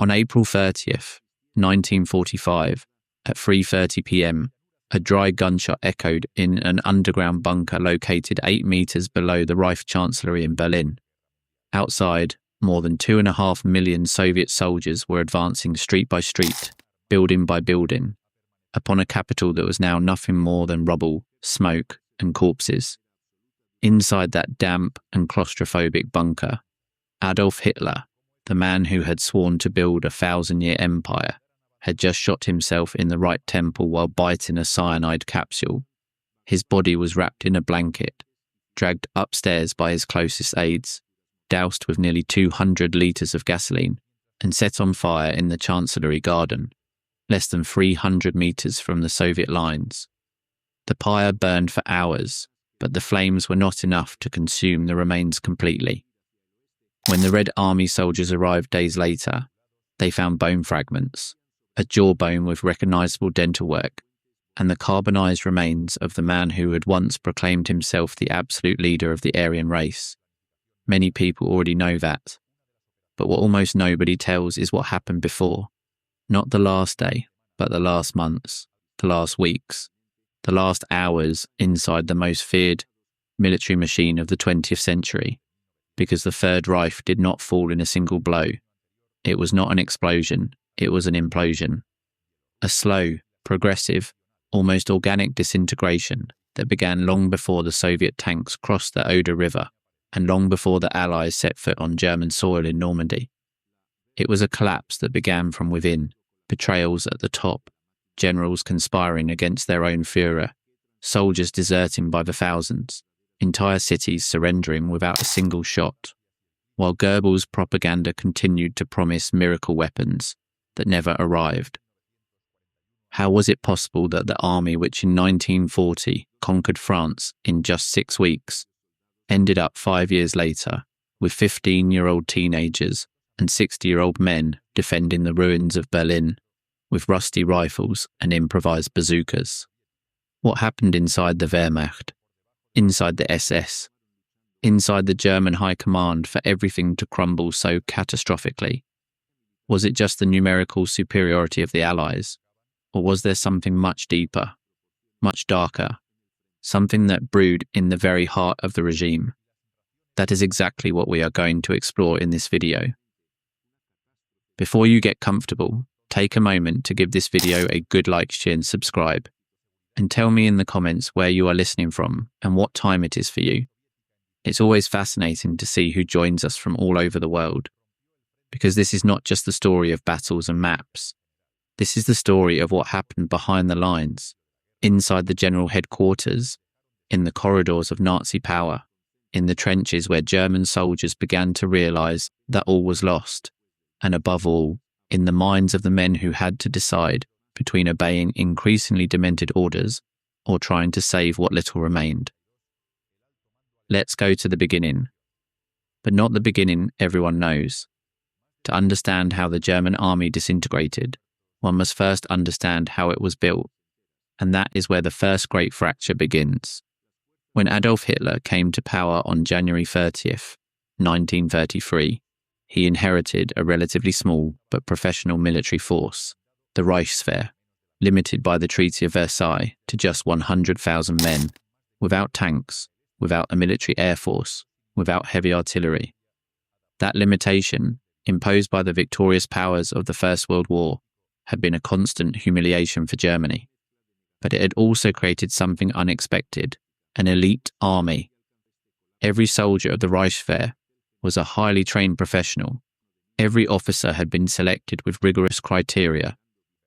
On April 30th, 1945, at 3:30 p.m., a dry gunshot echoed in an underground bunker located 8 meters below the Reich Chancellery in Berlin. Outside, more than 2.5 million Soviet soldiers were advancing street by street, building by building, upon a capital that was now nothing more than rubble, smoke, and corpses. Inside that damp and claustrophobic bunker, Adolf Hitler, the man who had sworn to build a 1,000-year empire, had just shot himself in the right temple while biting a cyanide capsule. His body was wrapped in a blanket, dragged upstairs by his closest aides, doused with nearly 200 litres of gasoline, and set on fire in the Chancellery garden, less than 300 metres from the Soviet lines. The pyre burned for hours, but the flames were not enough to consume the remains completely. When the Red Army soldiers arrived days later, they found bone fragments, a jawbone with recognisable dental work, and the carbonised remains of the man who had once proclaimed himself the absolute leader of the Aryan race. Many people already know that, but what almost nobody tells is what happened before. Not the last day, but the last months, the last weeks, the last hours inside the most feared military machine of the 20th century, because the Third Reich did not fall in a single blow. It was not an explosion, it was an implosion. A slow, progressive, almost organic disintegration that began long before the Soviet tanks crossed the Oder River and long before the Allies set foot on German soil in Normandy. It was a collapse that began from within, betrayals at the top, generals conspiring against their own Führer, soldiers deserting by the thousands, entire cities surrendering without a single shot, while Goebbels' propaganda continued to promise miracle weapons that never arrived. How was it possible that the army which in 1940 conquered France in just 6 weeks ended up 5 years later with 15-year-old teenagers and 60-year-old men defending the ruins of Berlin with rusty rifles and improvised bazookas? What happened inside the Wehrmacht, inside the SS, inside the German High Command for everything to crumble so catastrophically? Was it just the numerical superiority of the Allies, or was there something much deeper, much darker, something that brewed in the very heart of the regime? That is exactly what we are going to explore in this video. Before you get comfortable, take a moment to give this video a good like, share and subscribe, and tell me in the comments where you are listening from and what time it is for you. It's always fascinating to see who joins us from all over the world, because this is not just the story of battles and maps. This is the story of what happened behind the lines, inside the general headquarters, in the corridors of Nazi power, in the trenches where German soldiers began to realise that all was lost, and above all, in the minds of the men who had to decide between obeying increasingly demented orders or trying to save what little remained. Let's go to the beginning, but not the beginning everyone knows. To understand how the German army disintegrated, one must first understand how it was built, and that is where the first great fracture begins. When Adolf Hitler came to power on January 30th, 1933, he inherited a relatively small but professional military force, the Reichswehr, limited by the Treaty of Versailles to just 100,000 men, without tanks, without a military air force, without heavy artillery. That limitation, imposed by the victorious powers of the First World War, had been a constant humiliation for Germany. But it had also created something unexpected, an elite army. Every soldier of the Reichswehr was a highly trained professional. Every officer had been selected with rigorous criteria,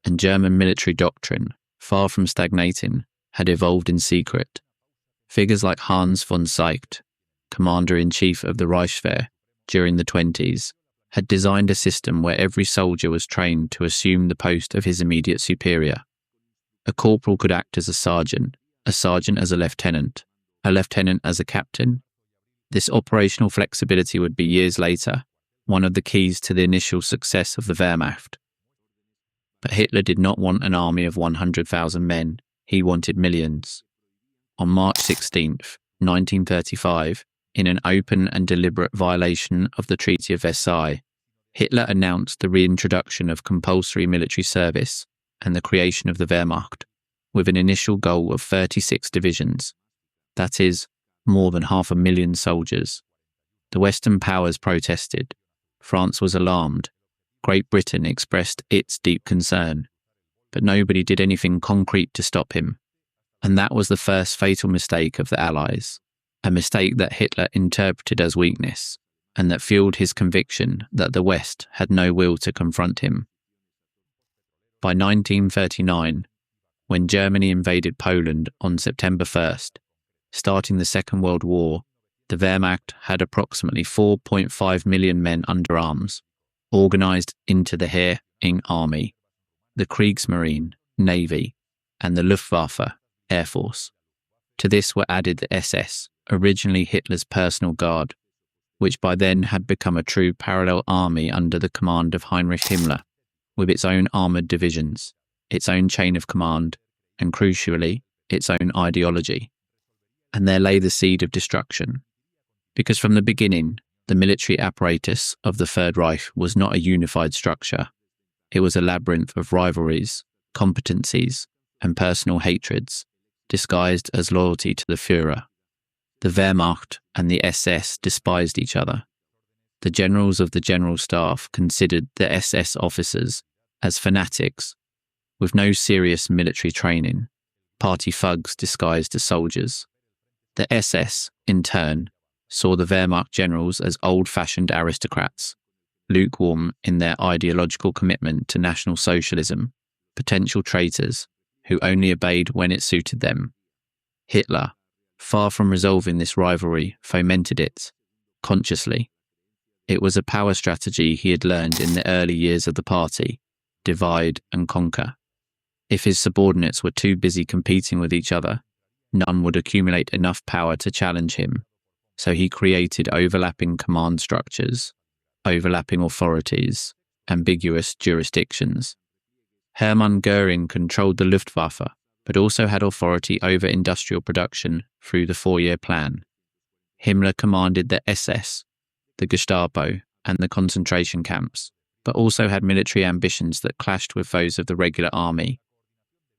and German military doctrine, far from stagnating, had evolved in secret. Figures like Hans von Seykt, commander-in-chief of the Reichswehr during the 20s, had designed a system where every soldier was trained to assume the post of his immediate superior. A corporal could act as a sergeant as a lieutenant as a captain. This operational flexibility would be years later one of the keys to the initial success of the Wehrmacht. But Hitler did not want an army of 100,000 men, he wanted millions. On March 16th, 1935, in an open and deliberate violation of the Treaty of Versailles, Hitler announced the reintroduction of compulsory military service and the creation of the Wehrmacht, with an initial goal of 36 divisions, that is, more than 500,000 soldiers. The Western powers protested. France was alarmed. Great Britain expressed its deep concern. But nobody did anything concrete to stop him. And that was the first fatal mistake of the Allies, a mistake that Hitler interpreted as weakness, and that fueled his conviction that the West had no will to confront him. By 1939, when Germany invaded Poland on September 1st, starting the Second World War, the Wehrmacht had approximately 4.5 million men under arms, organised into the Heer Ing Army, the Kriegsmarine Navy, and the Luftwaffe Air Force. To this were added the SS, originally Hitler's personal guard, which by then had become a true parallel army under the command of Heinrich Himmler, with its own armoured divisions, its own chain of command, and crucially, its own ideology. And there lay the seed of destruction. Because from the beginning, the military apparatus of the Third Reich was not a unified structure. It was a labyrinth of rivalries, competencies, and personal hatreds, disguised as loyalty to the Führer. The Wehrmacht and the SS despised each other. The generals of the General Staff considered the SS officers as fanatics, with no serious military training, party thugs disguised as soldiers. The SS, in turn, saw the Wehrmacht generals as old-fashioned aristocrats, lukewarm in their ideological commitment to National Socialism, potential traitors who only obeyed when it suited them. Hitler, far from resolving this rivalry, fomented it, consciously. It was a power strategy he had learned in the early years of the party: divide and conquer. If his subordinates were too busy competing with each other, none would accumulate enough power to challenge him. So he created overlapping command structures, overlapping authorities, ambiguous jurisdictions. Hermann Göring controlled the Luftwaffe, but also had authority over industrial production through the 4-year plan. Himmler commanded the SS, the Gestapo, and the concentration camps, but also had military ambitions that clashed with those of the regular army.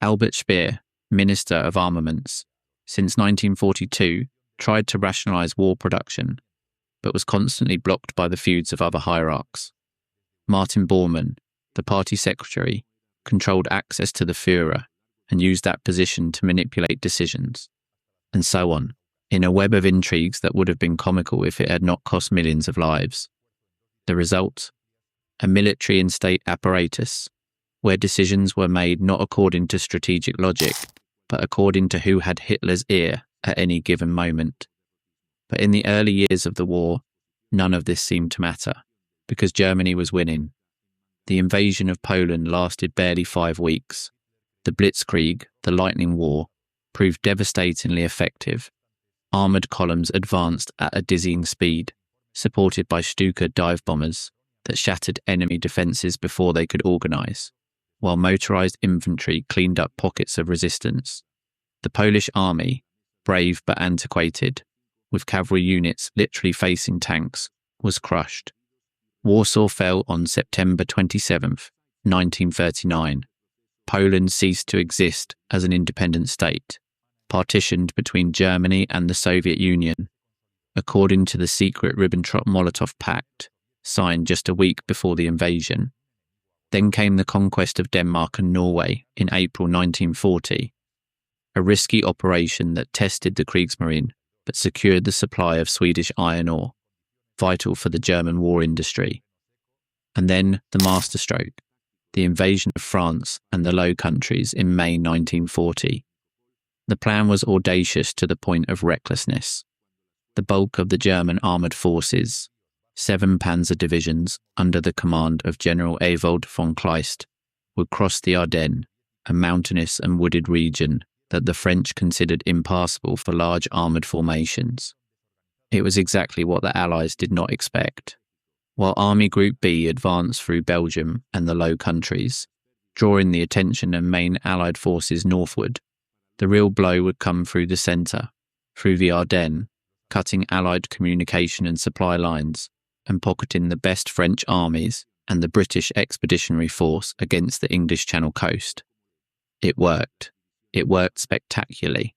Albert Speer, Minister of Armaments, since 1942, tried to rationalise war production, but was constantly blocked by the feuds of other hierarchs. Martin Bormann, the party secretary, controlled access to the Führer and used that position to manipulate decisions, and so on, in a web of intrigues that would have been comical if it had not cost millions of lives. The result? A military and state apparatus, where decisions were made not according to strategic logic, but according to who had Hitler's ear at any given moment. But in the early years of the war, none of this seemed to matter, because Germany was winning. The invasion of Poland lasted barely 5 weeks. The Blitzkrieg, the Lightning War, proved devastatingly effective. Armoured columns advanced at a dizzying speed, supported by Stuka dive bombers that shattered enemy defences before they could organise, while motorised infantry cleaned up pockets of resistance. The Polish army, brave but antiquated, with cavalry units literally facing tanks, was crushed. Warsaw fell on September 27th, 1939. Poland ceased to exist as an independent state, partitioned between Germany and the Soviet Union, according to the secret Ribbentrop-Molotov Pact, signed just a week before the invasion. Then came the conquest of Denmark and Norway in April 1940, a risky operation that tested the Kriegsmarine but secured the supply of Swedish iron ore, vital for the German war industry. And then the masterstroke, the invasion of France and the Low Countries in May 1940. The plan was audacious to the point of recklessness. The bulk of the German armoured forces, 7 panzer divisions under the command of General Ewald von Kleist, would cross the Ardennes, a mountainous and wooded region that the French considered impassable for large armoured formations. It was exactly what the Allies did not expect. While Army Group B advanced through Belgium and the Low Countries, drawing the attention of main Allied forces northward, the real blow would come through the centre, through the Ardennes, cutting Allied communication and supply lines, and pocketing the best French armies and the British Expeditionary Force against the English Channel coast. It worked. It worked spectacularly.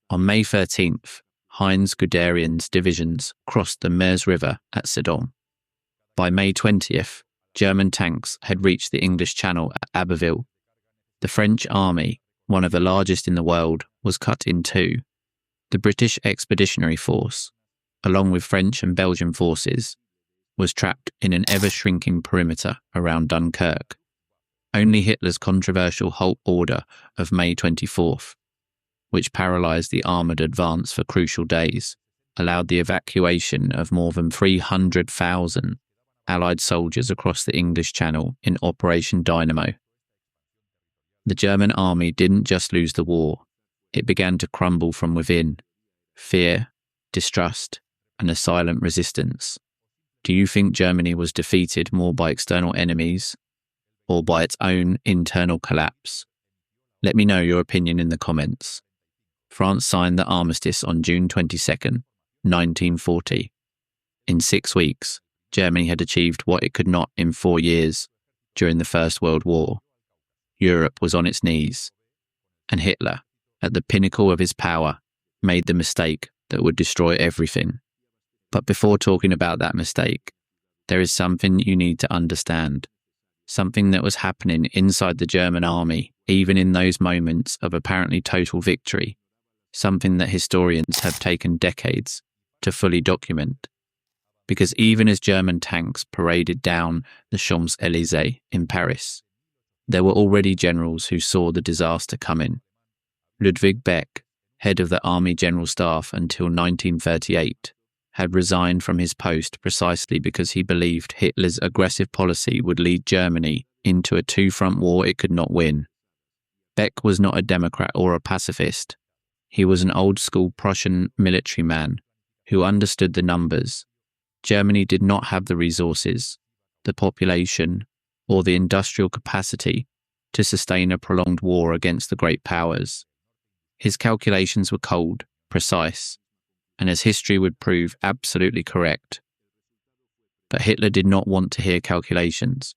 On May 13th, Heinz Guderian's divisions crossed the Meuse River at Sedan. By May 20th, German tanks had reached the English Channel at Abbeville. The French army, one of the largest in the world, was cut in two. The British Expeditionary Force, along with French and Belgian forces, was trapped in an ever-shrinking perimeter around Dunkirk. Only Hitler's controversial halt order of May 24th, which paralysed the armoured advance for crucial days, allowed the evacuation of more than 300,000 Allied soldiers across the English Channel in Operation Dynamo. The German army didn't just lose the war, it began to crumble from within. Fear, distrust, and a silent resistance. Do you think Germany was defeated more by external enemies or by its own internal collapse? Let me know your opinion in the comments. France signed the armistice on June 22nd, 1940. In 6 weeks, Germany had achieved what it could not in 4 years during the First World War. Europe was on its knees, and Hitler, at the pinnacle of his power, made the mistake that would destroy everything. But before talking about that mistake, there is something you need to understand. Something that was happening inside the German army, even in those moments of apparently total victory. Something that historians have taken decades to fully document. Because even as German tanks paraded down the Champs-Élysées in Paris, there were already generals who saw the disaster coming. Ludwig Beck, head of the Army General Staff until 1938, had resigned from his post precisely because he believed Hitler's aggressive policy would lead Germany into a two-front war it could not win. Beck was not a Democrat or a pacifist. He was an old-school Prussian military man who understood the numbers. Germany did not have the resources, the population, or the industrial capacity to sustain a prolonged war against the great powers. His calculations were cold, precise, and as history would prove, absolutely correct. But Hitler did not want to hear calculations.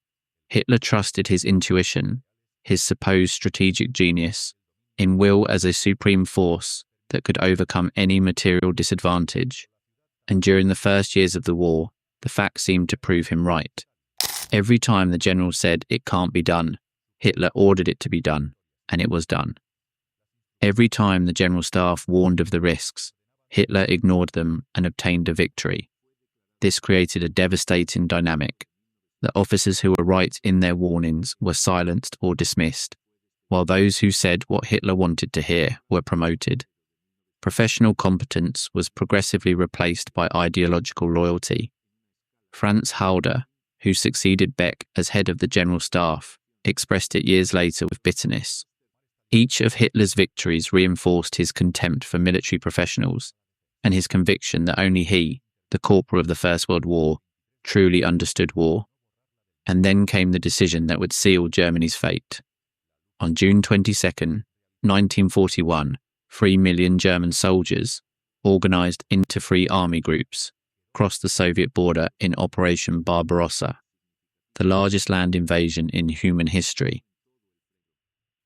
Hitler trusted his intuition, his supposed strategic genius, in will as a supreme force that could overcome any material disadvantage. And during the first years of the war, the facts seemed to prove him right. Every time the general said it can't be done, Hitler ordered it to be done, and it was done. Every time the General Staff warned of the risks, Hitler ignored them and obtained a victory. This created a devastating dynamic. The officers who were right in their warnings were silenced or dismissed, while those who said what Hitler wanted to hear were promoted. Professional competence was progressively replaced by ideological loyalty. Franz Halder, who succeeded Beck as head of the General Staff, expressed it years later with bitterness. Each of Hitler's victories reinforced his contempt for military professionals and his conviction that only he, the corporal of the First World War, truly understood war. And then came the decision that would seal Germany's fate. On June 22nd, 1941, 3 million German soldiers, organised into free army groups, crossed the Soviet border in Operation Barbarossa, the largest land invasion in human history.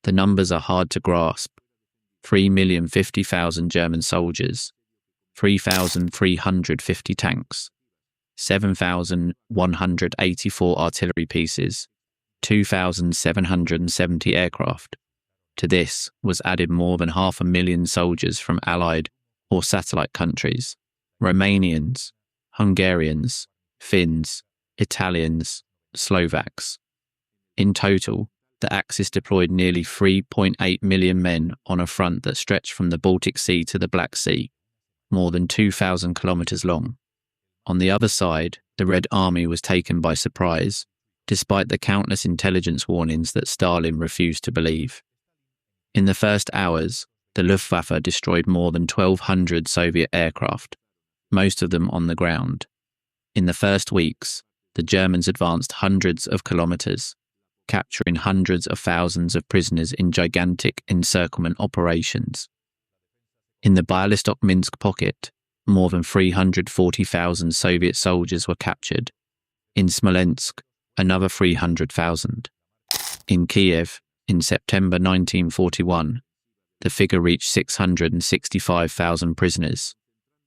The numbers are hard to grasp. 3,050,000 German soldiers, 3,350 tanks, 7,184 artillery pieces, 2,770 aircraft. To this was added more than 500,000 soldiers from Allied or satellite countries, Romanians, Hungarians, Finns, Italians, Slovaks. In total, the Axis deployed nearly 3.8 million men on a front that stretched from the Baltic Sea to the Black Sea, more than 2,000 kilometers long. On the other side, the Red Army was taken by surprise, despite the countless intelligence warnings that Stalin refused to believe. In the first hours, the Luftwaffe destroyed more than 1,200 Soviet aircraft, most of them on the ground. In the first weeks, the Germans advanced hundreds of kilometers, capturing hundreds of thousands of prisoners in gigantic encirclement operations. In the Bialystok-Minsk pocket, more than 340,000 Soviet soldiers were captured. In Smolensk, another 300,000. In Kiev, in September 1941, the figure reached 665,000 prisoners,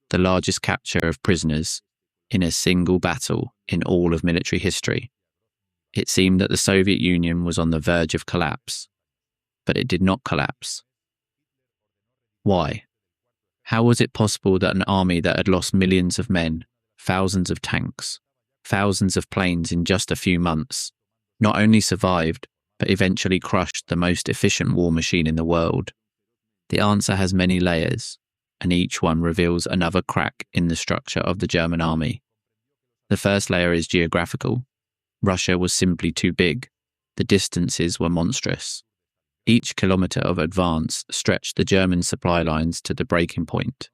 the largest capture of prisoners in a single battle in all of military history. It seemed that the Soviet Union was on the verge of collapse, but it did not collapse. Why? How was it possible that an army that had lost millions of men, thousands of tanks, thousands of planes in just a few months, not only survived, but eventually crushed the most efficient war machine in the world? The answer has many layers, and each one reveals another crack in the structure of the German army. The first layer is geographical. Russia was simply too big. The distances were monstrous. Each kilometre of advance stretched the German supply lines to the breaking point.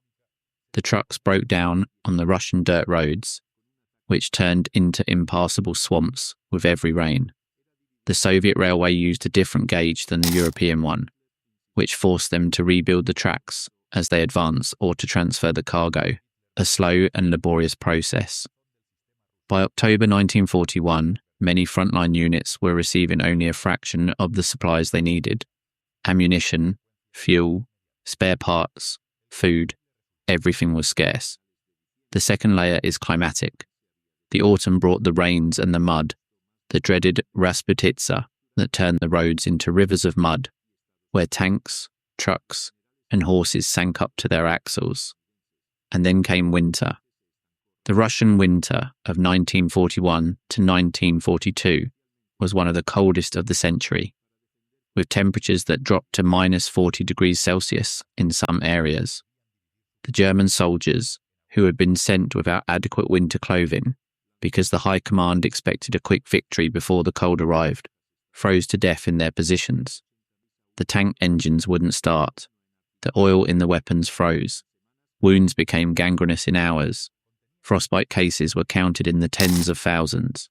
The trucks broke down on the Russian dirt roads, which turned into impassable swamps with every rain. The Soviet railway used a different gauge than the European one, which forced them to rebuild the tracks as they advanced or to transfer the cargo, a slow and laborious process. By October 1941, many frontline units were receiving only a fraction of the supplies they needed. Ammunition, fuel, spare parts, food, everything was scarce. The second layer is climatic. The autumn brought the rains and the mud, the dreaded Rasputitsa that turned the roads into rivers of mud, where tanks, trucks, and horses sank up to their axles. And then came winter. The Russian winter of 1941 to 1942 was one of the coldest of the century, with temperatures that dropped to minus 40 degrees Celsius in some areas. The German soldiers, who had been sent without adequate winter clothing because the High Command expected a quick victory before the cold arrived, froze to death in their positions. The tank engines wouldn't start. The oil in the weapons froze. Wounds became gangrenous in hours. Frostbite cases were counted in the tens of thousands.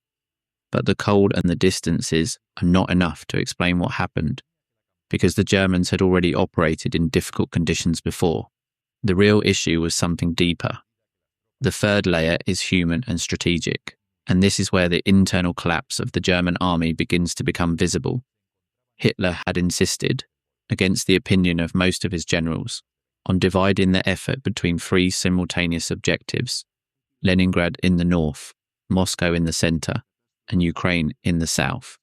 But the cold and the distances are not enough to explain what happened, because the Germans had already operated in difficult conditions before. The real issue was something deeper. The third layer is human and strategic, and this is where the internal collapse of the German army begins to become visible. Hitler had insisted, against the opinion of most of his generals, on dividing their effort between three simultaneous objectives: Leningrad in the north, Moscow in the centre, and Ukraine in the south.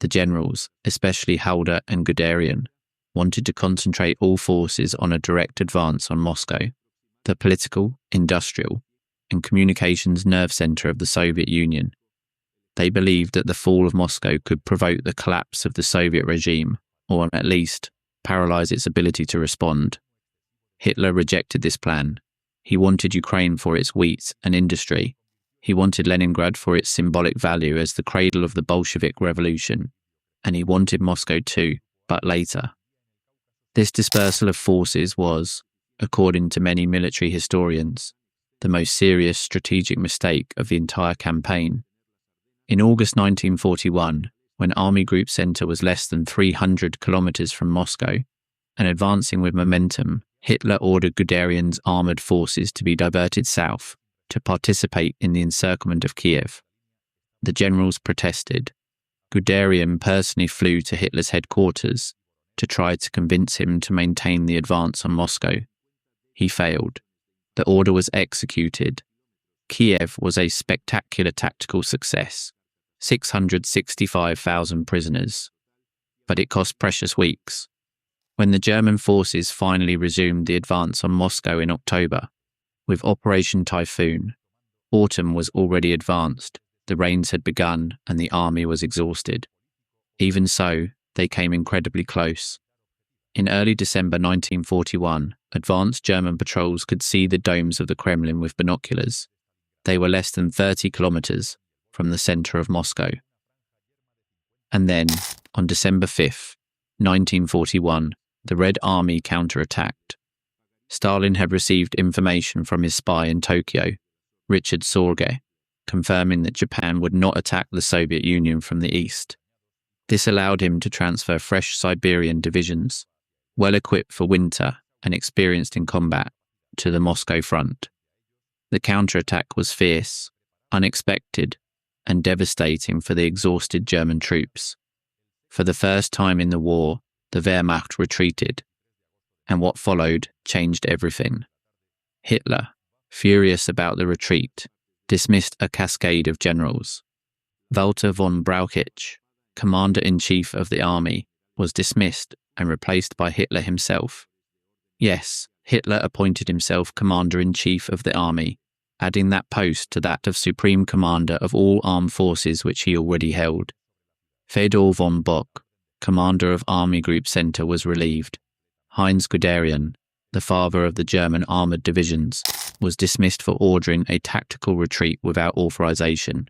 The generals, especially Halder and Guderian, wanted to concentrate all forces on a direct advance on Moscow, the political, industrial, and communications nerve centre of the Soviet Union. They believed that the fall of Moscow could provoke the collapse of the Soviet regime, or at least paralyse its ability to respond. Hitler rejected this plan. He wanted Ukraine for its wheat and industry. He wanted Leningrad for its symbolic value as the cradle of the Bolshevik Revolution. And he wanted Moscow too, but later. This dispersal of forces was, according to many military historians, the most serious strategic mistake of the entire campaign. In August 1941, when Army Group Center was less than 300 kilometers from Moscow, and advancing with momentum, Hitler ordered Guderian's armoured forces to be diverted south to participate in the encirclement of Kiev. The generals protested. Guderian personally flew to Hitler's headquarters to try to convince him to maintain the advance on Moscow. He failed. The order was executed. Kiev was a spectacular tactical success, 665,000 prisoners. But it cost precious weeks. When the German forces finally resumed the advance on Moscow in October, with Operation Typhoon, autumn was already advanced, the rains had begun, and the army was exhausted. Even so, they came incredibly close. In early December 1941, advanced German patrols could see the domes of the Kremlin with binoculars. They were less than 30 kilometers from the center of Moscow. And then, on December 5th, 1941, the Red Army counterattacked. Stalin had received information from his spy in Tokyo, Richard Sorge, confirming that Japan would not attack the Soviet Union from the east. This allowed him to transfer fresh Siberian divisions, well equipped for winter and experienced in combat, to the Moscow front. The counterattack was fierce, unexpected, and devastating for the exhausted German troops. For the first time in the war, the Wehrmacht retreated, and what followed changed everything. Hitler, furious about the retreat, dismissed a cascade of generals. Walter von Brauchitsch, commander-in-chief of the army, was dismissed and replaced by Hitler himself. Yes, Hitler appointed himself commander-in-chief of the army, adding that post to that of supreme commander of all armed forces which he already held. Fedor von Bock, commander of Army Group Center, was relieved. Heinz Guderian, the father of the German armoured divisions, was dismissed for ordering a tactical retreat without authorization.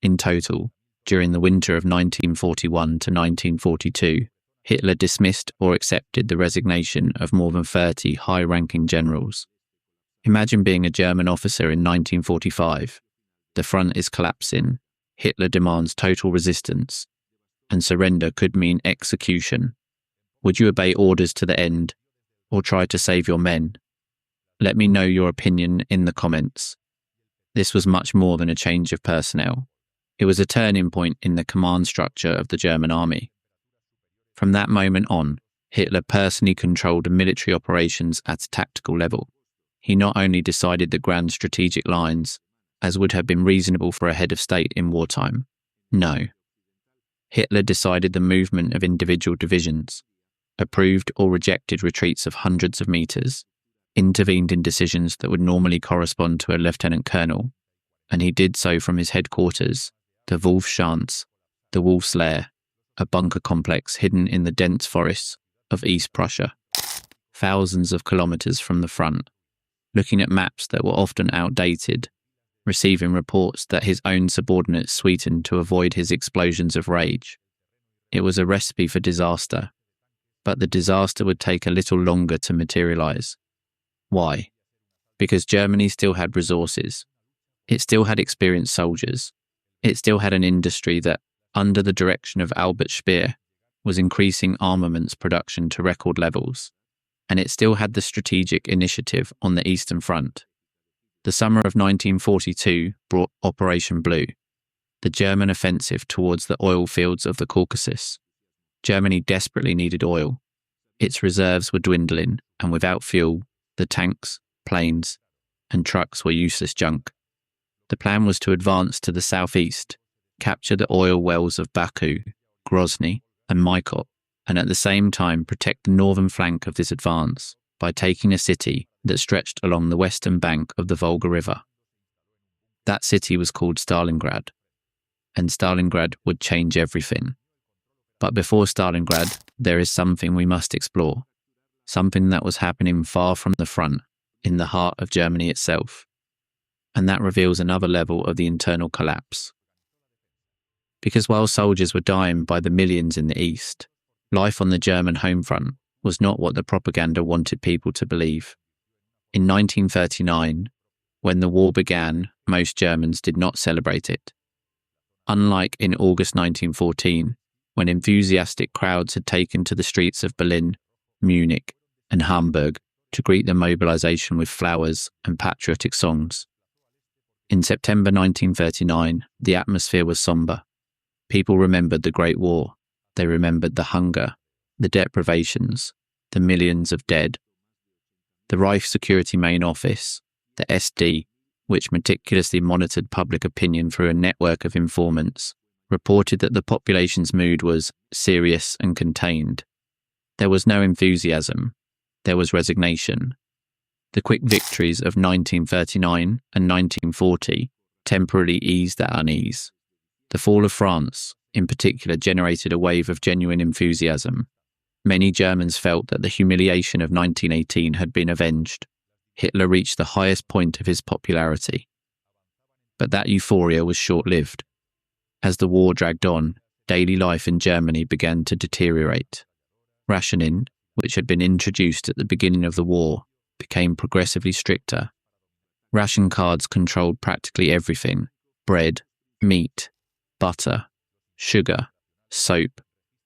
In total, during the winter of 1941 to 1942, Hitler dismissed or accepted the resignation of more than 30 high-ranking generals. Imagine being a German officer in 1945. The front is collapsing, Hitler demands total resistance, and surrender could mean execution. Would you obey orders to the end, or try to save your men? Let me know your opinion in the comments. This was much more than a change of personnel. It was a turning point in the command structure of the German army. From that moment on, Hitler personally controlled military operations at a tactical level. He not only decided the grand strategic lines, as would have been reasonable for a head of state in wartime. No. Hitler decided the movement of individual divisions, approved or rejected retreats of hundreds of meters, intervened in decisions that would normally correspond to a lieutenant colonel, and he did so from his headquarters, the Wolfschanze, the Wolf's Lair, a bunker complex hidden in the dense forests of East Prussia, thousands of kilometers from the front, looking at maps that were often outdated, receiving reports that his own subordinates sweetened to avoid his explosions of rage. It was a recipe for disaster, but the disaster would take a little longer to materialize. Why? Because Germany still had resources. It still had experienced soldiers. It still had an industry that, under the direction of Albert Speer, was increasing armaments production to record levels, and it still had the strategic initiative on the Eastern Front. The summer of 1942 brought Operation Blue, the German offensive towards the oil fields of the Caucasus. Germany desperately needed oil. Its reserves were dwindling, and without fuel, the tanks, planes, and trucks were useless junk. The plan was to advance to the southeast, capture the oil wells of Baku, Grozny, and Maikop, and at the same time protect the northern flank of this advance by taking a city that stretched along the western bank of the Volga River. That city was called Stalingrad, and Stalingrad would change everything. But before Stalingrad, there is something we must explore, something that was happening far from the front, in the heart of Germany itself, and that reveals another level of the internal collapse. Because while soldiers were dying by the millions in the east, life on the German home front was not what the propaganda wanted people to believe. In 1939, when the war began, most Germans did not celebrate it. Unlike in August 1914, when enthusiastic crowds had taken to the streets of Berlin, Munich, and Hamburg to greet the mobilization with flowers and patriotic songs. In September 1939, the atmosphere was somber. People remembered the Great War. They remembered the hunger, the deprivations, the millions of dead. The Reich Security Main Office, the SD, which meticulously monitored public opinion through a network of informants, reported that the population's mood was serious and contained. There was no enthusiasm. There was resignation. The quick victories of 1939 and 1940 temporarily eased that unease. The fall of France, in particular, generated a wave of genuine enthusiasm. Many Germans felt that the humiliation of 1918 had been avenged. Hitler reached the highest point of his popularity. But that euphoria was short-lived. As the war dragged on, daily life in Germany began to deteriorate. Rationing, which had been introduced at the beginning of the war, became progressively stricter. Ration cards controlled practically everything: bread, meat, butter, sugar, soap,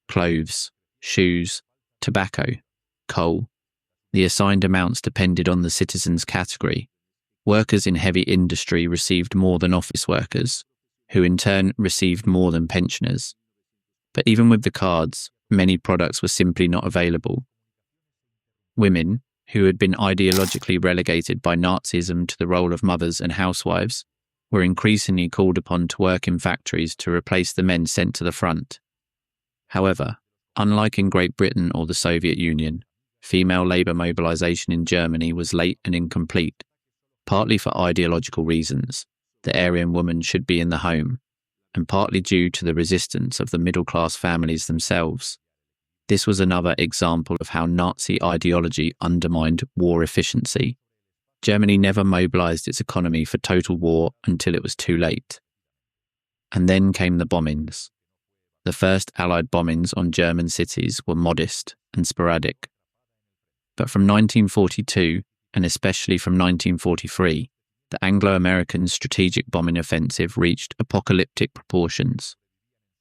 clothes, shoes, tobacco, coal. The assigned amounts depended on the citizen's category. Workers in heavy industry received more than office workers, who in turn received more than pensioners. But even with the cards, many products were simply not available. Women, who had been ideologically relegated by Nazism to the role of mothers and housewives, were increasingly called upon to work in factories to replace the men sent to the front. However, unlike in Great Britain or the Soviet Union, female labour mobilisation in Germany was late and incomplete, partly for ideological reasons. The Aryan woman should be in the home, and partly due to the resistance of the middle-class families themselves. This was another example of how Nazi ideology undermined war efficiency. Germany never mobilised its economy for total war until it was too late. And then came the bombings. The first Allied bombings on German cities were modest and sporadic. But from 1942, and especially from 1943, the Anglo-American strategic bombing offensive reached apocalyptic proportions.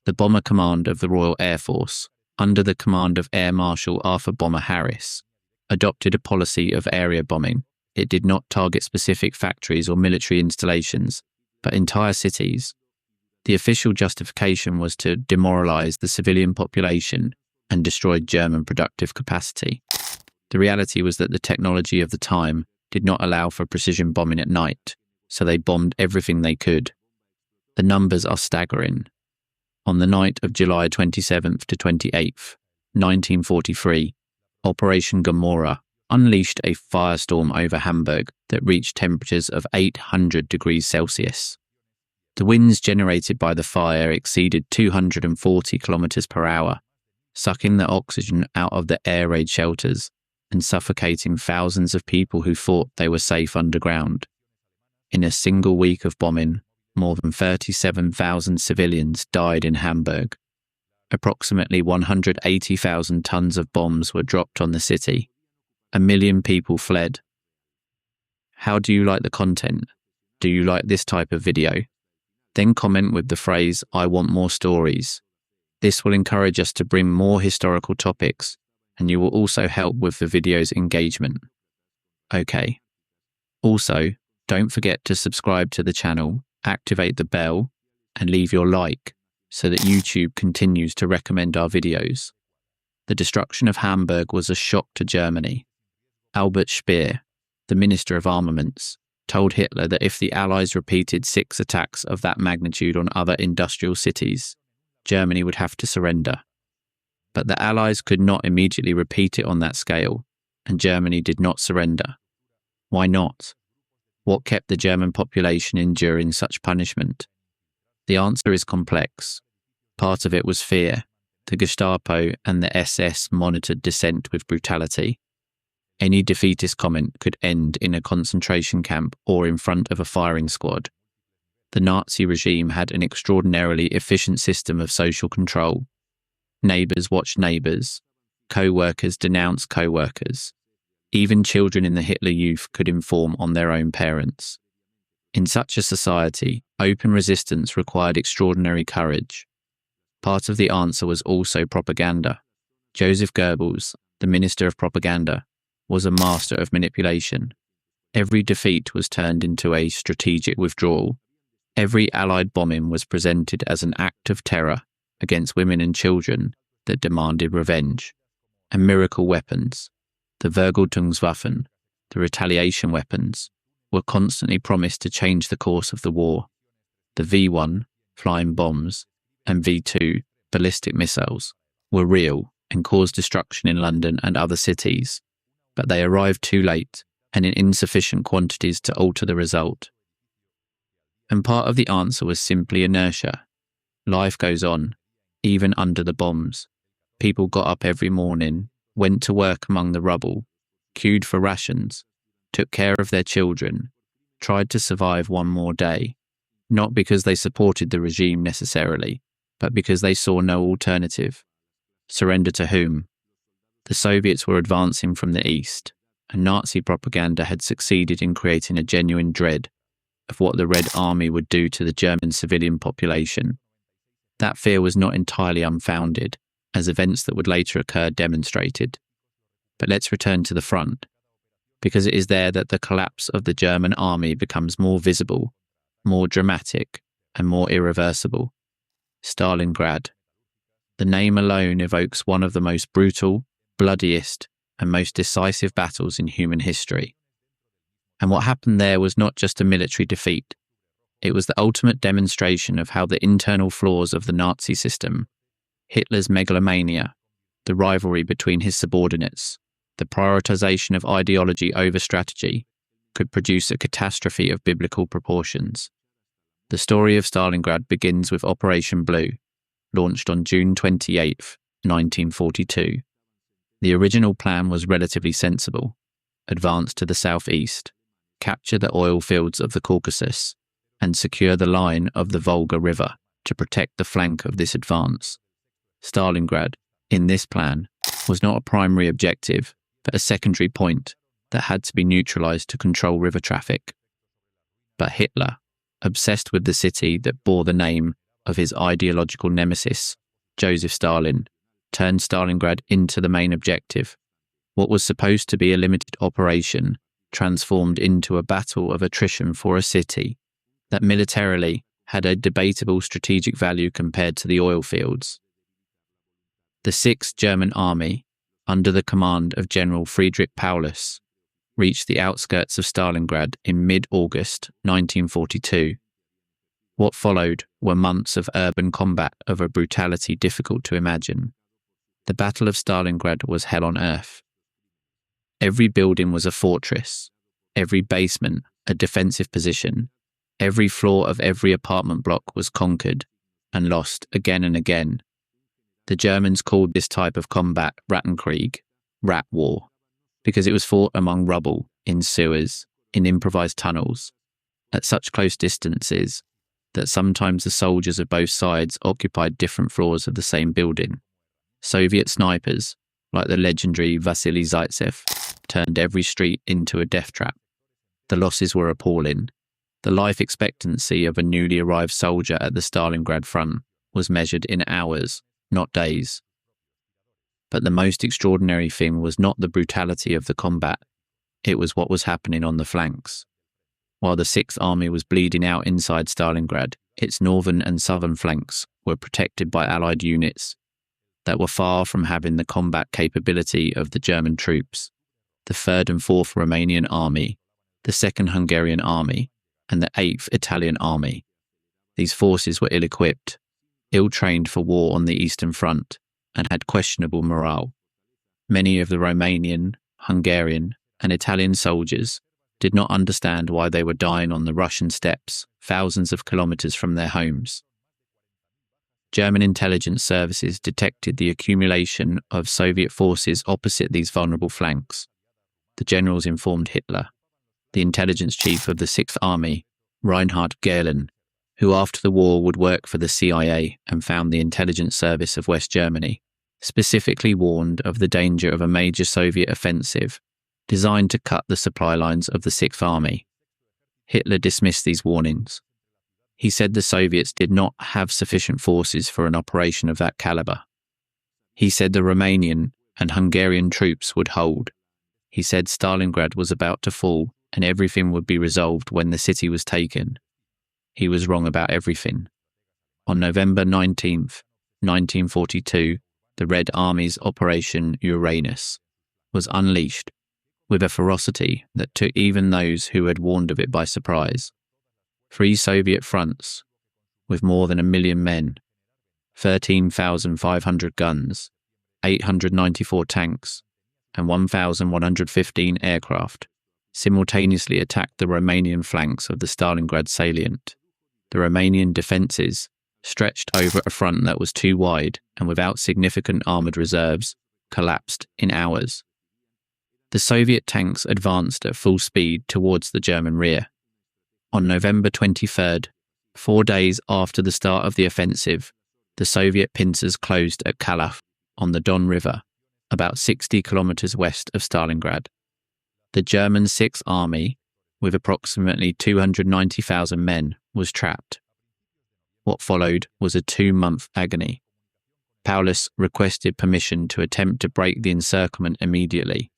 The Bomber Command of the Royal Air Force, under the command of Air Marshal Arthur Bomber Harris, adopted a policy of area bombing. It did not target specific factories or military installations, but entire cities. The official justification was to demoralize the civilian population and destroy German productive capacity. The reality was that the technology of the time did not allow for precision bombing at night, so they bombed everything they could. The numbers are staggering. On the night of July 27th to 28th, 1943, Operation Gomorrah unleashed a firestorm over Hamburg that reached temperatures of 800 degrees Celsius. The winds generated by the fire exceeded 240 kilometers per hour, sucking the oxygen out of the air raid shelters and suffocating thousands of people who thought they were safe underground. In a single week of bombing, more than 37,000 civilians died in Hamburg. Approximately 180,000 tons of bombs were dropped on the city. 1 million people fled. How do you like the content? Do you like this type of video? Then comment with the phrase, "I want more stories." This will encourage us to bring more historical topics, and you will also help with the video's engagement. Okay. Also, don't forget to subscribe to the channel, activate the bell, and leave your like so that YouTube continues to recommend our videos. The destruction of Hamburg was a shock to Germany. Albert Speer, the Minister of Armaments, told Hitler that if the Allies repeated 6 attacks of that magnitude on other industrial cities, Germany would have to surrender. But the Allies could not immediately repeat it on that scale, and Germany did not surrender. Why not? What kept the German population enduring such punishment? The answer is complex. Part of it was fear. The Gestapo and the SS monitored dissent with brutality. Any defeatist comment could end in a concentration camp or in front of a firing squad. The Nazi regime had an extraordinarily efficient system of social control. Neighbours watched neighbours. Co-workers denounced co-workers. Even children in the Hitler Youth could inform on their own parents. In such a society, open resistance required extraordinary courage. Part of the answer was also propaganda. Joseph Goebbels, the Minister of Propaganda, was a master of manipulation. Every defeat was turned into a strategic withdrawal. Every Allied bombing was presented as an act of terror against women and children that demanded revenge. And miracle weapons, the Vergeltungswaffen, the retaliation weapons, were constantly promised to change the course of the war. The V1, flying bombs, and V2, ballistic missiles, were real and caused destruction in London and other cities, but they arrived too late and in insufficient quantities to alter the result. And part of the answer was simply inertia. Life goes on, even under the bombs. People got up every morning, went to work among the rubble, queued for rations, took care of their children, tried to survive one more day, not because they supported the regime necessarily, but because they saw no alternative. Surrender to whom? The Soviets were advancing from the east, and Nazi propaganda had succeeded in creating a genuine dread of what the Red Army would do to the German civilian population. That fear was not entirely unfounded, as events that would later occur demonstrated. But let's return to the front, because it is there that the collapse of the German army becomes more visible, more dramatic, and more irreversible. Stalingrad. The name alone evokes one of the most brutal, bloodiest, and most decisive battles in human history. And what happened there was not just a military defeat. It was the ultimate demonstration of how the internal flaws of the Nazi system, Hitler's megalomania, the rivalry between his subordinates, the prioritization of ideology over strategy, could produce a catastrophe of biblical proportions. The story of Stalingrad begins with Operation Blue, launched on June 28, 1942. The original plan was relatively sensible: advance to the southeast, capture the oil fields of the Caucasus, and secure the line of the Volga River to protect the flank of this advance. Stalingrad, in this plan, was not a primary objective, but a secondary point that had to be neutralized to control river traffic. But Hitler, obsessed with the city that bore the name of his ideological nemesis, Joseph Stalin, turned Stalingrad into the main objective. What was supposed to be a limited operation transformed into a battle of attrition for a city that militarily had a debatable strategic value compared to the oil fields. The Sixth German Army, under the command of General Friedrich Paulus, reached the outskirts of Stalingrad in mid-August 1942. What followed were months of urban combat of a brutality difficult to imagine. The Battle of Stalingrad was hell on earth. Every building was a fortress, every basement a defensive position, every floor of every apartment block was conquered and lost again and again. The Germans called this type of combat Rattenkrieg, rat war, because it was fought among rubble, in sewers, in improvised tunnels, at such close distances that sometimes the soldiers of both sides occupied different floors of the same building. Soviet snipers, like the legendary Vasily Zaitsev, turned every street into a death trap. The losses were appalling. The life expectancy of a newly arrived soldier at the Stalingrad front was measured in hours, not days. But the most extraordinary thing was not the brutality of the combat, it was what was happening on the flanks. While the Sixth Army was bleeding out inside Stalingrad, its northern and southern flanks were protected by Allied units that were far from having the combat capability of the German troops. The 3rd and 4th Romanian Army, the 2nd Hungarian Army, and the 8th Italian Army. These forces were ill-equipped, ill-trained for war on the Eastern Front, and had questionable morale. Many of the Romanian, Hungarian, and Italian soldiers did not understand why they were dying on the Russian steppes, thousands of kilometers from their homes. German intelligence services detected the accumulation of Soviet forces opposite these vulnerable flanks. The generals informed Hitler. The intelligence chief of the Sixth Army, Reinhard Gehlen, who after the war would work for the CIA and found the intelligence service of West Germany, specifically warned of the danger of a major Soviet offensive designed to cut the supply lines of the Sixth Army. Hitler dismissed these warnings. He said the Soviets did not have sufficient forces for an operation of that caliber. He said the Romanian and Hungarian troops would hold. He said Stalingrad was about to fall and everything would be resolved when the city was taken. He was wrong about everything. On November 19th, 1942, the Red Army's Operation Uranus was unleashed with a ferocity that took even those who had warned of it by surprise. 3 Soviet fronts, with more than 1 million men, 13,500 guns, 894 tanks, and 1,115 aircraft, simultaneously attacked the Romanian flanks of the Stalingrad salient. The Romanian defences, stretched over a front that was too wide and without significant armoured reserves, collapsed in hours. The Soviet tanks advanced at full speed towards the German rear. On November 23rd, 4 days after the start of the offensive, the Soviet pincers closed at Kalaf on the Don River, about 60 kilometers west of Stalingrad. The German Sixth Army, with approximately 290,000 men, was trapped. What followed was a 2-month agony. Paulus requested permission to attempt to break the encirclement immediately.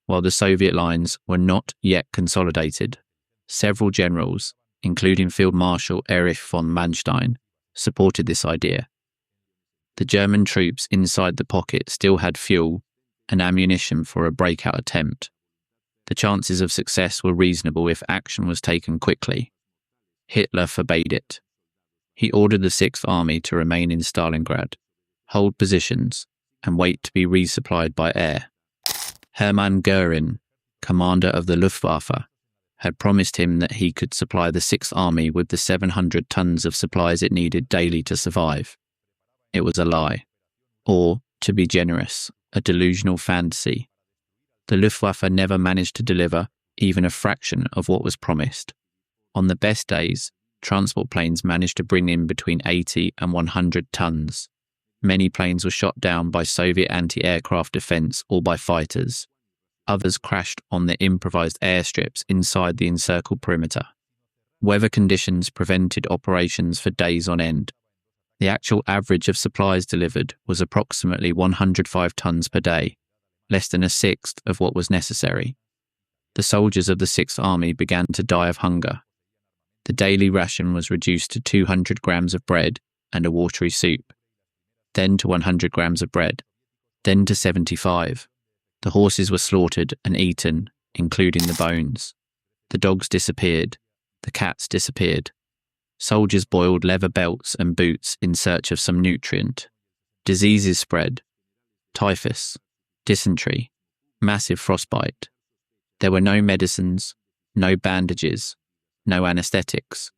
While the Soviet lines were not yet consolidated, several generals, including Field Marshal Erich von Manstein, supported this idea. The German troops inside the pocket still had fuel and ammunition for a breakout attempt. The chances of success were reasonable if action was taken quickly. Hitler forbade it. He ordered the Sixth Army to remain in Stalingrad, hold positions, and wait to be resupplied by air. Hermann Göring, commander of the Luftwaffe, had promised him that he could supply the Sixth Army with the 700 tons of supplies it needed daily to survive. It was a lie, or, to be generous, a delusional fantasy. The Luftwaffe never managed to deliver even a fraction of what was promised. On the best days, transport planes managed to bring in between 80 and 100 tons. Many planes were shot down by Soviet anti-aircraft defense or by fighters. Others crashed on the improvised airstrips inside the encircled perimeter. Weather conditions prevented operations for days on end. The actual average of supplies delivered was approximately 105 tons per day, less than a sixth of what was necessary. The soldiers of the Sixth Army began to die of hunger. The daily ration was reduced to 200 grams of bread and a watery soup, then to 100 grams of bread, then to 75. The horses were slaughtered and eaten, including the bones. The dogs disappeared. The cats disappeared. Soldiers boiled leather belts and boots in search of some nutrient. Diseases spread. Typhus, dysentery, massive frostbite. There were no medicines, no bandages, no anesthetics.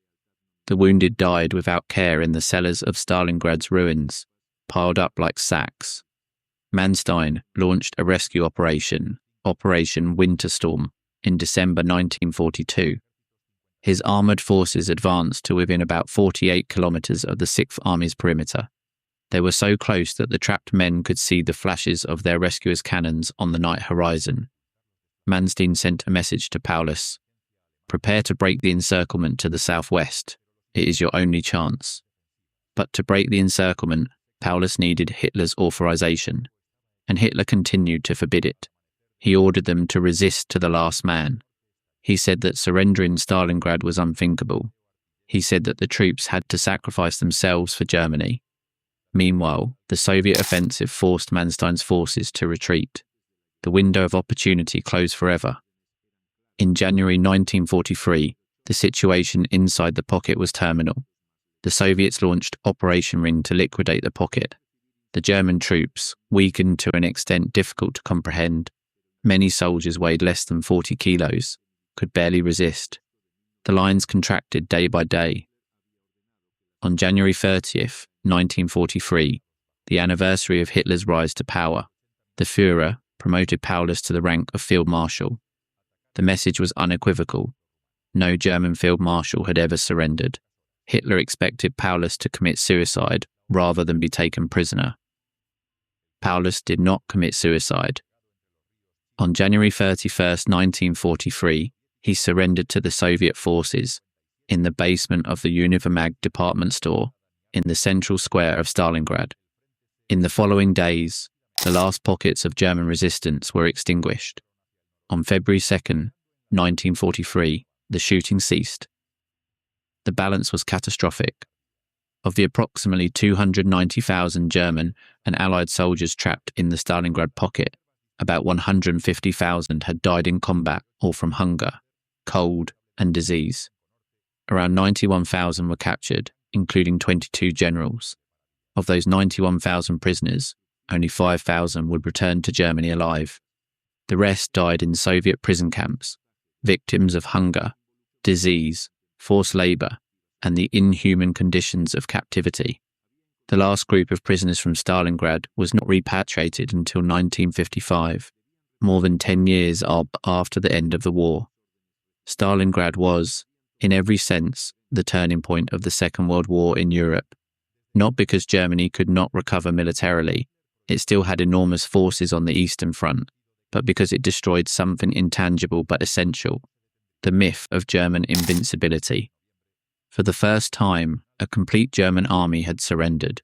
The wounded died without care in the cellars of Stalingrad's ruins, piled up like sacks. Manstein launched a rescue operation, Operation Winterstorm, in December 1942. His armoured forces advanced to within about 48 kilometres of the Sixth Army's perimeter. They were so close that the trapped men could see the flashes of their rescuers' cannons on the night horizon. Manstein sent a message to Paulus: "Prepare to break the encirclement to the southwest. It is your only chance." But to break the encirclement, Paulus needed Hitler's authorization, and Hitler continued to forbid it. He ordered them to resist to the last man. He said that surrendering Stalingrad was unthinkable. He said that the troops had to sacrifice themselves for Germany. Meanwhile, the Soviet offensive forced Manstein's forces to retreat. The window of opportunity closed forever. In January 1943, the situation inside the pocket was terminal. The Soviets launched Operation Ring to liquidate the pocket. The German troops, weakened to an extent difficult to comprehend, many soldiers weighed less than 40 kilos, could barely resist. The lines contracted day by day. On January 30th, 1943, the anniversary of Hitler's rise to power, the Führer promoted Paulus to the rank of Field Marshal. The message was unequivocal. No German Field Marshal had ever surrendered. Hitler expected Paulus to commit suicide rather than be taken prisoner. Paulus did not commit suicide. On January 31st, 1943, he surrendered to the Soviet forces in the basement of the Univermag department store in the central square of Stalingrad. In the following days, the last pockets of German resistance were extinguished. On February 2nd, 1943, the shooting ceased. The balance was catastrophic. Of the approximately 290,000 German and Allied soldiers trapped in the Stalingrad pocket, about 150,000 had died in combat or from hunger, cold, and disease. Around 91,000 were captured, including 22 generals. Of those 91,000 prisoners, only 5,000 would return to Germany alive. The rest died in Soviet prison camps, victims of hunger, disease, forced labour, and the inhuman conditions of captivity. The last group of prisoners from Stalingrad was not repatriated until 1955, more than 10 years after the end of the war. Stalingrad was, in every sense, the turning point of the Second World War in Europe. Not because Germany could not recover militarily, it still had enormous forces on the Eastern Front, but because it destroyed something intangible but essential, the myth of German invincibility. For the first time, a complete German army had surrendered.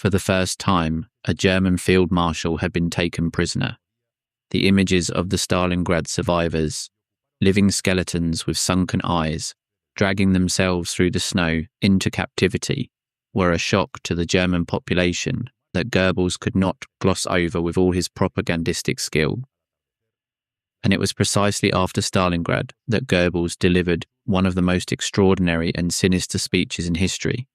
For the first time, a German field marshal had been taken prisoner. The images of the Stalingrad survivors, living skeletons with sunken eyes, dragging themselves through the snow into captivity, were a shock to the German population that Goebbels could not gloss over with all his propagandistic skill. And it was precisely after Stalingrad that Goebbels delivered one of the most extraordinary and sinister speeches in history.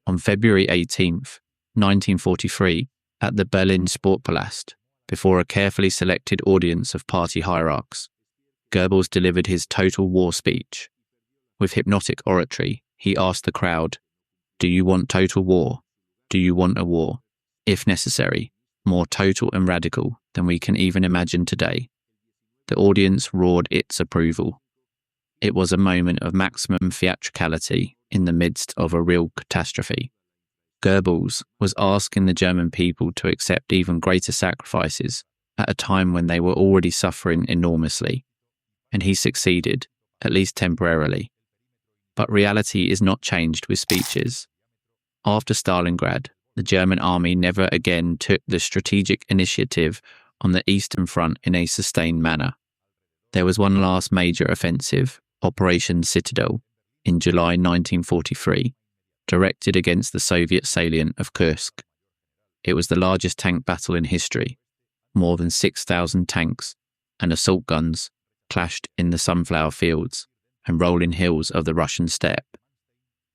On February 18th, 1943, at the Berlin Sportpalast, before a carefully selected audience of party hierarchs, Goebbels delivered his total war speech. With hypnotic oratory, he asked the crowd, "Do you want total war? Do you want a war? If necessary, more total and radical than we can even imagine today?" The audience roared its approval. It was a moment of maximum theatricality in the midst of a real catastrophe. Goebbels was asking the German people to accept even greater sacrifices at a time when they were already suffering enormously, and he succeeded, at least temporarily. But reality is not changed with speeches. After Stalingrad, the German army never again took the strategic initiative on the Eastern Front in a sustained manner. There was one last major offensive, Operation Citadel, in July 1943, directed against the Soviet salient of Kursk. It was the largest tank battle in history. More than 6,000 tanks and assault guns clashed in the sunflower fields and rolling hills of the Russian steppe.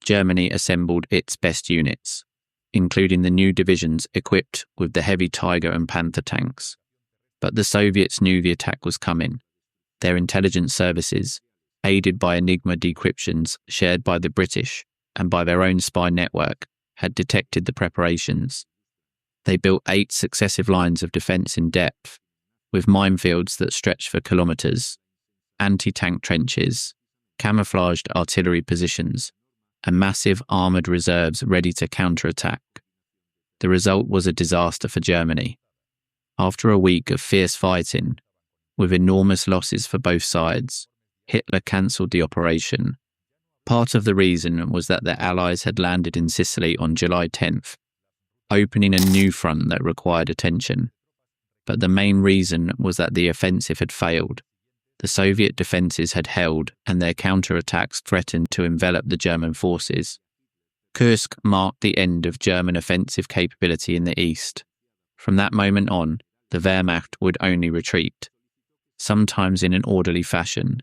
Germany assembled its best units, including the new divisions equipped with the heavy Tiger and Panther tanks. But the Soviets knew the attack was coming. Their intelligence services, aided by Enigma decryptions shared by the British and by their own spy network, had detected the preparations. They built 8 successive lines of defence in depth, with minefields that stretched for kilometres, anti-tank trenches, camouflaged artillery positions, and massive armoured reserves ready to counterattack. The result was a disaster for Germany. After a week of fierce fighting, with enormous losses for both sides, Hitler cancelled the operation. Part of the reason was that the Allies had landed in Sicily on July 10th, opening a new front that required attention. But the main reason was that the offensive had failed. The Soviet defences had held, and their counterattacks threatened to envelop the German forces. Kursk marked the end of German offensive capability in the east. From that moment on, the Wehrmacht would only retreat, sometimes in an orderly fashion,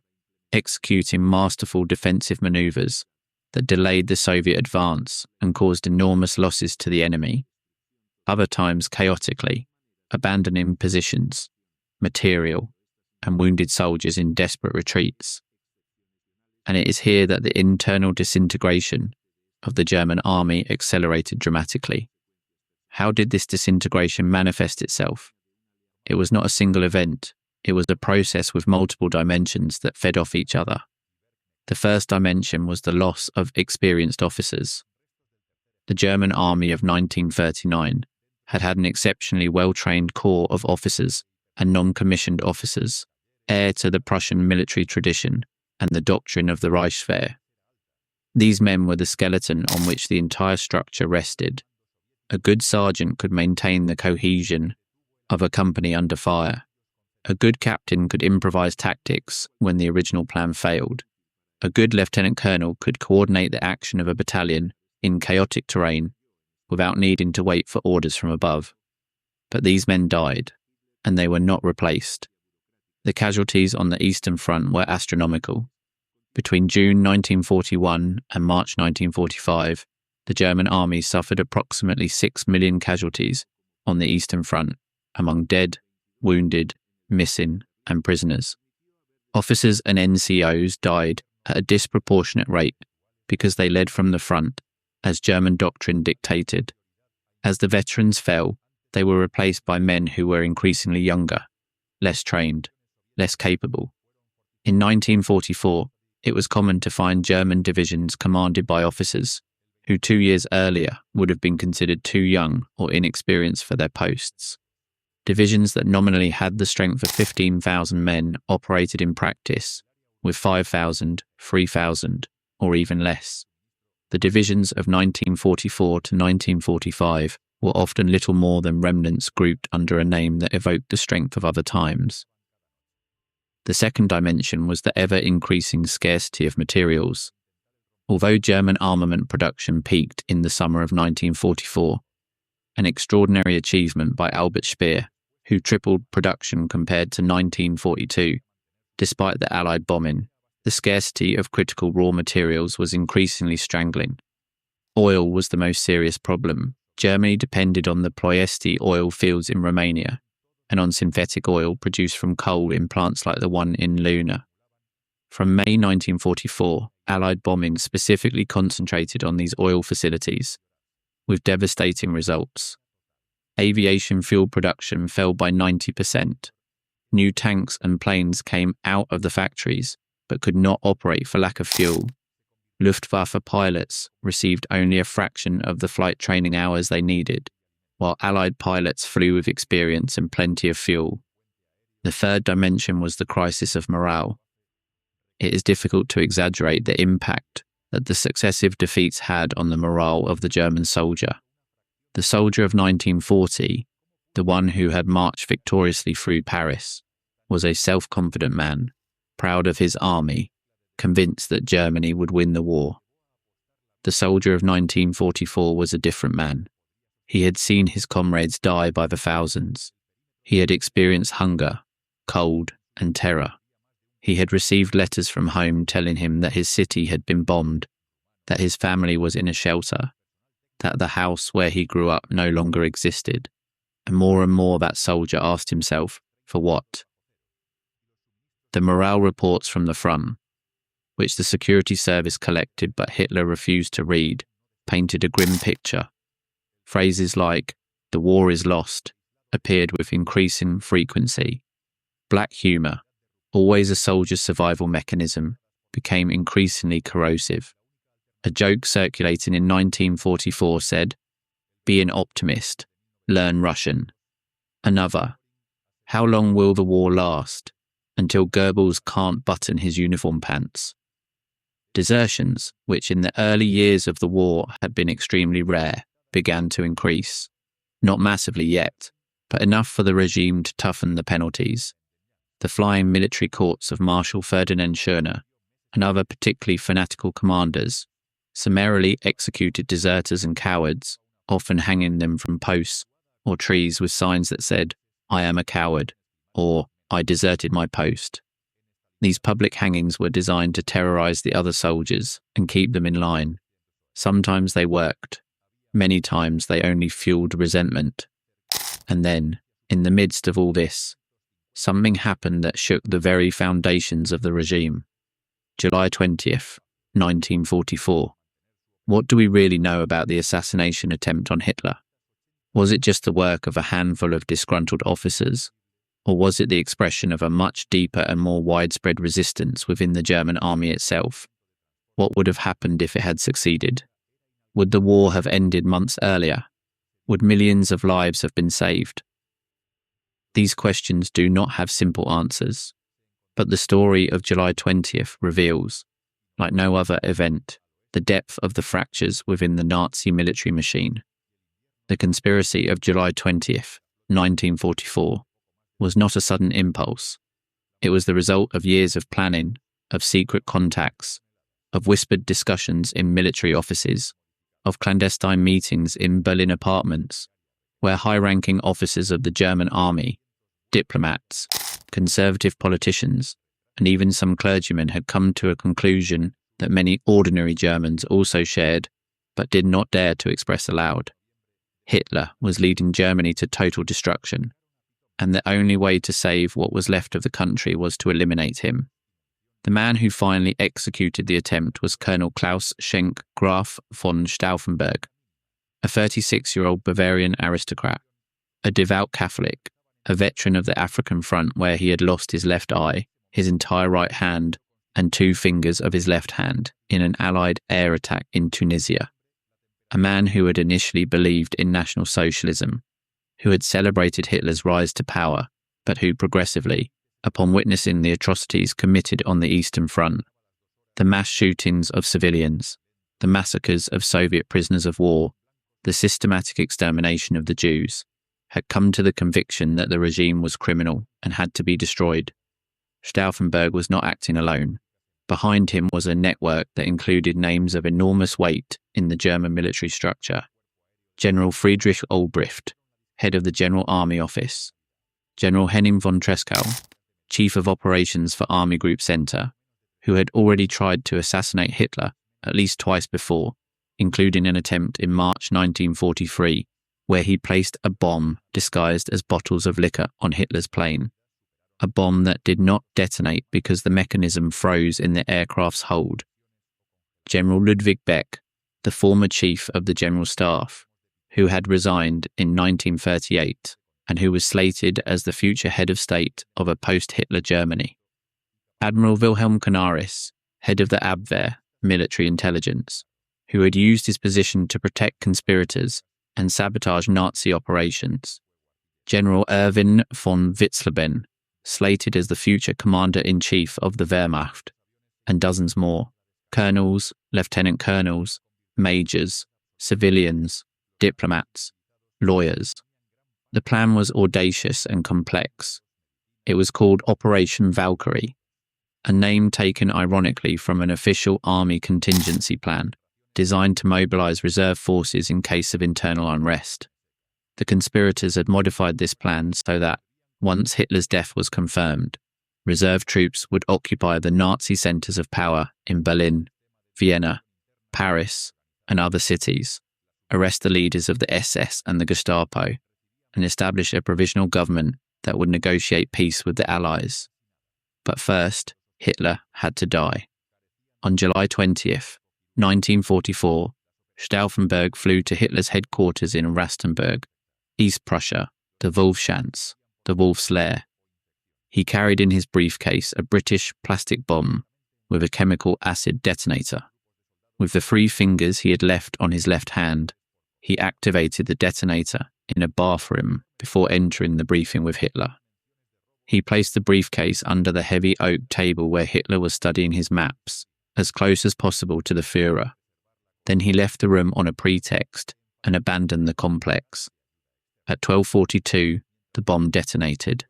executing masterful defensive manoeuvres that delayed the Soviet advance and caused enormous losses to the enemy. Other times chaotically, abandoning positions, material, and wounded soldiers in desperate retreats. And it is here that the internal disintegration of the German army accelerated dramatically. How did this disintegration manifest itself? It was not a single event. It was a process with multiple dimensions that fed off each other. The first dimension was the loss of experienced officers. The German army of 1939 had had an exceptionally well-trained corps of officers and non-commissioned officers, heir to the Prussian military tradition and the doctrine of the Reichswehr. These men were the skeleton on which the entire structure rested. A good sergeant could maintain the cohesion of a company under fire. A good captain could improvise tactics when the original plan failed. A good lieutenant colonel could coordinate the action of a battalion in chaotic terrain without needing to wait for orders from above. But these men died, and they were not replaced. The casualties on the Eastern Front were astronomical. Between June 1941 and March 1945, the German army suffered approximately 6 million casualties on the Eastern Front, among dead, wounded, missing, and prisoners. Officers and NCOs died at a disproportionate rate because they led from the front, as German doctrine dictated. As the veterans fell, they were replaced by men who were increasingly younger, less trained, less capable. In 1944, it was common to find German divisions commanded by officers who 2 years earlier would have been considered too young or inexperienced for their posts. Divisions that nominally had the strength of 15,000 men operated in practice with 5,000, 3,000, or even less. The divisions of 1944 to 1945 were often little more than remnants grouped under a name that evoked the strength of other times. The second dimension was the ever-increasing scarcity of materials. Although German armament production peaked in the summer of 1944, an extraordinary achievement by Albert Speer, who tripled production compared to 1942, despite the Allied bombing, the scarcity of critical raw materials was increasingly strangling. Oil was the most serious problem. Germany depended on the Ploiesti oil fields in Romania and on synthetic oil produced from coal in plants like the one in Luna. From May 1944, Allied bombing specifically concentrated on these oil facilities, with devastating results. Aviation fuel production fell by 90%. New tanks and planes came out of the factories, but could not operate for lack of fuel. Luftwaffe pilots received only a fraction of the flight training hours they needed, while Allied pilots flew with experience and plenty of fuel. The third dimension was the crisis of morale. It is difficult to exaggerate the impact that the successive defeats had on the morale of the German soldier. The soldier of 1940, the one who had marched victoriously through Paris, was a self-confident man, proud of his army, convinced that Germany would win the war. The soldier of 1944 was a different man. He had seen his comrades die by the thousands. He had experienced hunger, cold, and terror. He had received letters from home telling him that his city had been bombed, that his family was in a shelter, that the house where he grew up no longer existed, and more that soldier asked himself, for what? The morale reports from the front, which the security service collected but Hitler refused to read, painted a grim picture. Phrases like, "the war is lost," appeared with increasing frequency. Black humour, always a soldier's survival mechanism, became increasingly corrosive. A joke circulating in 1944 said, "Be an optimist, learn Russian." Another, "How long will the war last? Until Goebbels can't button his uniform pants." Desertions, which in the early years of the war had been extremely rare, began to increase. Not massively yet, but enough for the regime to toughen the penalties. The flying military courts of Marshal Ferdinand Schörner and other particularly fanatical commanders summarily executed deserters and cowards, often hanging them from posts or trees with signs that said, "I am a coward," or "I deserted my post." These public hangings were designed to terrorize the other soldiers and keep them in line. Sometimes they worked. Many times they only fueled resentment. And then, in the midst of all this, something happened that shook the very foundations of the regime. July 20th, 1944. What do we really know about the assassination attempt on Hitler? Was it just the work of a handful of disgruntled officers? Or was it the expression of a much deeper and more widespread resistance within the German army itself? What would have happened if it had succeeded? Would the war have ended months earlier? Would millions of lives have been saved? These questions do not have simple answers, but the story of July 20th reveals, like no other event, the depth of the fractures within the Nazi military machine. The conspiracy of July 20th, 1944, was not a sudden impulse. It was the result of years of planning, of secret contacts, of whispered discussions in military offices, of clandestine meetings in Berlin apartments, where high-ranking officers of the German army, diplomats, conservative politicians, and even some clergymen had come to a conclusion that many ordinary Germans also shared, but did not dare to express aloud. Hitler was leading Germany to total destruction, and the only way to save what was left of the country was to eliminate him. The man who finally executed the attempt was Colonel Klaus Schenk Graf von Stauffenberg, a 36-year-old Bavarian aristocrat, a devout Catholic, a veteran of the African front where he had lost his left eye, his entire right hand, and 2 fingers of his left hand in an Allied air attack in Tunisia. A man who had initially believed in National Socialism, who had celebrated Hitler's rise to power, but who progressively, upon witnessing the atrocities committed on the Eastern Front, the mass shootings of civilians, the massacres of Soviet prisoners of war, the systematic extermination of the Jews, had come to the conviction that the regime was criminal and had to be destroyed. Stauffenberg was not acting alone. Behind him was a network that included names of enormous weight in the German military structure. General Friedrich Olbricht, head of the General Army Office, General Henning von Treschow, chief of operations for Army Group Center, who had already tried to assassinate Hitler at least twice before, including an attempt in March 1943, where he placed a bomb disguised as bottles of liquor on Hitler's plane. A bomb that did not detonate because the mechanism froze in the aircraft's hold. General Ludwig Beck, the former chief of the General Staff, who had resigned in 1938 and who was slated as the future head of state of a post-Hitler Germany. Admiral Wilhelm Canaris, head of the Abwehr, military intelligence, who had used his position to protect conspirators and sabotage Nazi operations. General Erwin von Witzleben, slated as the future commander-in-chief of the Wehrmacht, and dozens more, colonels, lieutenant colonels, majors, civilians, diplomats, lawyers. The plan was audacious and complex. It was called Operation Valkyrie, a name taken ironically from an official army contingency plan designed to mobilize reserve forces in case of internal unrest. The conspirators had modified this plan so that, once Hitler's death was confirmed, reserve troops would occupy the Nazi centers of power in Berlin, Vienna, Paris, and other cities, arrest the leaders of the SS and the Gestapo, and establish a provisional government that would negotiate peace with the Allies. But first, Hitler had to die. On July 20th, 1944, Stauffenberg flew to Hitler's headquarters in Rastenburg, East Prussia, the Wolfschanz, the Wolf's Lair. He carried in his briefcase a British plastic bomb with a chemical acid detonator. With the 3 fingers he had left on his left hand, he activated the detonator in a bathroom before entering the briefing with Hitler. He placed the briefcase under the heavy oak table where Hitler was studying his maps, as close as possible to the Führer. Then he left the room on a pretext and abandoned the complex. At 12:42, the bomb detonated.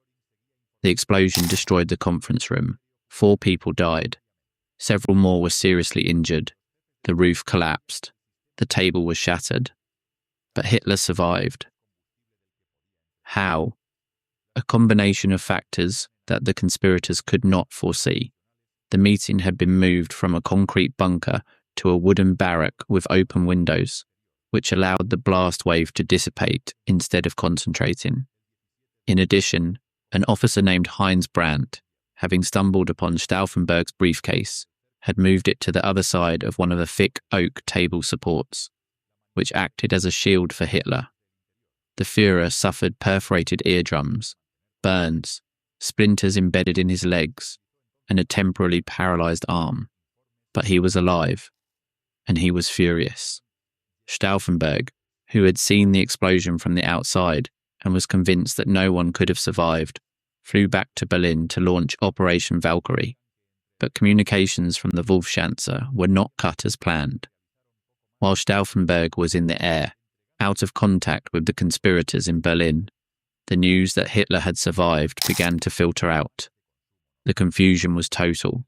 The explosion destroyed the conference room. 4 people died. Several more were seriously injured. The roof collapsed. The table was shattered. But Hitler survived. How? A combination of factors that the conspirators could not foresee. The meeting had been moved from a concrete bunker to a wooden barrack with open windows, which allowed the blast wave to dissipate instead of concentrating. In addition, an officer named Heinz Brandt, having stumbled upon Stauffenberg's briefcase, had moved it to the other side of one of the thick oak table supports, which acted as a shield for Hitler. The Führer suffered perforated eardrums, burns, splinters embedded in his legs, and a temporarily paralyzed arm. But he was alive, and he was furious. Stauffenberg, who had seen the explosion from the outside and was convinced that no one could have survived, flew back to Berlin to launch Operation Valkyrie. But communications from the Wolfschanze were not cut as planned. While Stauffenberg was in the air, out of contact with the conspirators in Berlin, the news that Hitler had survived began to filter out. The confusion was total.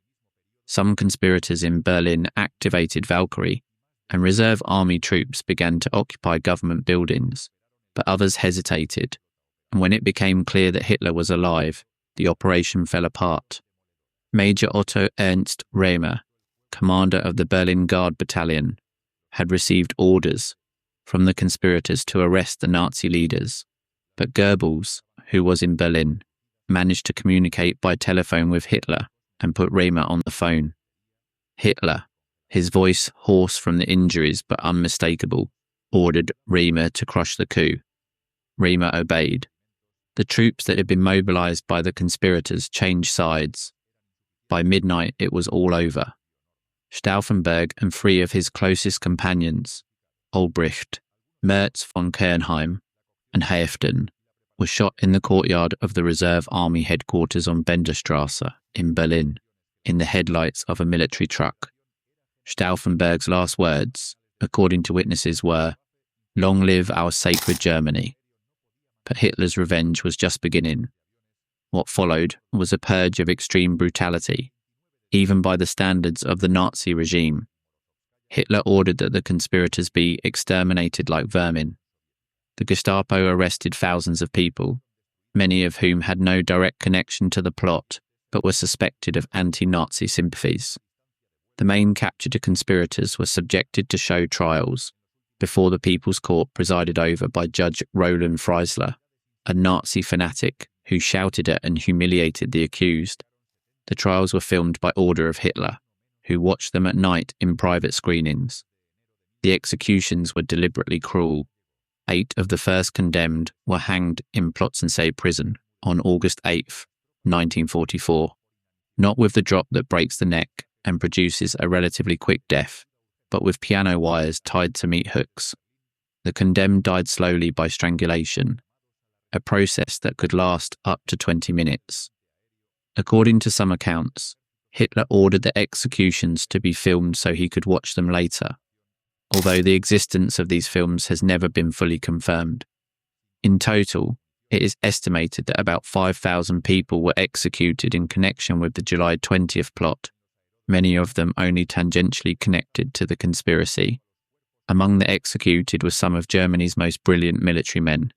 Some conspirators in Berlin activated Valkyrie, and reserve army troops began to occupy government buildings, but others hesitated, and when it became clear that Hitler was alive, the operation fell apart. Major Otto Ernst Rehmer, commander of the Berlin Guard Battalion, had received orders from the conspirators to arrest the Nazi leaders, but Goebbels, who was in Berlin, managed to communicate by telephone with Hitler and put Rehmer on the phone. Hitler, his voice hoarse from the injuries but unmistakable, ordered Rehmer to crush the coup. Rehmer obeyed. The troops that had been mobilized by the conspirators changed sides. By midnight, it was all over. Stauffenberg and 3 of his closest companions, Olbricht, Merz von Kernheim, and Haeften, were shot in the courtyard of the Reserve Army headquarters on Benderstrasse in Berlin, in the headlights of a military truck. Stauffenberg's last words, according to witnesses, were, Long live our sacred Germany. But Hitler's revenge was just beginning. What followed was a purge of extreme brutality, even by the standards of the Nazi regime. Hitler ordered that the conspirators be exterminated like vermin. The Gestapo arrested thousands of people, many of whom had no direct connection to the plot, but were suspected of anti-Nazi sympathies. The main captured conspirators were subjected to show trials before the People's Court presided over by Judge Roland Freisler, a Nazi fanatic who shouted at and humiliated the accused. The trials were filmed by order of Hitler, who watched them at night in private screenings. The executions were deliberately cruel. 8 of the first condemned were hanged in Plötzensee prison on August 8, 1944, not with the drop that breaks the neck and produces a relatively quick death, but with piano wires tied to meat hooks. The condemned died slowly by strangulation, a process that could last up to 20 minutes. According to some accounts, Hitler ordered the executions to be filmed so he could watch them later, although the existence of these films has never been fully confirmed. In total, it is estimated that about 5,000 people were executed in connection with the July 20th plot, many of them only tangentially connected to the conspiracy. Among the executed were some of Germany's most brilliant military men.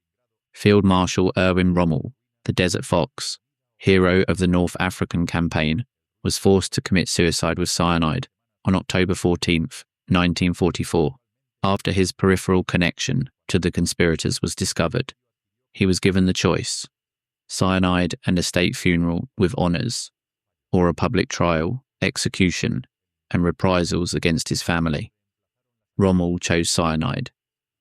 Field Marshal Erwin Rommel, the Desert Fox, hero of the North African campaign, was forced to commit suicide with cyanide on October 14, 1944, after his peripheral connection to the conspirators was discovered. He was given the choice: cyanide and a state funeral with honours, or a public trial, execution, and reprisals against his family. Rommel chose cyanide.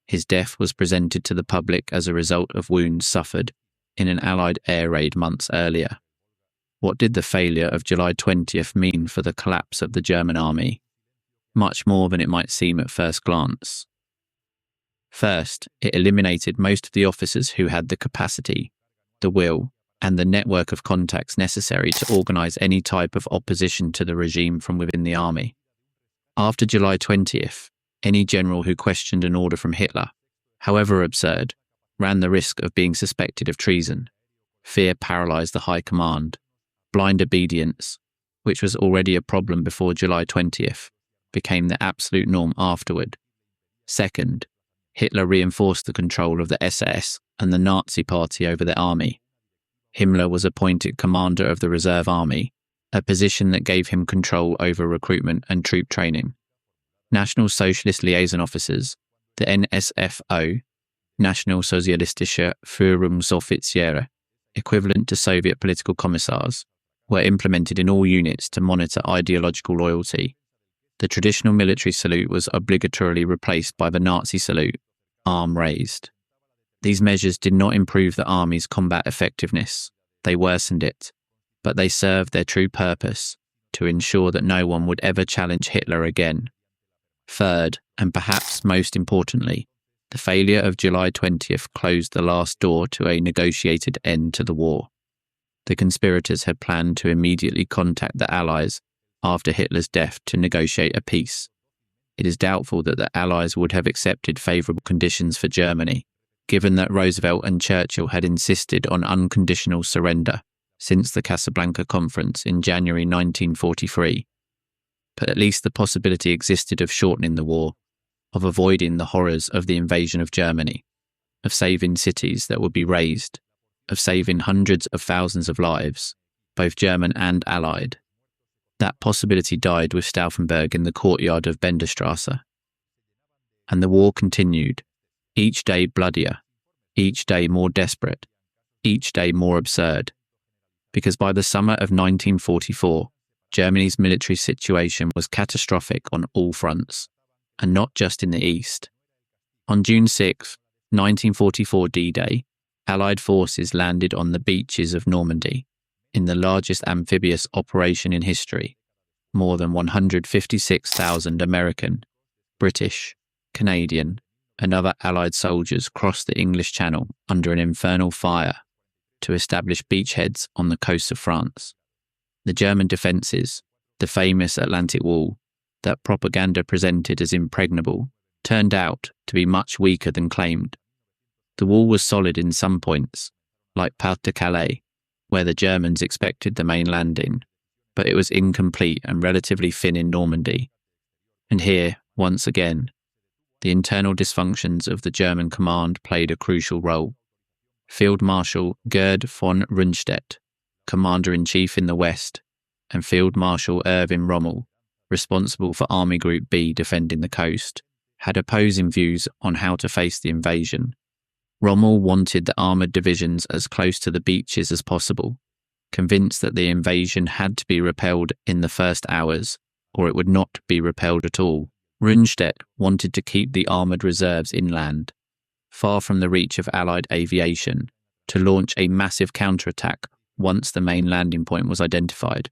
His death was presented to the public as a result of wounds suffered in an Allied air raid months earlier. What did the failure of July 20th mean for the collapse of the German army? Much more than it might seem at first glance. First, it eliminated most of the officers who had the capacity, the will, and the network of contacts necessary to organise any type of opposition to the regime from within the army. After July 20th, any general who questioned an order from Hitler, however absurd, ran the risk of being suspected of treason. Fear paralysed the high command. Blind obedience, which was already a problem before July 20th, became the absolute norm afterward. Second, Hitler reinforced the control of the SS and the Nazi Party over the army. Himmler was appointed commander of the Reserve Army, a position that gave him control over recruitment and troop training. National Socialist liaison officers, the NSFO, National Sozialistische Führungsoffiziere, equivalent to Soviet political commissars, were implemented in all units to monitor ideological loyalty. The traditional military salute was obligatorily replaced by the Nazi salute, arm raised. These measures did not improve the army's combat effectiveness, they worsened it, but they served their true purpose, to ensure that no one would ever challenge Hitler again. Third, and perhaps most importantly, the failure of July 20th closed the last door to a negotiated end to the war. The conspirators had planned to immediately contact the Allies after Hitler's death to negotiate a peace. It is doubtful that the Allies would have accepted favourable conditions for Germany, given that Roosevelt and Churchill had insisted on unconditional surrender since the Casablanca Conference in January 1943. But at least the possibility existed of shortening the war, of avoiding the horrors of the invasion of Germany, of saving cities that would be razed, of saving hundreds of thousands of lives, both German and Allied. That possibility died with Stauffenberg in the courtyard of Benderstrasse. And the war continued, each day bloodier, each day more desperate, each day more absurd. Because by the summer of 1944, Germany's military situation was catastrophic on all fronts, and not just in the east. On June 6, 1944 D-Day, Allied forces landed on the beaches of Normandy, in the largest amphibious operation in history. More than 156,000 American, British, Canadian, and other Allied soldiers crossed the English Channel under an infernal fire to establish beachheads on the coast of France. The German defences, the famous Atlantic Wall, that propaganda presented as impregnable, turned out to be much weaker than claimed. The wall was solid in some points, like Pas de Calais, where the Germans expected the main landing, but it was incomplete and relatively thin in Normandy. And here, once again, the internal dysfunctions of the German command played a crucial role. Field Marshal Gerd von Rundstedt, Commander-in-Chief in the West, and Field Marshal Erwin Rommel, responsible for Army Group B defending the coast, had opposing views on how to face the invasion. Rommel wanted the armoured divisions as close to the beaches as possible, convinced that the invasion had to be repelled in the first hours, or it would not be repelled at all. Rundstedt wanted to keep the armoured reserves inland, far from the reach of Allied aviation, to launch a massive counterattack once the main landing point was identified.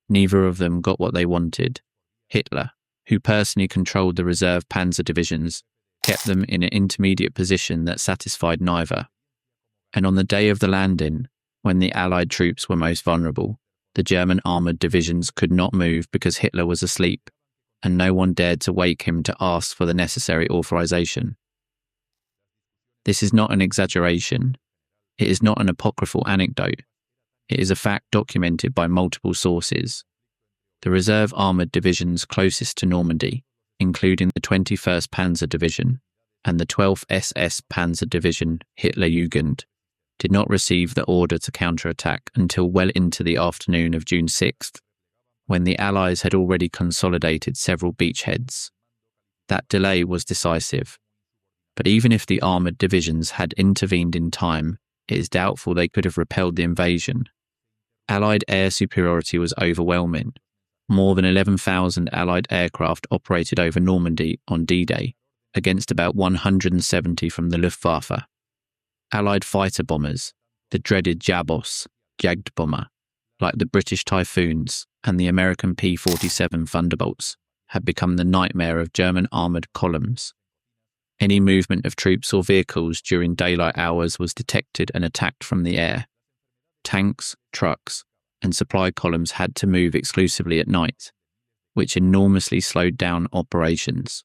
Neither of them got what they wanted. Hitler, who personally controlled the reserve panzer divisions, kept them in an intermediate position that satisfied neither. And on the day of the landing, when the Allied troops were most vulnerable, the German armoured divisions could not move because Hitler was asleep, and no one dared to wake him to ask for the necessary authorization. This is not an exaggeration. It is not an apocryphal anecdote. It is a fact documented by multiple sources. The reserve armoured divisions closest to Normandy, including the 21st Panzer Division and the 12th SS Panzer Division Hitlerjugend, did not receive the order to counterattack until well into the afternoon of June 6th, when the Allies had already consolidated several beachheads. That delay was decisive. But even if the armoured divisions had intervened in time, it is doubtful they could have repelled the invasion. Allied air superiority was overwhelming. More than 11,000 Allied aircraft operated over Normandy on D-Day, against about 170 from the Luftwaffe. Allied fighter bombers, the dreaded Jagdbomber, like the British Typhoons and the American P-47 Thunderbolts, had become the nightmare of German armoured columns. Any movement of troops or vehicles during daylight hours was detected and attacked from the air. Tanks, trucks, and supply columns had to move exclusively at night, which enormously slowed down operations.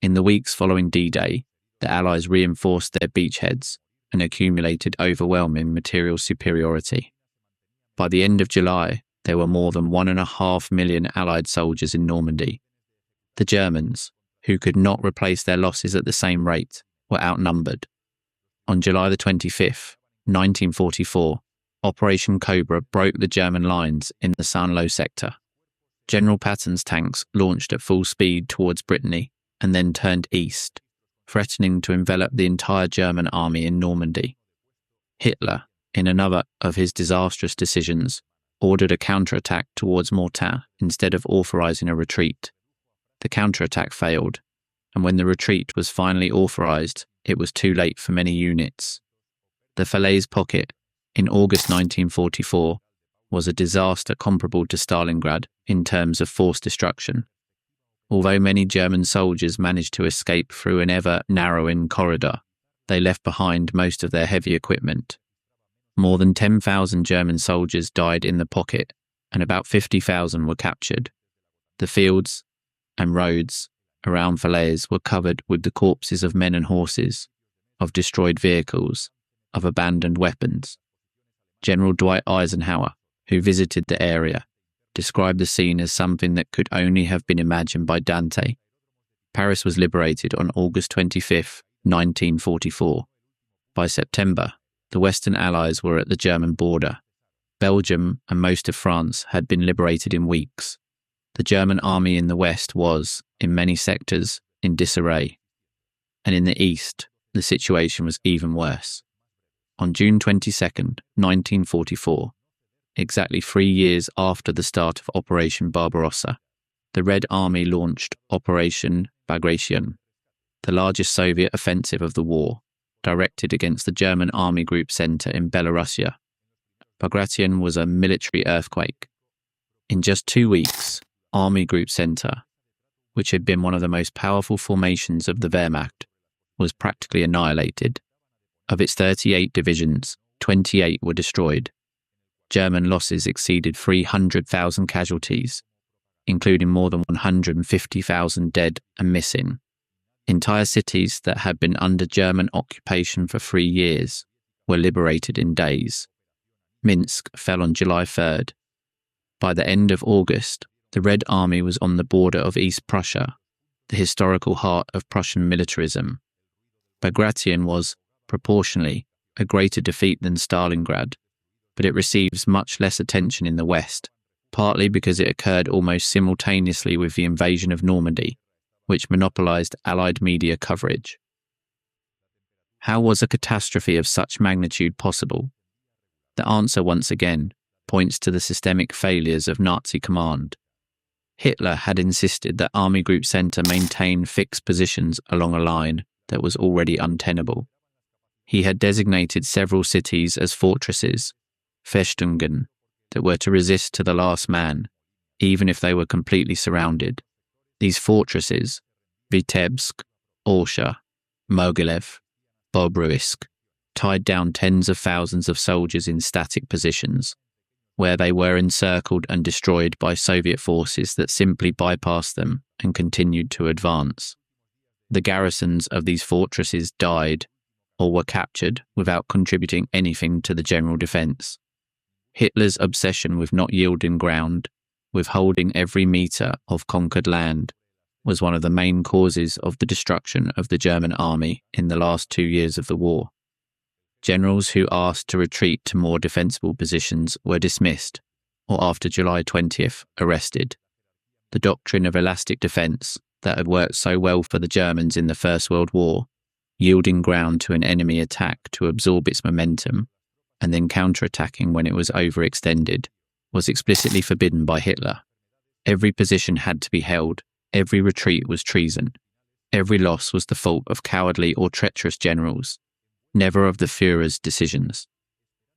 In the weeks following D-Day, the Allies reinforced their beachheads and accumulated overwhelming material superiority. By the end of July, there were more than 1.5 million Allied soldiers in Normandy. The Germans, who could not replace their losses at the same rate, were outnumbered. On July the 25th, 1944, Operation Cobra broke the German lines in the Saint-Lô sector. General Patton's tanks launched at full speed towards Brittany and then turned east, threatening to envelop the entire German army in Normandy. Hitler, in another of his disastrous decisions, ordered a counterattack towards Mortain instead of authorizing a retreat. The counterattack failed, and when the retreat was finally authorized, it was too late for many units. The Falaise Pocket, in August 1944, was a disaster comparable to Stalingrad in terms of force destruction. Although many German soldiers managed to escape through an ever-narrowing corridor, they left behind most of their heavy equipment. More than 10,000 German soldiers died in the pocket, and about 50,000 were captured. The fields and roads around Falaise were covered with the corpses of men and horses, of destroyed vehicles, of abandoned weapons. General Dwight Eisenhower, who visited the area, described the scene as something that could only have been imagined by Dante. Paris was liberated on August 25, 1944. By September, the Western Allies were at the German border. Belgium and most of France had been liberated in weeks. The German army in the west was, in many sectors, in disarray. And in the east, the situation was even worse. On June 22, 1944, exactly 3 years after the start of Operation Barbarossa, the Red Army launched Operation Bagration, the largest Soviet offensive of the war, directed against the German Army Group Center in Belorussia. Bagration was a military earthquake. In just 2 weeks, Army Group Center, which had been one of the most powerful formations of the Wehrmacht, was practically annihilated. Of its 38 divisions, 28 were destroyed. German losses exceeded 300,000 casualties, including more than 150,000 dead and missing. Entire cities that had been under German occupation for 3 years were liberated in days. Minsk fell on July 3rd. By the end of August, the Red Army was on the border of East Prussia, the historical heart of Prussian militarism. Bagration was, proportionally, a greater defeat than Stalingrad, but it receives much less attention in the West, partly because it occurred almost simultaneously with the invasion of Normandy, which monopolized Allied media coverage. How was a catastrophe of such magnitude possible? The answer, once again, points to the systemic failures of Nazi command. Hitler had insisted that Army Group Center maintain fixed positions along a line that was already untenable. He had designated several cities as fortresses, Festungen, that were to resist to the last man, even if they were completely surrounded. These fortresses, Vitebsk, Orsha, Mogilev, Bobruisk, tied down tens of thousands of soldiers in static positions, where they were encircled and destroyed by Soviet forces that simply bypassed them and continued to advance. The garrisons of these fortresses died or were captured without contributing anything to the general defense. Hitler's obsession with not yielding ground, with holding every meter of conquered land, was one of the main causes of the destruction of the German army in the last 2 years of the war. Generals who asked to retreat to more defensible positions were dismissed, or after July 20th, arrested. The doctrine of elastic defense that had worked so well for the Germans in the First World War, yielding ground to an enemy attack to absorb its momentum, and then counterattacking when it was overextended, was explicitly forbidden by Hitler. Every position had to be held, every retreat was treason, every loss was the fault of cowardly or treacherous generals, never of the Führer's decisions.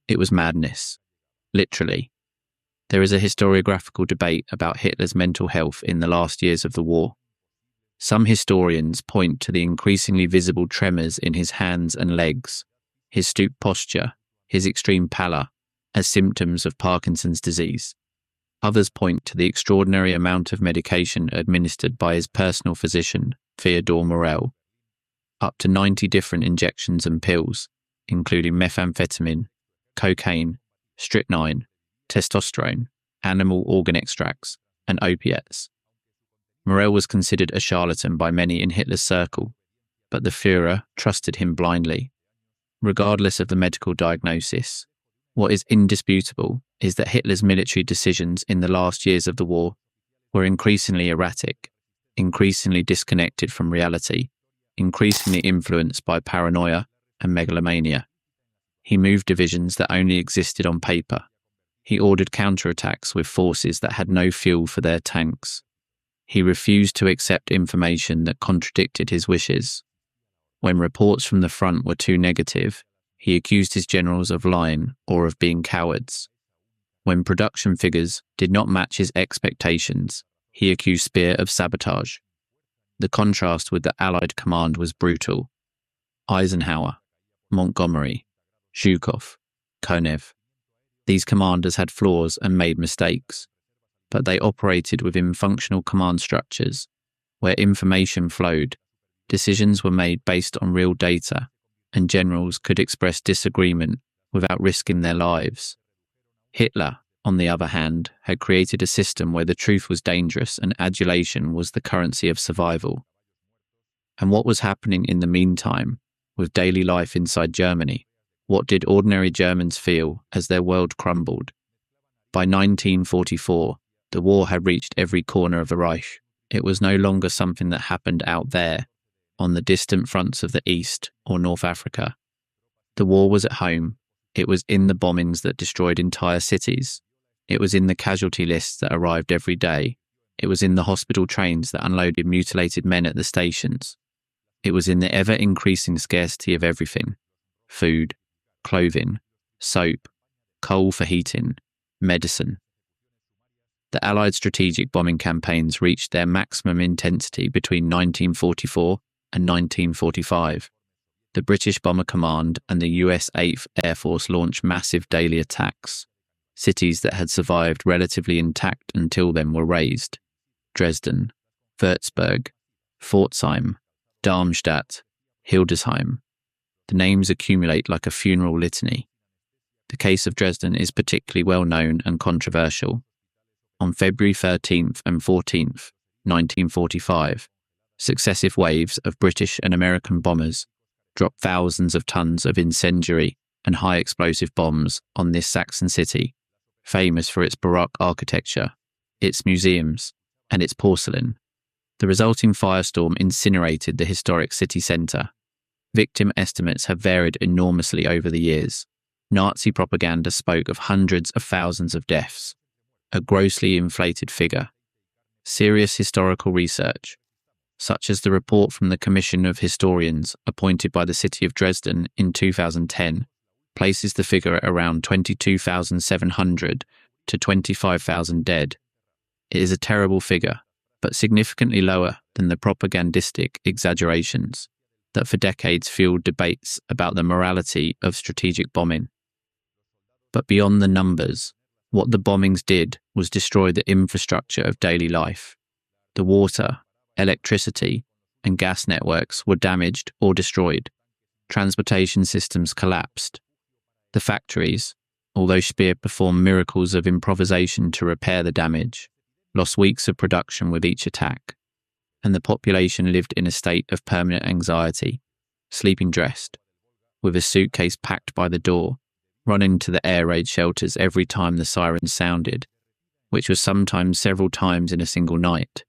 It was madness, literally. There is a historiographical debate about Hitler's mental health in the last years of the war. Some historians point to the increasingly visible tremors in his hands and legs, his stooped posture, his extreme pallor, as symptoms of Parkinson's disease. Others point to the extraordinary amount of medication administered by his personal physician, Theodor Morell. Up to 90 different injections and pills, including methamphetamine, cocaine, strychnine, testosterone, animal organ extracts, and opiates. Morell was considered a charlatan by many in Hitler's circle, but the Führer trusted him blindly. Regardless of the medical diagnosis, what is indisputable is that Hitler's military decisions in the last years of the war were increasingly erratic, increasingly disconnected from reality, increasingly influenced by paranoia and megalomania. He moved divisions that only existed on paper. He ordered counterattacks with forces that had no fuel for their tanks. He refused to accept information that contradicted his wishes. When reports from the front were too negative, he accused his generals of lying or of being cowards. When production figures did not match his expectations, he accused Speer of sabotage. The contrast with the Allied command was brutal. Eisenhower, Montgomery, Zhukov, Konev. These commanders had flaws and made mistakes, but they operated within functional command structures where information flowed, decisions were made based on real data, and generals could express disagreement without risking their lives. Hitler, on the other hand, had created a system where the truth was dangerous and adulation was the currency of survival. And what was happening in the meantime with daily life inside Germany? What did ordinary Germans feel as their world crumbled? By 1944, the war had reached every corner of the Reich. It was no longer something that happened out there, on the distant fronts of the East or North Africa. The war was at home. It was in the bombings that destroyed entire cities. It was in the casualty lists that arrived every day. It was in the hospital trains that unloaded mutilated men at the stations. It was in the ever-increasing scarcity of everything: food, clothing, soap, coal for heating, medicine. The Allied strategic bombing campaigns reached their maximum intensity between 1944 and 1945. The British Bomber Command and the US 8th Air Force launched massive daily attacks. Cities that had survived relatively intact until then were razed: Dresden, Würzburg, Pforzheim, Darmstadt, Hildesheim. The names accumulate like a funeral litany. The case of Dresden is particularly well known and controversial. On February 13th and 14th, 1945, successive waves of British and American bombers dropped thousands of tons of incendiary and high explosive bombs on this Saxon city, famous for its Baroque architecture, its museums, and its porcelain. The resulting firestorm incinerated the historic city centre. Victim estimates have varied enormously over the years. Nazi propaganda spoke of hundreds of thousands of deaths, a grossly inflated figure. Serious historical research, such as the report from the Commission of Historians appointed by the city of Dresden in 2010, places the figure at around 22,700 to 25,000 dead. It is a terrible figure, but significantly lower than the propagandistic exaggerations that for decades fueled debates about the morality of strategic bombing. But beyond the numbers, what the bombings did was destroy the infrastructure of daily life. The water, electricity, and gas networks were damaged or destroyed. Transportation systems collapsed. The factories, although Speer performed miracles of improvisation to repair the damage, lost weeks of production with each attack, and the population lived in a state of permanent anxiety, sleeping dressed, with a suitcase packed by the door, running to the air raid shelters every time the siren sounded, which was sometimes several times in a single night.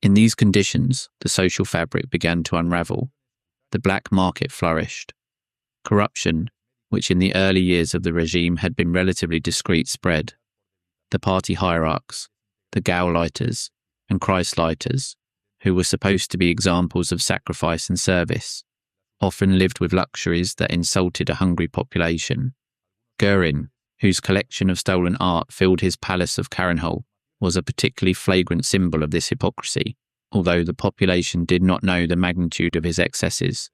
In these conditions, the social fabric began to unravel. The black market flourished. Corruption, which in the early years of the regime had been relatively discreet, spread. The party hierarchs, the Gauleiters and Kreisleiters, who were supposed to be examples of sacrifice and service, often lived with luxuries that insulted a hungry population. Goering, whose collection of stolen art filled his palace of Karrenhol, was a particularly flagrant symbol of this hypocrisy, although the population did not know the magnitude of his excesses.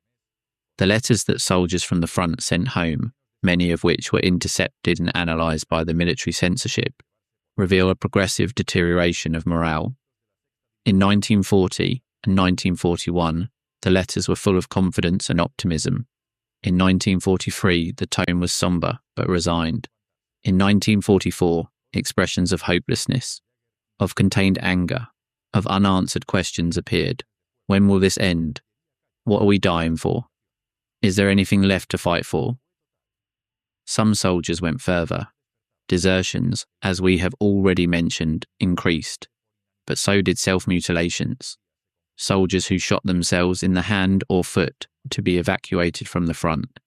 The letters that soldiers from the front sent home, many of which were intercepted and analysed by the military censorship, reveal a progressive deterioration of morale. In 1940 and 1941, the letters were full of confidence and optimism. In 1943, the tone was sombre but resigned. In 1944, expressions of hopelessness, of contained anger, of unanswered questions appeared. When will this end? What are we dying for? Is there anything left to fight for? Some soldiers went further. Desertions, as we have already mentioned, increased, but so did self-mutilations. Soldiers who shot themselves in the hand or foot to be evacuated from the front.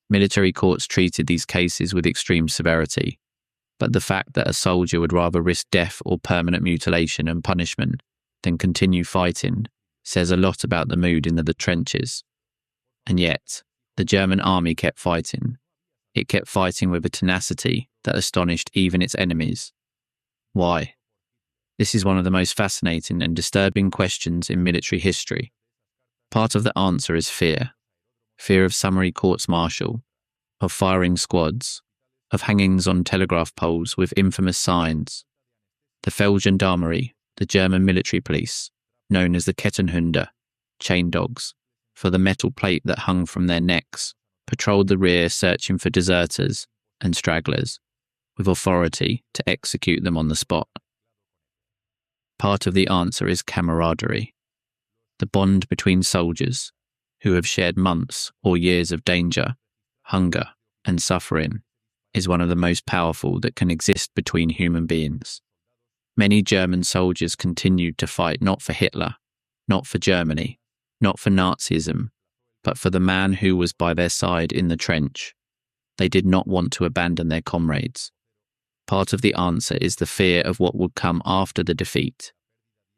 Military courts treated these cases with extreme severity, but the fact that a soldier would rather risk death or permanent mutilation and punishment than continue fighting says a lot about the mood in the trenches. And yet, the German army kept fighting. It kept fighting with a tenacity that astonished even its enemies. Why? This is one of the most fascinating and disturbing questions in military history. Part of the answer is fear. Fear of summary courts-martial, of firing squads, of hangings on telegraph poles with infamous signs. The Feldgendarmerie, the German military police, known as the Kettenhunde, chain dogs, for the metal plate that hung from their necks, patrolled the rear searching for deserters and stragglers, with authority to execute them on the spot. Part of the answer is camaraderie. The bond between soldiers, who have shared months or years of danger, hunger, and suffering, is one of the most powerful that can exist between human beings. Many German soldiers continued to fight not for Hitler, not for Germany, not for Nazism, but for the man who was by their side in the trench. They did not want to abandon their comrades. Part of the answer is the fear of what would come after the defeat.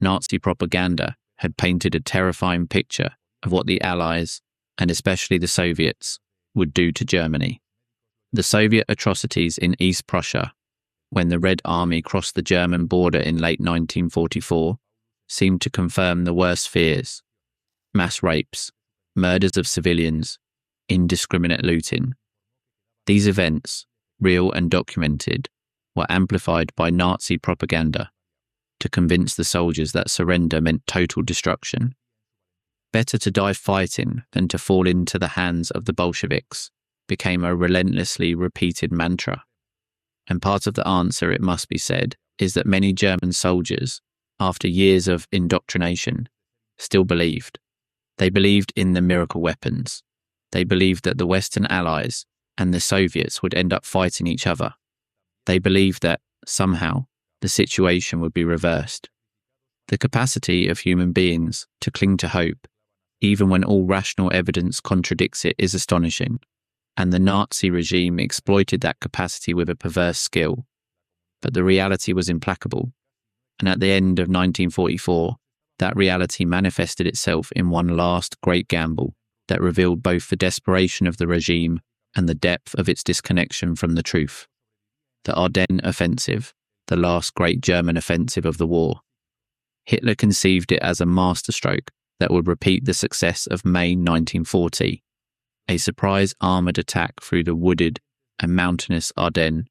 Nazi propaganda had painted a terrifying picture of what the Allies, and especially the Soviets, would do to Germany. The Soviet atrocities in East Prussia, when the Red Army crossed the German border in late 1944, seemed to confirm the worst fears: mass rapes, murders of civilians, indiscriminate looting. These events, real and documented, were amplified by Nazi propaganda to convince the soldiers that surrender meant total destruction. Better to die fighting than to fall into the hands of the Bolsheviks became a relentlessly repeated mantra. And part of the answer, it must be said, is that many German soldiers, after years of indoctrination, still believed. They believed in the miracle weapons. They believed that the Western Allies and the Soviets would end up fighting each other. They believed that, somehow, the situation would be reversed. The capacity of human beings to cling to hope, even when all rational evidence contradicts it, is astonishing, and the Nazi regime exploited that capacity with a perverse skill. But the reality was implacable, and at the end of 1944, that reality manifested itself in one last great gamble that revealed both the desperation of the regime and the depth of its disconnection from the truth. The Ardennes offensive, the last great German offensive of the war. Hitler conceived it as a masterstroke that would repeat the success of May 1940, a surprise armoured attack through the wooded and mountainous Ardennes,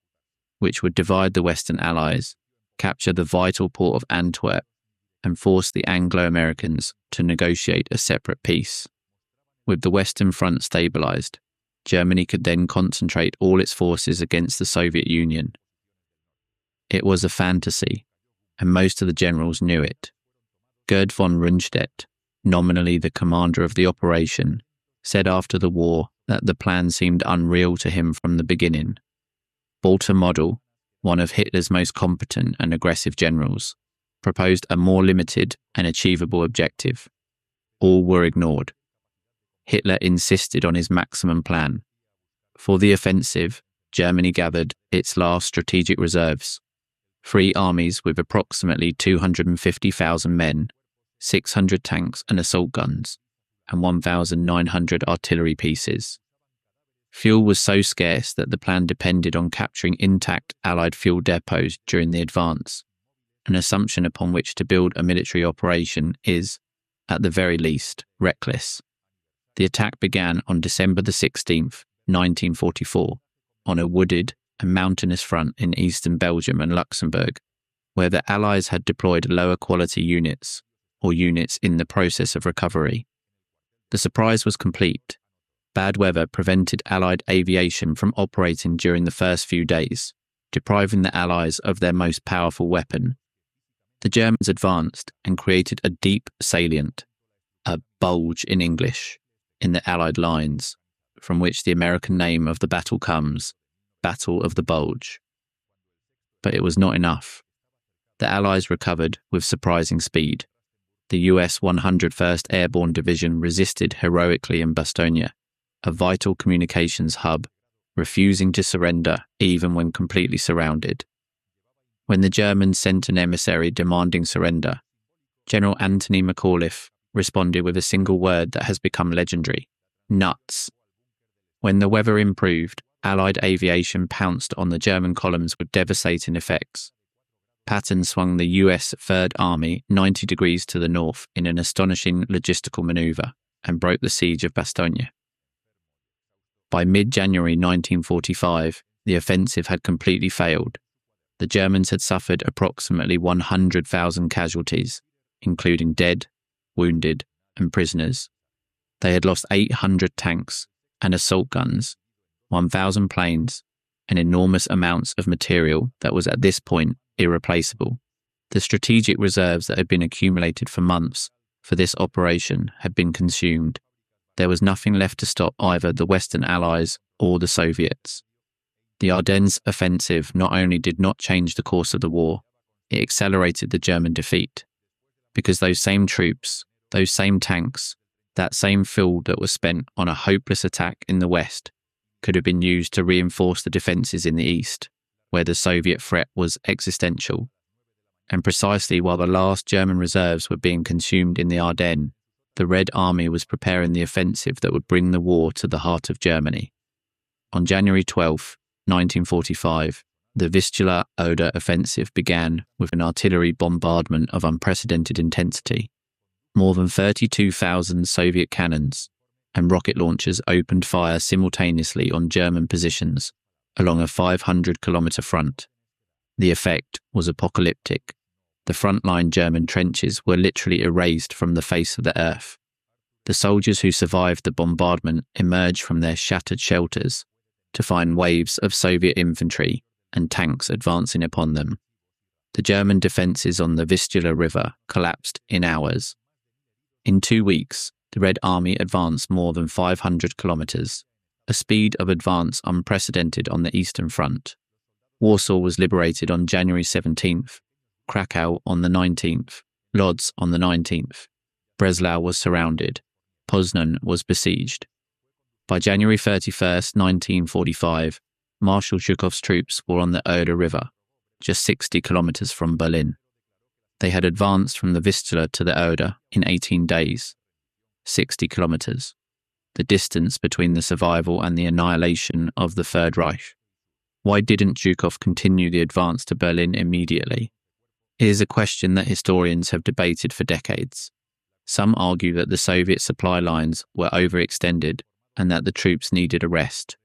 which would divide the Western Allies, capture the vital port of Antwerp, and force the Anglo-Americans to negotiate a separate peace. With the Western Front stabilised, Germany could then concentrate all its forces against the Soviet Union. It was a fantasy, and most of the generals knew it. Gerd von Rundstedt, nominally the commander of the operation, said after the war that the plan seemed unreal to him from the beginning. Walter Model, one of Hitler's most competent and aggressive generals, proposed a more limited and achievable objective. All were ignored. Hitler insisted on his maximum plan. For the offensive, Germany gathered its last strategic reserves: 3 armies with approximately 250,000 men, 600 tanks and assault guns, and 1,900 artillery pieces. Fuel was so scarce that the plan depended on capturing intact Allied fuel depots during the advance. An assumption upon which to build a military operation is, at the very least, reckless. The attack began on December the 16th, 1944, on a wooded and mountainous front in eastern Belgium and Luxembourg, where the Allies had deployed lower quality units, or units in the process of recovery. The surprise was complete. Bad weather prevented Allied aviation from operating during the first few days, depriving the Allies of their most powerful weapon. The Germans advanced and created a deep salient, a bulge in English, in the Allied lines, from which the American name of the battle comes, Battle of the Bulge. But it was not enough. The Allies recovered with surprising speed. The US 101st Airborne Division resisted heroically in Bastogne, a vital communications hub, refusing to surrender even when completely surrounded. When the Germans sent an emissary demanding surrender, General Anthony McAuliffe responded with a single word that has become legendary: nuts. When the weather improved, Allied aviation pounced on the German columns with devastating effects. Patton swung the US Third Army 90 degrees to the north in an astonishing logistical manoeuvre and broke the siege of Bastogne. By mid-January 1945, the offensive had completely failed. The Germans had suffered approximately 100,000 casualties, including dead, wounded, and prisoners. They had lost 800 tanks and assault guns, 1,000 planes, and enormous amounts of material that was at this point irreplaceable. The strategic reserves that had been accumulated for months for this operation had been consumed. There was nothing left to stop either the Western Allies or the Soviets. The Ardennes offensive not only did not change the course of the war, it accelerated the German defeat. Because those same troops, those same tanks, that same fuel that was spent on a hopeless attack in the West could have been used to reinforce the defences in the East, where the Soviet threat was existential. And precisely while the last German reserves were being consumed in the Ardennes, the Red Army was preparing the offensive that would bring the war to the heart of Germany. On January 12, 1945, the Vistula-Oder offensive began with an artillery bombardment of unprecedented intensity. More than 32,000 Soviet cannons and rocket launchers opened fire simultaneously on German positions along a 500-kilometre front. The effect was apocalyptic. The frontline German trenches were literally erased from the face of the earth. The soldiers who survived the bombardment emerged from their shattered shelters to find waves of Soviet infantry and tanks advancing upon them. The German defences on the Vistula River collapsed in hours. In 2 weeks, the Red Army advanced more than 500 kilometres, a speed of advance unprecedented on the Eastern Front. Warsaw was liberated on January 17th, Krakow on the 19th, Lodz on the 19th. Breslau was surrounded. Poznan was besieged. By January 31st, 1945, Marshal Zhukov's troops were on the Oder River, just 60 kilometres from Berlin. They had advanced from the Vistula to the Oder in 18 days. 60 kilometres. The distance between the survival and the annihilation of the Third Reich. Why didn't Zhukov continue the advance to Berlin immediately? It is a question that historians have debated for decades. Some argue that the Soviet supply lines were overextended and that the troops needed a rest.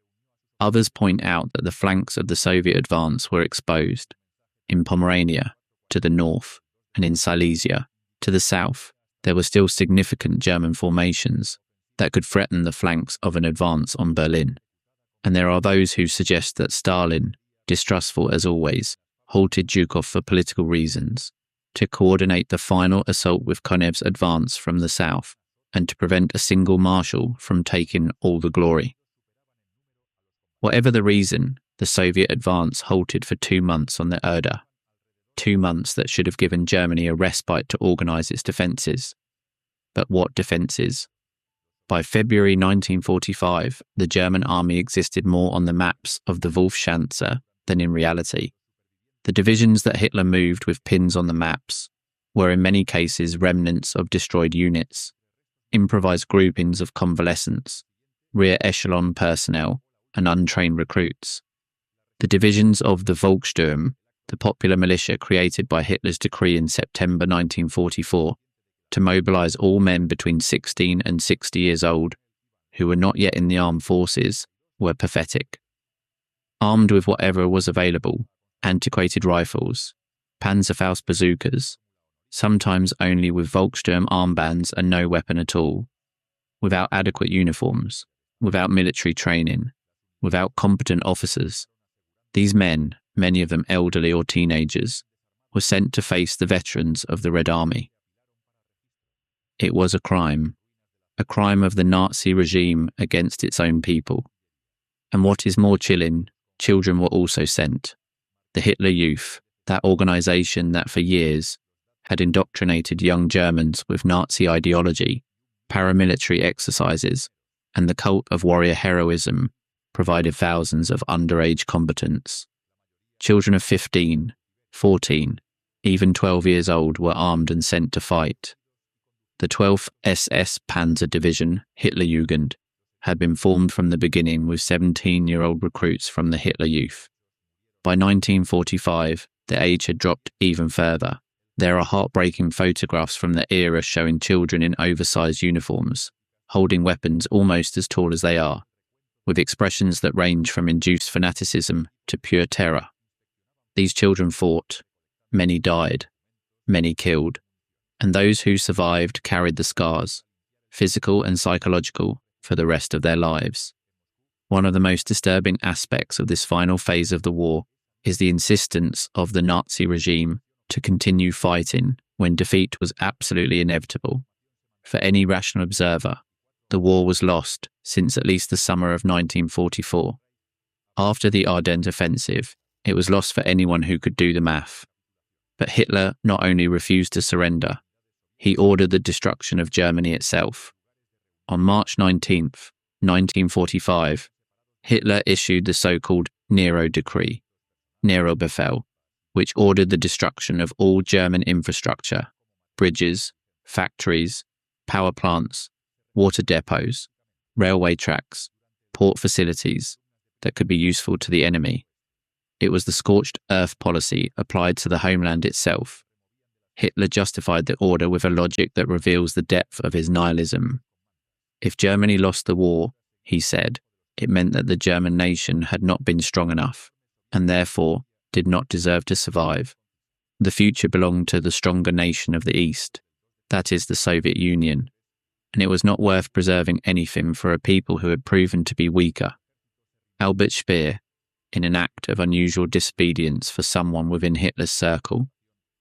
Others point out that the flanks of the Soviet advance were exposed. In Pomerania, to the north, and in Silesia, to the south, there were still significant German formations that could threaten the flanks of an advance on Berlin. And there are those who suggest that Stalin, distrustful as always, halted Zhukov for political reasons, to coordinate the final assault with Konev's advance from the south, and to prevent a single marshal from taking all the glory. Whatever the reason, the Soviet advance halted for 2 months on the Oder. 2 months that should have given Germany a respite to organise its defences. But what defences? By February 1945, the German army existed more on the maps of the Wolfschanze than in reality. The divisions that Hitler moved with pins on the maps were in many cases remnants of destroyed units, improvised groupings of convalescents, rear echelon personnel, and untrained recruits. The divisions of the Volkssturm, the popular militia created by Hitler's decree in September 1944, to mobilise all men between 16 and 60 years old who were not yet in the armed forces, were pathetic. Armed with whatever was available, antiquated rifles, Panzerfaust bazookas, sometimes only with Volkssturm armbands and no weapon at all, without adequate uniforms, without military training, without competent officers. These men, many of them elderly or teenagers, were sent to face the veterans of the Red Army. It was a crime of the Nazi regime against its own people. And what is more chilling, children were also sent. The Hitler Youth, that organisation that for years had indoctrinated young Germans with Nazi ideology, paramilitary exercises, and the cult of warrior heroism, provided thousands of underage combatants. Children of 15, 14, even 12 years old were armed and sent to fight. The 12th SS Panzer Division, Hitlerjugend, had been formed from the beginning with 17-year-old recruits from the Hitler Youth. By 1945, the age had dropped even further. There are heartbreaking photographs from the era showing children in oversized uniforms, holding weapons almost as tall as they are, with expressions that range from induced fanaticism to pure terror. These children fought, many died, many killed, and those who survived carried the scars, physical and psychological, for the rest of their lives. One of the most disturbing aspects of this final phase of the war is the insistence of the Nazi regime to continue fighting when defeat was absolutely inevitable. For any rational observer, the war was lost since at least the summer of 1944. After the Ardennes offensive, it was lost for anyone who could do the math. But Hitler not only refused to surrender, he ordered the destruction of Germany itself. On March 19th, 1945, Hitler issued the so-called Nero Decree, Nero Befehl, which ordered the destruction of all German infrastructure, bridges, factories, power plants, water depots, railway tracks, port facilities that could be useful to the enemy. It was the scorched earth policy applied to the homeland itself. Hitler justified the order with a logic that reveals the depth of his nihilism. If Germany lost the war, he said, it meant that the German nation had not been strong enough, and therefore did not deserve to survive. The future belonged to the stronger nation of the East, that is the Soviet Union, and it was not worth preserving anything for a people who had proven to be weaker. Albert Speer, in an act of unusual disobedience for someone within Hitler's circle,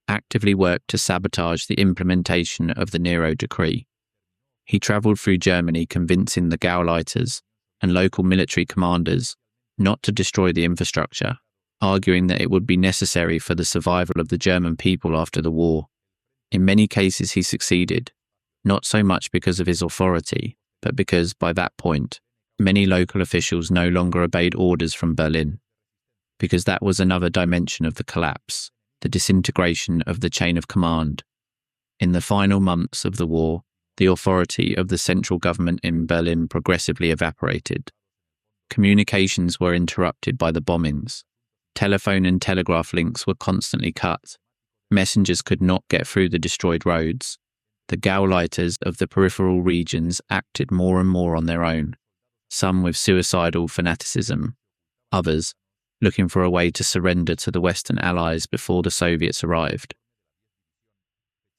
actively worked to sabotage the implementation of the Nero decree. He travelled through Germany convincing the Gauleiters and local military commanders not to destroy the infrastructure, arguing that it would be necessary for the survival of the German people after the war. In many cases he succeeded, not so much because of his authority, but because, by that point, many local officials no longer obeyed orders from Berlin. Because that was another dimension of the collapse, the disintegration of the chain of command. In the final months of the war, the authority of the central government in Berlin progressively evaporated. Communications were interrupted by the bombings. Telephone and telegraph links were constantly cut. Messengers could not get through the destroyed roads. The Gauleiters of the peripheral regions acted more and more on their own, some with suicidal fanaticism, others looking for a way to surrender to the Western Allies before the Soviets arrived.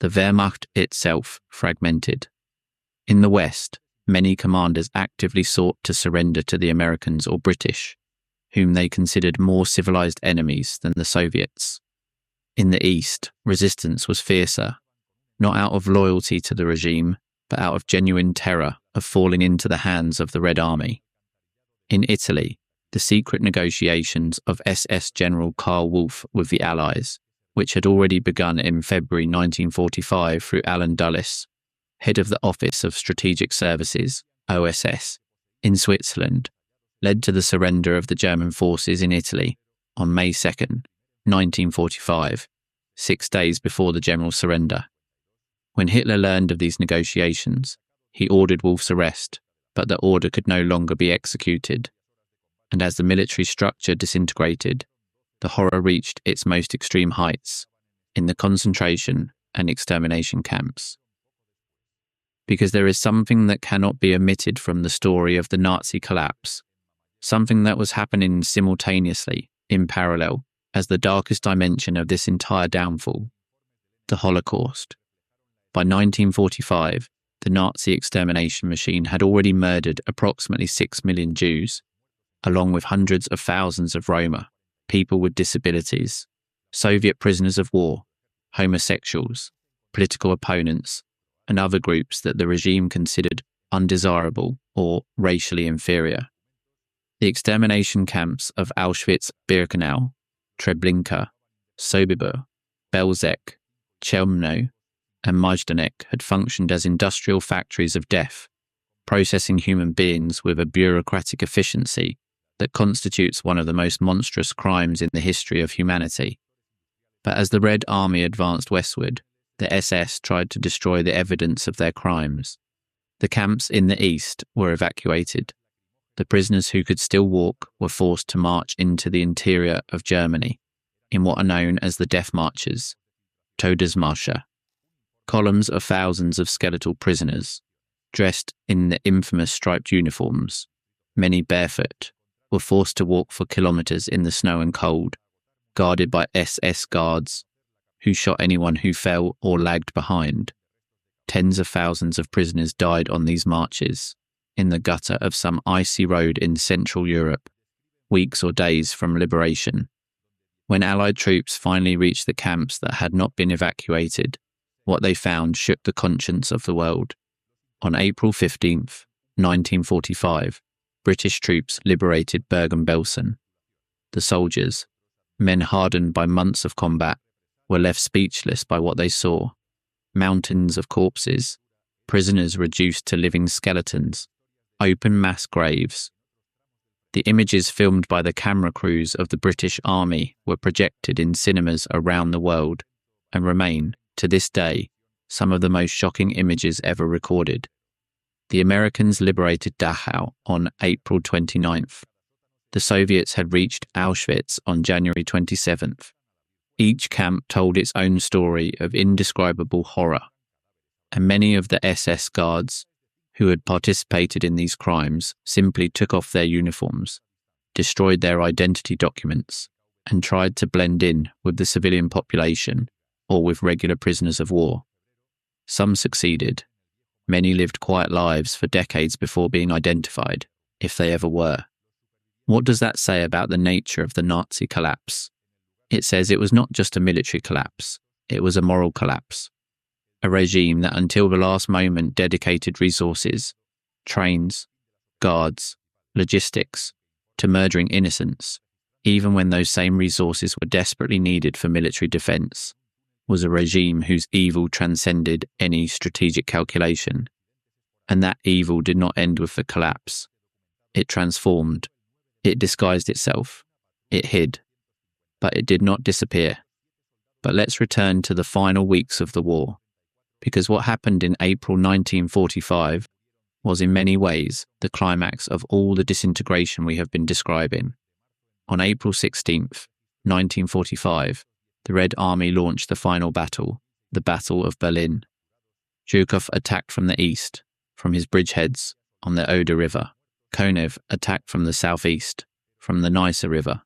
The Wehrmacht itself fragmented. In the West, many commanders actively sought to surrender to the Americans or British, whom they considered more civilized enemies than the Soviets. In the East, resistance was fiercer, not out of loyalty to the regime, but out of genuine terror of falling into the hands of the Red Army. In Italy, the secret negotiations of SS General Karl Wolff with the Allies, which had already begun in February 1945 through Alan Dulles, head of the Office of Strategic Services, OSS, in Switzerland, led to the surrender of the German forces in Italy on May 2nd, 1945, 6 days before the general surrender. When Hitler learned of these negotiations, he ordered Wolff's arrest, but the order could no longer be executed. And as the military structure disintegrated, the horror reached its most extreme heights in the concentration and extermination camps. Because there is something that cannot be omitted from the story of the Nazi collapse, something that was happening simultaneously, in parallel, as the darkest dimension of this entire downfall, the Holocaust. By 1945, the Nazi extermination machine had already murdered approximately 6 million Jews, along with hundreds of thousands of Roma, people with disabilities, Soviet prisoners of war, homosexuals, political opponents, and other groups that the regime considered undesirable or racially inferior. The extermination camps of Auschwitz-Birkenau, Treblinka, Sobibor, Belzec, Chelmno, and Majdanek had functioned as industrial factories of death, processing human beings with a bureaucratic efficiency that constitutes one of the most monstrous crimes in the history of humanity. But as the Red Army advanced westward, the SS tried to destroy the evidence of their crimes. The camps in the east were evacuated. The prisoners who could still walk were forced to march into the interior of Germany, in what are known as the Death Marches, Todesmärsche. Columns of thousands of skeletal prisoners, dressed in the infamous striped uniforms, many barefoot, were forced to walk for kilometres in the snow and cold, guarded by SS guards, who shot anyone who fell or lagged behind. Tens of thousands of prisoners died on these marches, in the gutter of some icy road in Central Europe, weeks or days from liberation. When Allied troops finally reached the camps that had not been evacuated, what they found shook the conscience of the world. On April 15th, 1945, British troops liberated Bergen-Belsen. The soldiers, men hardened by months of combat, were left speechless by what they saw. Mountains of corpses, prisoners reduced to living skeletons, open mass graves. The images filmed by the camera crews of the British Army were projected in cinemas around the world and remain, to this day, some of the most shocking images ever recorded. The Americans liberated Dachau on April 29th. The Soviets had reached Auschwitz on January 27th. Each camp told its own story of indescribable horror, and many of the SS guards who had participated in these crimes simply took off their uniforms, destroyed their identity documents, and tried to blend in with the civilian population or with regular prisoners of war. Some succeeded. Many lived quiet lives for decades before being identified, if they ever were. What does that say about the nature of the Nazi collapse? It says it was not just a military collapse, it was a moral collapse. A regime that until the last moment dedicated resources, trains, guards, logistics, to murdering innocents, even when those same resources were desperately needed for military defense, was a regime whose evil transcended any strategic calculation. And that evil did not end with the collapse. It transformed. It disguised itself. It hid. But it did not disappear. But let's return to the final weeks of the war, because what happened in April 1945 was in many ways the climax of all the disintegration we have been describing. On April 16th, 1945, the Red Army launched the final battle, the Battle of Berlin. Zhukov attacked from the east, from his bridgeheads on the Oder River. Konev attacked from the southeast, from the Neisse River.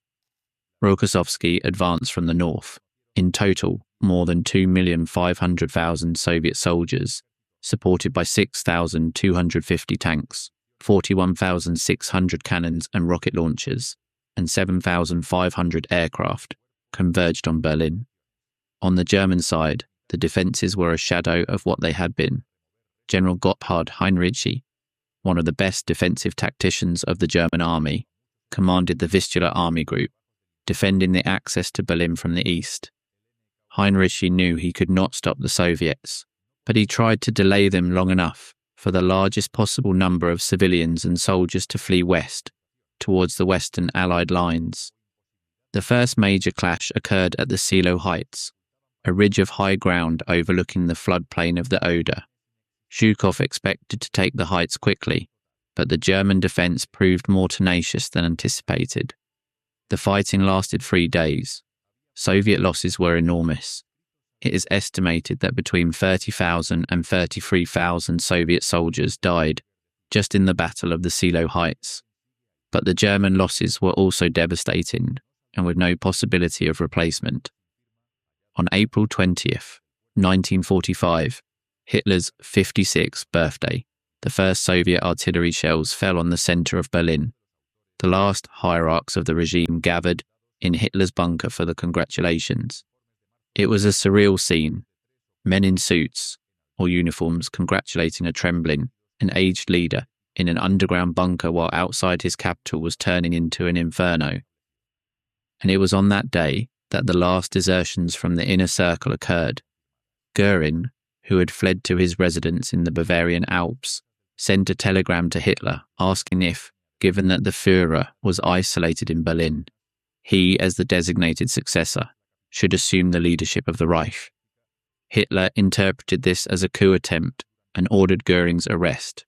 Rokossovsky advanced from the north. In total, more than 2,500,000 Soviet soldiers, supported by 6,250 tanks, 41,600 cannons and rocket launchers, and 7,500 aircraft, converged on Berlin. On the German side, the defences were a shadow of what they had been. General Gotthard Heinrici, one of the best defensive tacticians of the German army, commanded the Vistula Army Group, defending the access to Berlin from the east. Heinrici knew he could not stop the Soviets, but he tried to delay them long enough for the largest possible number of civilians and soldiers to flee west, towards the Western Allied lines. The first major clash occurred at the Silo Heights, a ridge of high ground overlooking the floodplain of the Oder. Zhukov expected to take the heights quickly, but the German defence proved more tenacious than anticipated. The fighting lasted 3 days. Soviet losses were enormous. It is estimated that between 30,000 and 33,000 Soviet soldiers died just in the Battle of the Silo Heights. But the German losses were also devastating, and with no possibility of replacement. On April 20th, 1945, Hitler's 56th birthday, the first Soviet artillery shells fell on the centre of Berlin. The last hierarchs of the regime gathered in Hitler's bunker for the congratulations. It was a surreal scene. Men in suits or uniforms congratulating a trembling and aged leader in an underground bunker while outside his capital was turning into an inferno. And it was on that day that the last desertions from the inner circle occurred. Goering, who had fled to his residence in the Bavarian Alps, sent a telegram to Hitler asking if, given that the Führer was isolated in Berlin, he, as the designated successor, should assume the leadership of the Reich. Hitler interpreted this as a coup attempt and ordered Goering's arrest.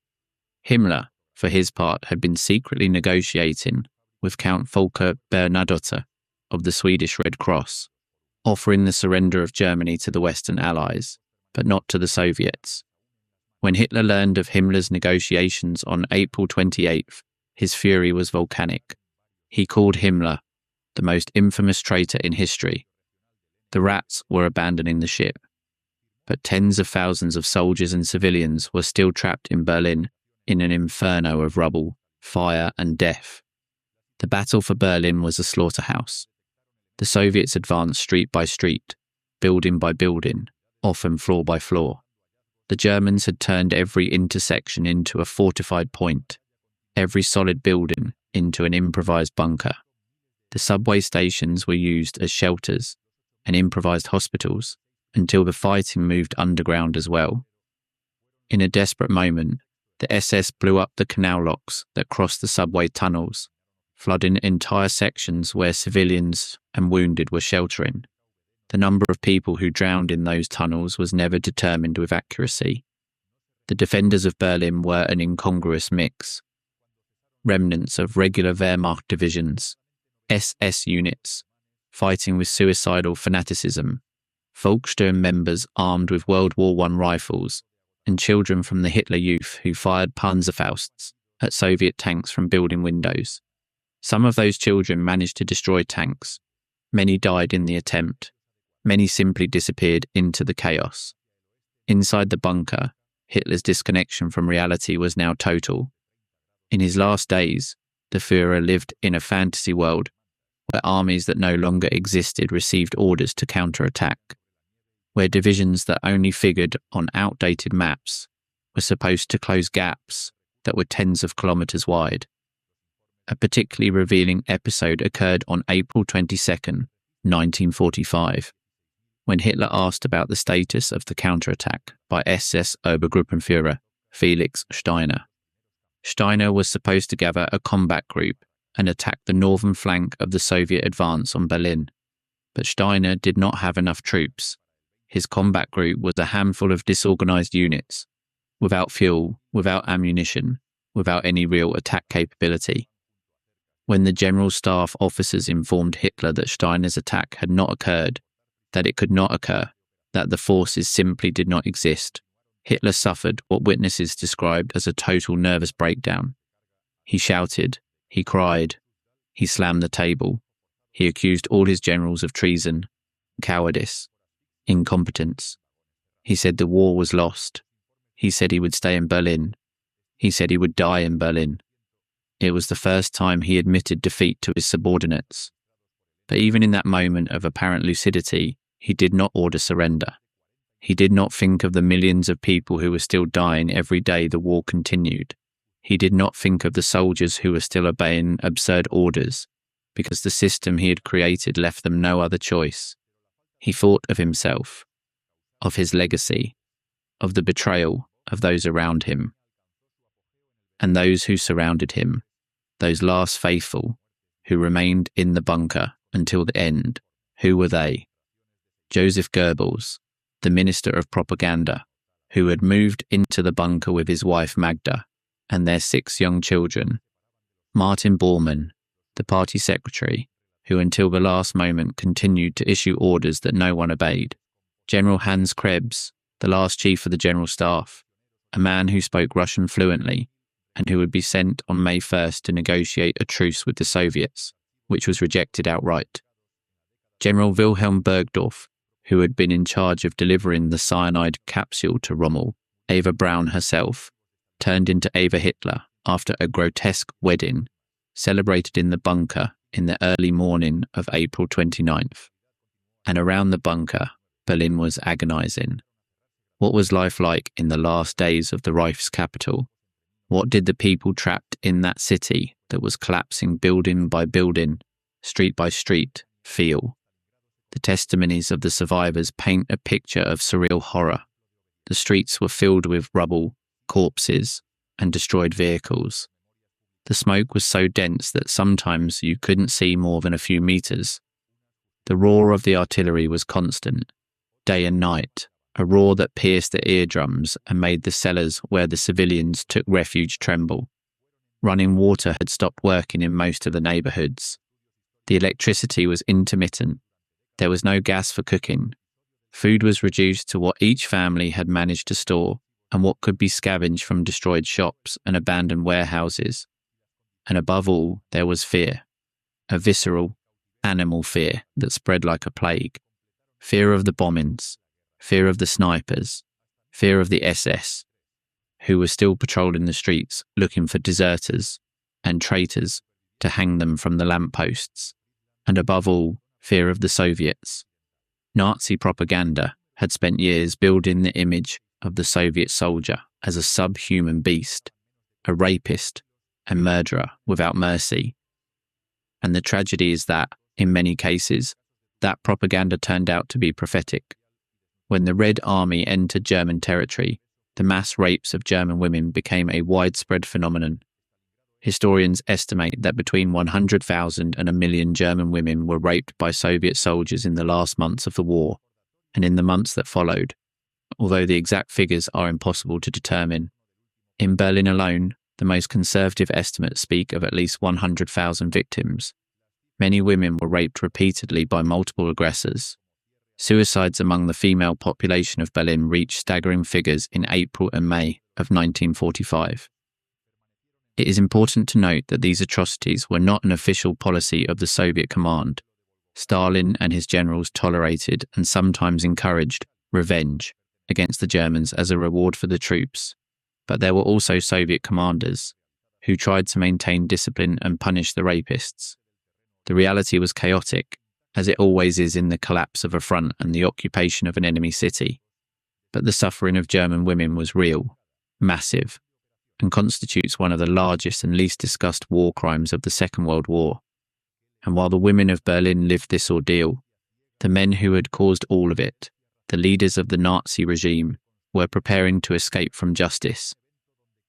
Himmler, for his part, had been secretly negotiating with Count Volker Bernadotte of the Swedish Red Cross, offering the surrender of Germany to the Western Allies, but not to the Soviets. When Hitler learned of Himmler's negotiations on April 28th, his fury was volcanic. He called Himmler the most infamous traitor in history. The rats were abandoning the ship, but tens of thousands of soldiers and civilians were still trapped in Berlin in an inferno of rubble, fire and death. The battle for Berlin was a slaughterhouse. The Soviets advanced street by street, building by building, often floor by floor. The Germans had turned every intersection into a fortified point, every solid building into an improvised bunker. The subway stations were used as shelters and improvised hospitals until the fighting moved underground as well. In a desperate moment, the SS blew up the canal locks that crossed the subway tunnels, flooding entire sections where civilians and wounded were sheltering. The number of people who drowned in those tunnels was never determined with accuracy. The defenders of Berlin were an incongruous mix. Remnants of regular Wehrmacht divisions, SS units, fighting with suicidal fanaticism, Volkssturm members armed with World War I rifles, and children from the Hitler Youth who fired Panzerfausts at Soviet tanks from building windows. Some of those children managed to destroy tanks. Many died in the attempt. Many simply disappeared into the chaos. Inside the bunker, Hitler's disconnection from reality was now total. In his last days, the Führer lived in a fantasy world where armies that no longer existed received orders to counterattack, where divisions that only figured on outdated maps were supposed to close gaps that were tens of kilometers wide. A particularly revealing episode occurred on April 22nd, 1945, when Hitler asked about the status of the counterattack by SS Obergruppenführer Felix Steiner. Steiner was supposed to gather a combat group and attack the northern flank of the Soviet advance on Berlin, but Steiner did not have enough troops. His combat group was a handful of disorganized units, without fuel, without ammunition, without any real attack capability. When the General Staff officers informed Hitler that Steiner's attack had not occurred, that it could not occur, that the forces simply did not exist, Hitler suffered what witnesses described as a total nervous breakdown. He shouted, he cried, he slammed the table, he accused all his generals of treason, cowardice, incompetence. He said the war was lost. He said he would stay in Berlin. He said he would die in Berlin. It was the first time he admitted defeat to his subordinates. But even in that moment of apparent lucidity, he did not order surrender. He did not think of the millions of people who were still dying every day the war continued. He did not think of the soldiers who were still obeying absurd orders, because the system he had created left them no other choice. He thought of himself, of his legacy, of the betrayal of those around him. And those who surrounded him, those last faithful, who remained in the bunker until the end, who were they? Joseph Goebbels, the Minister of Propaganda, who had moved into the bunker with his wife Magda and their 6 young children. Martin Bormann, the party secretary, who until the last moment continued to issue orders that no one obeyed. General Hans Krebs, the last chief of the General Staff, a man who spoke Russian fluently and who would be sent on May 1st to negotiate a truce with the Soviets, which was rejected outright. General Wilhelm Burgdorf, who had been in charge of delivering the cyanide capsule to Rommel, Eva Braun herself, turned into Eva Hitler after a grotesque wedding celebrated in the bunker in the early morning of April 29th. And around the bunker, Berlin was agonizing. What was life like in the last days of the Reich's capital? What did the people trapped in that city that was collapsing building by building, street by street, feel? The testimonies of the survivors paint a picture of surreal horror. The streets were filled with rubble, corpses, and destroyed vehicles. The smoke was so dense that sometimes you couldn't see more than a few meters. The roar of the artillery was constant, day and night, a roar that pierced the eardrums and made the cellars where the civilians took refuge tremble. Running water had stopped working in most of the neighborhoods. The electricity was intermittent. There was no gas for cooking. Food was reduced to what each family had managed to store and what could be scavenged from destroyed shops and abandoned warehouses. And above all, there was fear, a visceral, animal fear that spread like a plague. Fear of the bombings, fear of the snipers, fear of the SS, who were still patrolling the streets looking for deserters and traitors to hang them from the lampposts, and above all, fear of the Soviets. Nazi propaganda had spent years building the image of the Soviet soldier as a subhuman beast, a rapist and murderer without mercy. And the tragedy is that, in many cases, that propaganda turned out to be prophetic. When the Red Army entered German territory, the mass rapes of German women became a widespread phenomenon. Historians estimate that between 100,000 and 1 million German women were raped by Soviet soldiers in the last months of the war, and in the months that followed, although the exact figures are impossible to determine. In Berlin alone, the most conservative estimates speak of at least 100,000 victims. Many women were raped repeatedly by multiple aggressors. Suicides among the female population of Berlin reached staggering figures in April and May of 1945. It is important to note that these atrocities were not an official policy of the Soviet command. Stalin and his generals tolerated and sometimes encouraged revenge against the Germans as a reward for the troops, but there were also Soviet commanders who tried to maintain discipline and punish the rapists. The reality was chaotic, as it always is in the collapse of a front and the occupation of an enemy city. But the suffering of German women was real, massive, and constitutes one of the largest and least discussed war crimes of the Second World War. And while the women of Berlin lived this ordeal, the men who had caused all of it, the leaders of the Nazi regime, were preparing to escape from justice.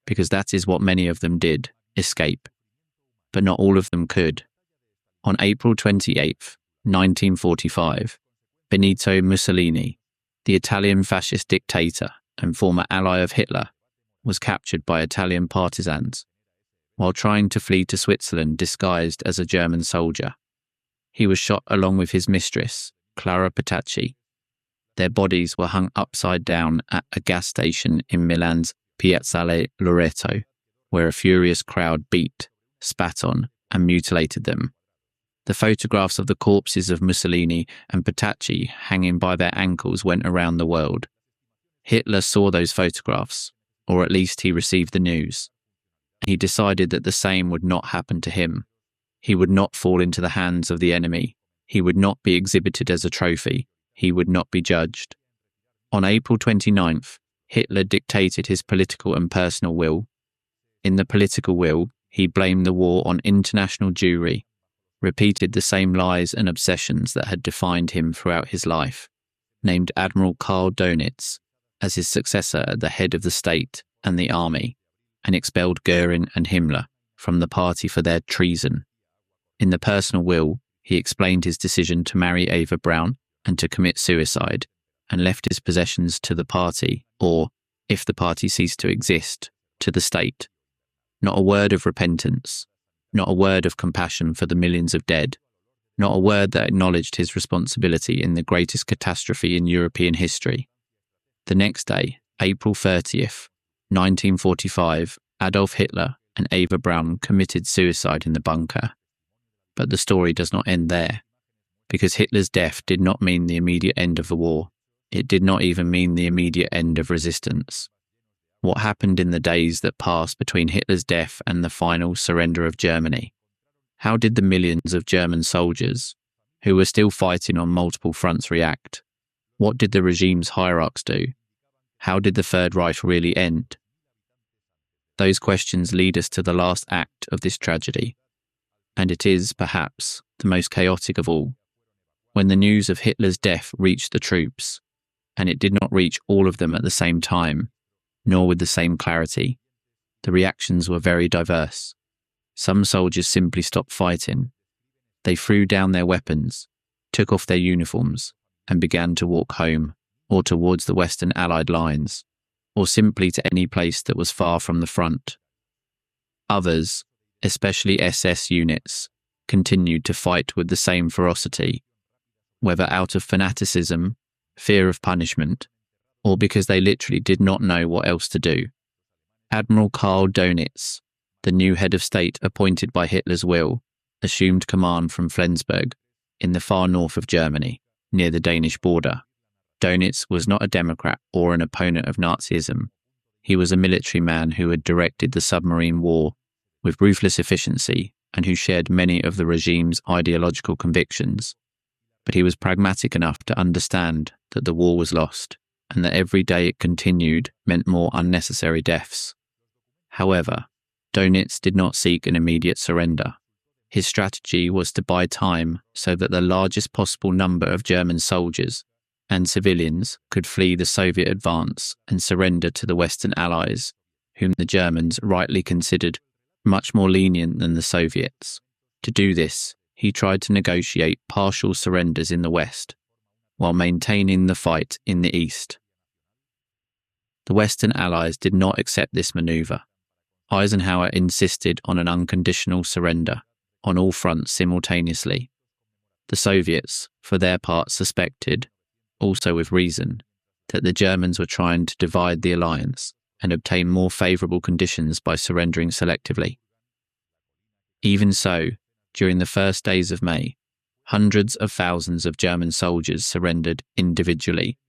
Because that is what many of them did, escape. But not all of them could. On April 28, 1945, Benito Mussolini, the Italian fascist dictator and former ally of Hitler, was captured by Italian partisans while trying to flee to Switzerland disguised as a German soldier. He was shot along with his mistress, Clara Petacci. Their bodies were hung upside down at a gas station in Milan's Piazzale Loreto, where a furious crowd beat, spat on, and mutilated them. The photographs of the corpses of Mussolini and Petacci hanging by their ankles went around the world. Hitler saw those photographs, or at least he received the news. He decided that the same would not happen to him. He would not fall into the hands of the enemy. He would not be exhibited as a trophy. He would not be judged. On April 29th, Hitler dictated his political and personal will. In the political will, he blamed the war on international Jewry, repeated the same lies and obsessions that had defined him throughout his life, named Admiral Karl Dönitz as his successor at the head of the state and the army, and expelled Göring and Himmler from the party for their treason. In the personal will, he explained his decision to marry Eva Braun and to commit suicide, and left his possessions to the party, or, if the party ceased to exist, to the state. Not a word of repentance, not a word of compassion for the millions of dead, not a word that acknowledged his responsibility in the greatest catastrophe in European history. The next day, April 30th, 1945, Adolf Hitler and Eva Braun committed suicide in the bunker. But the story does not end there, because Hitler's death did not mean the immediate end of the war. It did not even mean the immediate end of resistance. What happened in the days that passed between Hitler's death and the final surrender of Germany? How did the millions of German soldiers, who were still fighting on multiple fronts, react? What did the regime's hierarchs do? How did the Third Reich really end? Those questions lead us to the last act of this tragedy, and it is, perhaps, the most chaotic of all. When the news of Hitler's death reached the troops, and it did not reach all of them at the same time, nor with the same clarity, the reactions were very diverse. Some soldiers simply stopped fighting. They threw down their weapons, took off their uniforms, and began to walk home, or towards the Western Allied lines, or simply to any place that was far from the front. Others, especially SS units, continued to fight with the same ferocity, whether out of fanaticism, fear of punishment, or because they literally did not know what else to do. Admiral Karl Dönitz, the new head of state appointed by Hitler's will, assumed command from Flensburg, in the far north of Germany, near the Danish border. Dönitz was not a Democrat or an opponent of Nazism. He was a military man who had directed the submarine war with ruthless efficiency and who shared many of the regime's ideological convictions. But he was pragmatic enough to understand that the war was lost and that every day it continued meant more unnecessary deaths. However, Dönitz did not seek an immediate surrender. His strategy was to buy time so that the largest possible number of German soldiers and civilians could flee the Soviet advance and surrender to the Western Allies, whom the Germans rightly considered much more lenient than the Soviets. To do this, he tried to negotiate partial surrenders in the West, while maintaining the fight in the East. The Western Allies did not accept this maneuver. Eisenhower insisted on an unconditional surrender on all fronts simultaneously. The Soviets, for their part, suspected, also with reason, that the Germans were trying to divide the alliance and obtain more favourable conditions by surrendering selectively. Even so, during the first days of May, hundreds of thousands of German soldiers surrendered individually,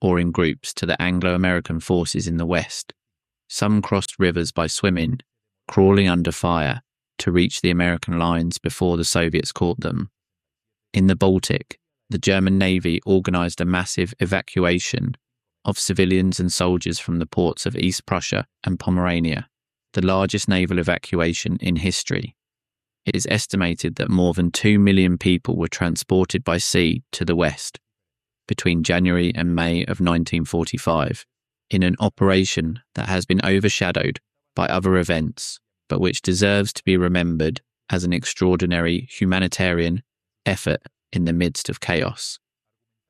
or in groups to the Anglo-American forces in the west. Some crossed rivers by swimming, crawling under fire to reach the American lines before the Soviets caught them. In the Baltic, the German Navy organized a massive evacuation of civilians and soldiers from the ports of East Prussia and Pomerania, the largest naval evacuation in history. It is estimated that more than 2 million people were transported by sea to the west between January and May of 1945, in an operation that has been overshadowed by other events, but which deserves to be remembered as an extraordinary humanitarian effort in the midst of chaos.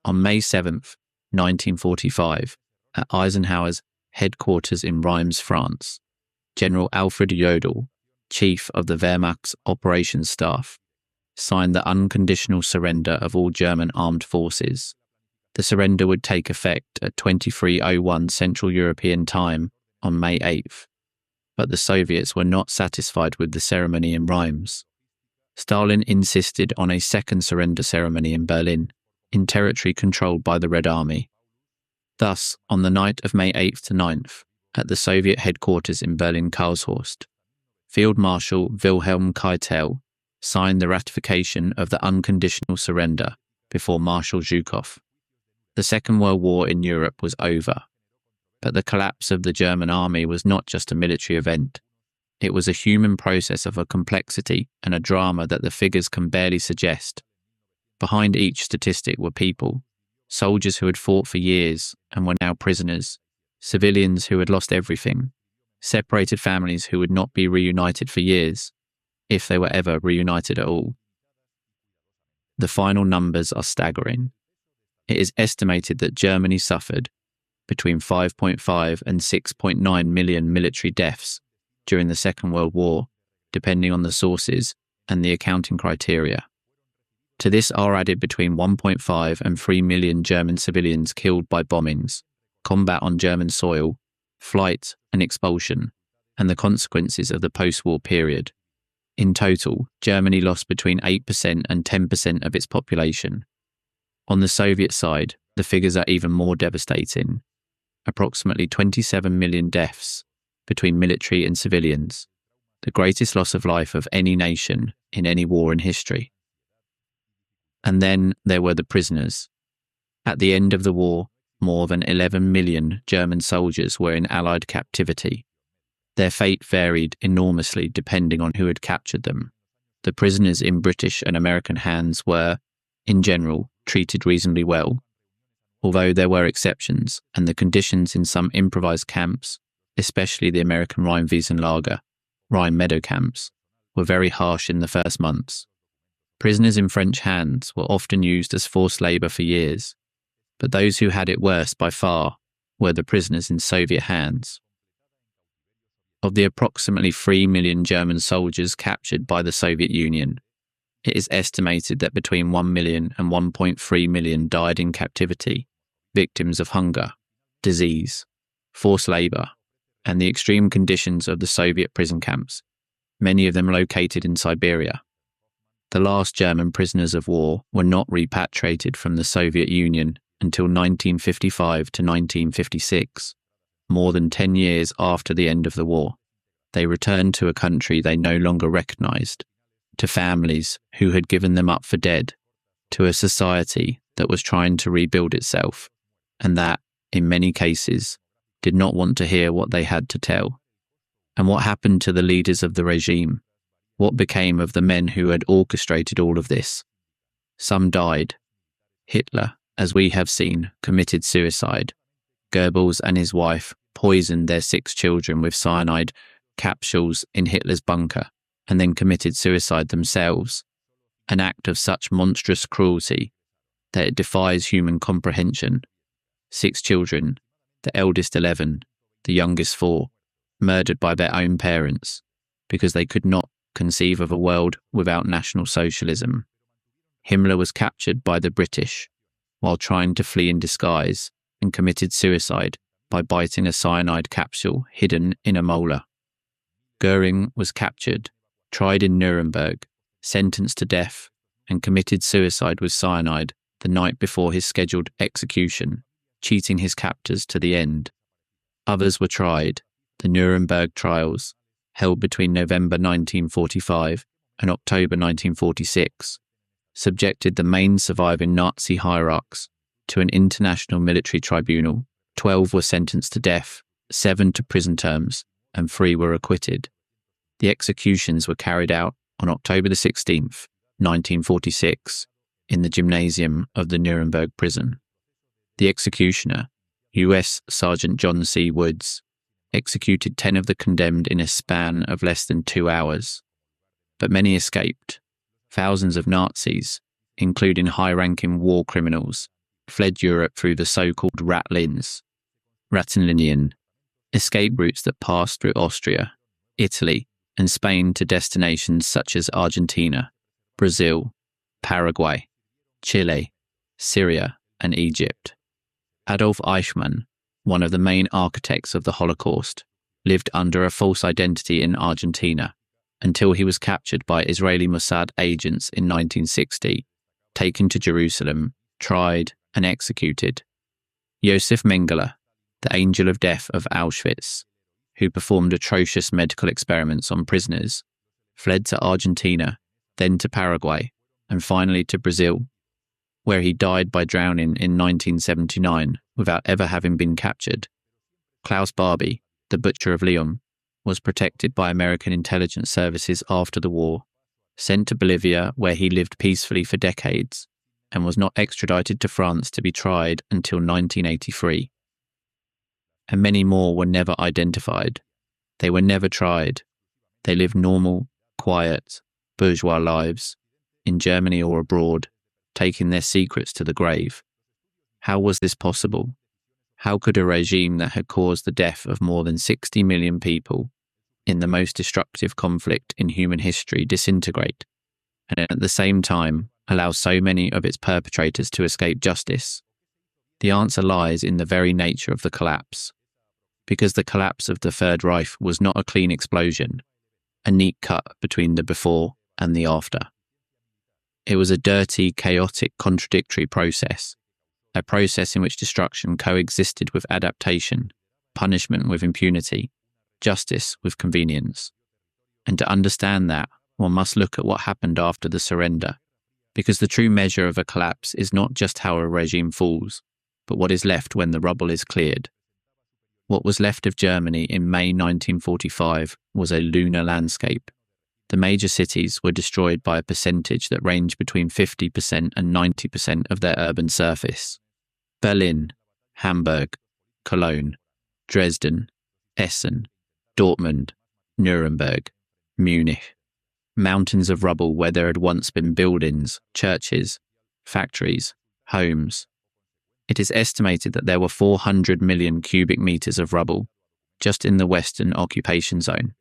On May 7th, 1945, at Eisenhower's headquarters in Reims, France, General Alfred Jodl, chief of the Wehrmacht's operations staff, signed the unconditional surrender of all German armed forces. The surrender would take effect at 23:01 Central European Time on May 8th, but the Soviets were not satisfied with the ceremony in Reims. Stalin insisted on a second surrender ceremony in Berlin, in territory controlled by the Red Army. Thus, on the night of May 8th to 9th, at the Soviet headquarters in Berlin-Karlshorst, Field Marshal Wilhelm Keitel signed the ratification of the unconditional surrender before Marshal Zhukov. The Second World War in Europe was over, but the collapse of the German army was not just a military event. It was a human process of a complexity and a drama that the figures can barely suggest. Behind each statistic were people, soldiers who had fought for years and were now prisoners, civilians who had lost everything, separated families who would not be reunited for years, if they were ever reunited at all. The final numbers are staggering. It is estimated that Germany suffered between 5.5 and 6.9 million military deaths during the Second World War, depending on the sources and the accounting criteria. To this are added between 1.5 and 3 million German civilians killed by bombings, combat on German soil, flight and expulsion, and the consequences of the post-war period. In total, Germany lost between 8% and 10% of its population. On the Soviet side, the figures are even more devastating. Approximately 27 million deaths between military and civilians, the greatest loss of life of any nation in any war in history. And then there were the prisoners. At the end of the war, more than 11 million German soldiers were in Allied captivity. Their fate varied enormously depending on who had captured them. The prisoners in British and American hands were, in general, treated reasonably well, although there were exceptions, and the conditions in some improvised camps, especially the American Rheinwiesenlager, Rhine Meadow camps, were very harsh in the first months. Prisoners in French hands were often used as forced labour for years, but those who had it worse by far were the prisoners in Soviet hands. Of the approximately 3 million German soldiers captured by the Soviet Union, it is estimated that between 1 million and 1.3 million died in captivity, victims of hunger, disease, forced labour, and the extreme conditions of the Soviet prison camps, many of them located in Siberia. The last German prisoners of war were not repatriated from the Soviet Union until 1955 to 1956, more than 10 years after the end of the war. They returned to a country they no longer recognised, to families who had given them up for dead, to a society that was trying to rebuild itself, and that, in many cases, did not want to hear what they had to tell. And what happened to the leaders of the regime? What became of the men who had orchestrated all of this? Some died. Hitler, as we have seen, committed suicide. Goebbels and his wife poisoned their 6 children with cyanide capsules in Hitler's bunker, and then committed suicide themselves, an act of such monstrous cruelty that it defies human comprehension. 6 children, the eldest 11, the youngest 4, murdered by their own parents, because they could not conceive of a world without National Socialism. Himmler was captured by the British while trying to flee in disguise and committed suicide by biting a cyanide capsule hidden in a molar. Goering was captured, tried in Nuremberg, sentenced to death, and committed suicide with cyanide the night before his scheduled execution, cheating his captors to the end. Others were tried. The Nuremberg trials, held between November 1945 and October 1946, subjected the main surviving Nazi hierarchs to an international military tribunal. 12 were sentenced to death, 7 to prison terms, and 3 were acquitted. The executions were carried out on October 16th, 1946, in the gymnasium of the Nuremberg prison. The executioner, U.S. Sergeant John C. Woods, executed 10 of the condemned in a span of less than 2 hours. But many escaped. Thousands of Nazis, including high-ranking war criminals, fled Europe through the so-called Rattenlinien, escape routes that passed through Austria, Italy, and Spain to destinations such as Argentina, Brazil, Paraguay, Chile, Syria, and Egypt. Adolf Eichmann, one of the main architects of the Holocaust, lived under a false identity in Argentina until he was captured by Israeli Mossad agents in 1960, taken to Jerusalem, tried, and executed. Josef Mengele, the angel of death of Auschwitz, who performed atrocious medical experiments on prisoners, fled to Argentina, then to Paraguay, and finally to Brazil, where he died by drowning in 1979 without ever having been captured. Klaus Barbie, the Butcher of Lyon, was protected by American intelligence services after the war, sent to Bolivia where he lived peacefully for decades, and was not extradited to France to be tried until 1983. And many more were never identified. They were never tried. They lived normal, quiet, bourgeois lives, in Germany or abroad, taking their secrets to the grave. How was this possible? How could a regime that had caused the death of more than 60 million people in the most destructive conflict in human history disintegrate, and at the same time allow so many of its perpetrators to escape justice? The answer lies in the very nature of the collapse. Because the collapse of the Third Reich was not a clean explosion, a neat cut between the before and the after. It was a dirty, chaotic, contradictory process, a process in which destruction coexisted with adaptation, punishment with impunity, justice with convenience. And to understand that, one must look at what happened after the surrender, because the true measure of a collapse is not just how a regime falls, but what is left when the rubble is cleared. What was left of Germany in May 1945 was a lunar landscape. The major cities were destroyed by a percentage that ranged between 50% and 90% of their urban surface. Berlin, Hamburg, Cologne, Dresden, Essen, Dortmund, Nuremberg, Munich. Mountains of rubble where there had once been buildings, churches, factories, homes. It is estimated that there were 400 million cubic meters of rubble just in the Western occupation zone.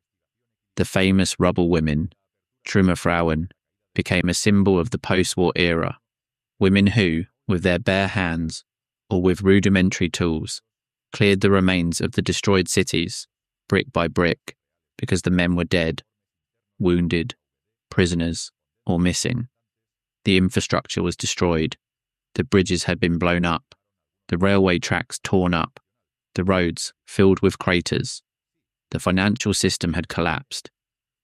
The famous rubble women, Trümmerfrauen, became a symbol of the post-war era. Women who, with their bare hands or with rudimentary tools, cleared the remains of the destroyed cities, brick by brick, because the men were dead, wounded, prisoners, or missing. The infrastructure was destroyed. The bridges had been blown up, the railway tracks torn up, the roads filled with craters. The financial system had collapsed.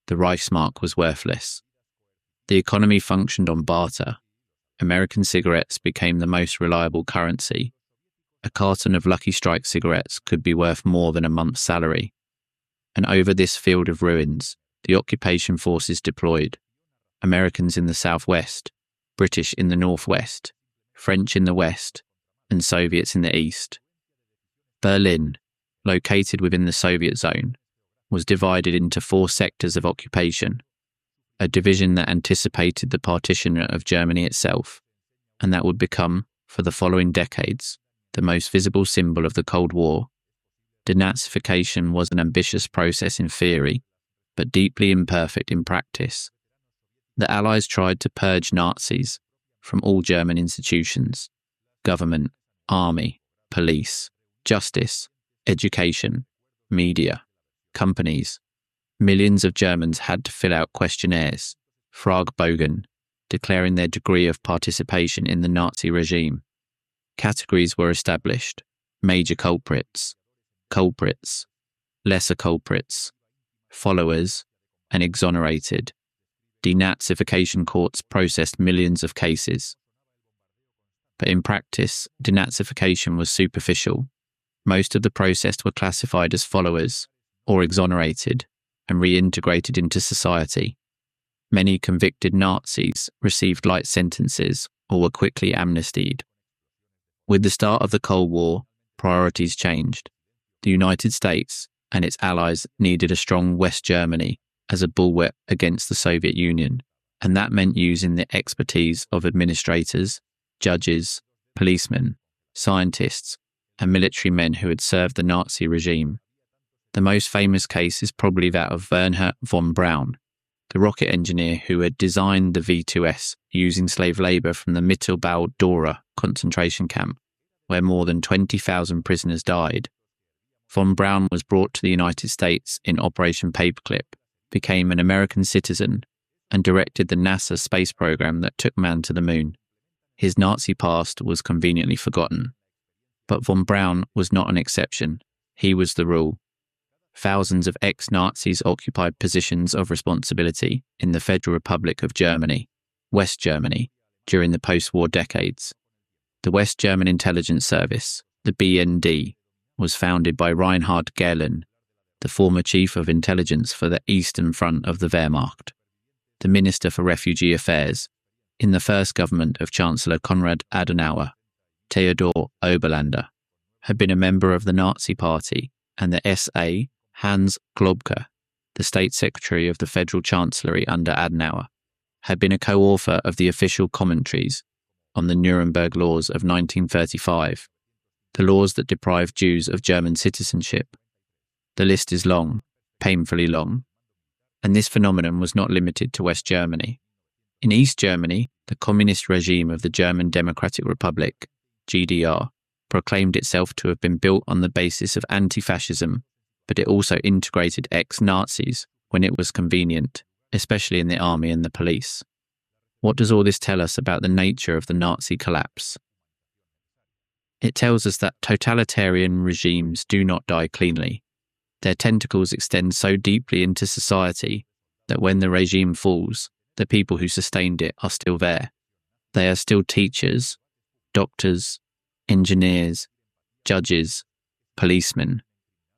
The Reichsmark was worthless. The economy functioned on barter. American cigarettes became the most reliable currency. A carton of Lucky Strike cigarettes could be worth more than a month's salary. And over this field of ruins, the occupation forces deployed. Americans in the southwest, British in the northwest, French in the west, and Soviets in the east. Berlin, located within the Soviet zone, was divided into 4 sectors of occupation, a division that anticipated the partition of Germany itself, and that would become, for the following decades, the most visible symbol of the Cold War. Denazification was an ambitious process in theory, but deeply imperfect in practice. The Allies tried to purge Nazis from all German institutions: government, army, police, justice, education, media, companies. Millions of Germans had to fill out questionnaires, Fragebogen, declaring their degree of participation in the Nazi regime. Categories were established: major culprits, culprits, lesser culprits, followers, and exonerated. Denazification courts processed millions of cases. But in practice, denazification was superficial. Most of the processed were classified as followers or exonerated and reintegrated into society. Many convicted Nazis received light sentences or were quickly amnestied. With the start of the Cold War, priorities changed. The United States and its allies needed a strong West Germany as a bulwark against the Soviet Union, and that meant using the expertise of administrators, judges, policemen, scientists, and military men who had served the Nazi regime. The most famous case is probably that of Werner von Braun, the rocket engineer who had designed the V-2S using slave labour from the Mittelbau-Dora concentration camp, where more than 20,000 prisoners died. Von Braun was brought to the United States in Operation Paperclip, became an American citizen, and directed the NASA space program that took man to the moon. His Nazi past was conveniently forgotten. But von Braun was not an exception. He was the rule. Thousands of ex-Nazis occupied positions of responsibility in the Federal Republic of Germany, West Germany, during the post-war decades. The West German Intelligence Service, the BND, was founded by Reinhard Gehlen, the former chief of intelligence for the Eastern Front of the Wehrmacht, the Minister for Refugee Affairs, in the first government of Chancellor Konrad Adenauer. Theodor Oberlander had been a member of the Nazi Party, and the SA, Hans Globke, the State Secretary of the Federal Chancellery under Adenauer, had been a co-author of the official commentaries on the Nuremberg Laws of 1935, the laws that deprived Jews of German citizenship. The list is long, painfully long, and this phenomenon was not limited to West Germany. In East Germany, the communist regime of the German Democratic Republic, GDR, proclaimed itself to have been built on the basis of anti-fascism, but it also integrated ex-Nazis when it was convenient, especially in the army and the police. What does all this tell us about the nature of the Nazi collapse? It tells us that totalitarian regimes do not die cleanly. Their tentacles extend so deeply into society that when the regime falls, the people who sustained it are still there. They are still teachers, doctors, engineers, judges, policemen.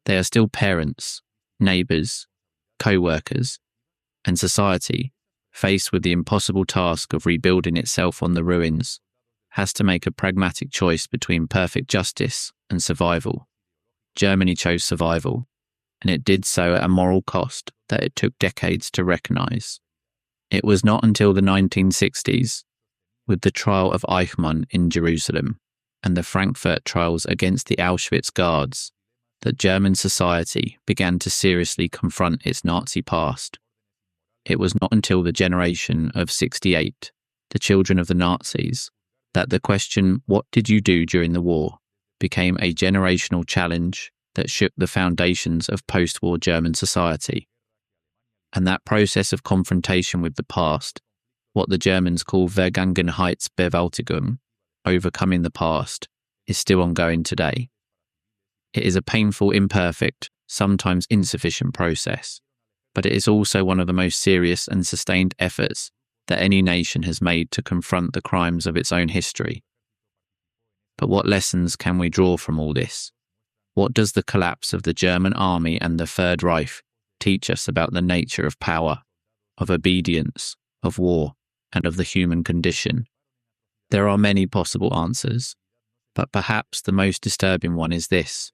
They are still parents, neighbours, co-workers, and society, faced with the impossible task of rebuilding itself on the ruins, has to make a pragmatic choice between perfect justice and survival. Germany chose survival, and it did so at a moral cost that it took decades to recognise. It was not until the 1960s, with the trial of Eichmann in Jerusalem and the Frankfurt trials against the Auschwitz guards, that German society began to seriously confront its Nazi past. It was not until the generation of 68, the children of the Nazis, that the question, "What did you do during the war?" became a generational challenge that shook the foundations of post-war German society. And that process of confrontation with the past, what the Germans call Vergangenheitsbewältigung, overcoming the past, is still ongoing today. It is a painful, imperfect, sometimes insufficient process, but it is also one of the most serious and sustained efforts that any nation has made to confront the crimes of its own history. But what lessons can we draw from all this? What does the collapse of the German army and the Third Reich teach us about the nature of power, of obedience, of war, and of the human condition? There are many possible answers, but perhaps the most disturbing one is this.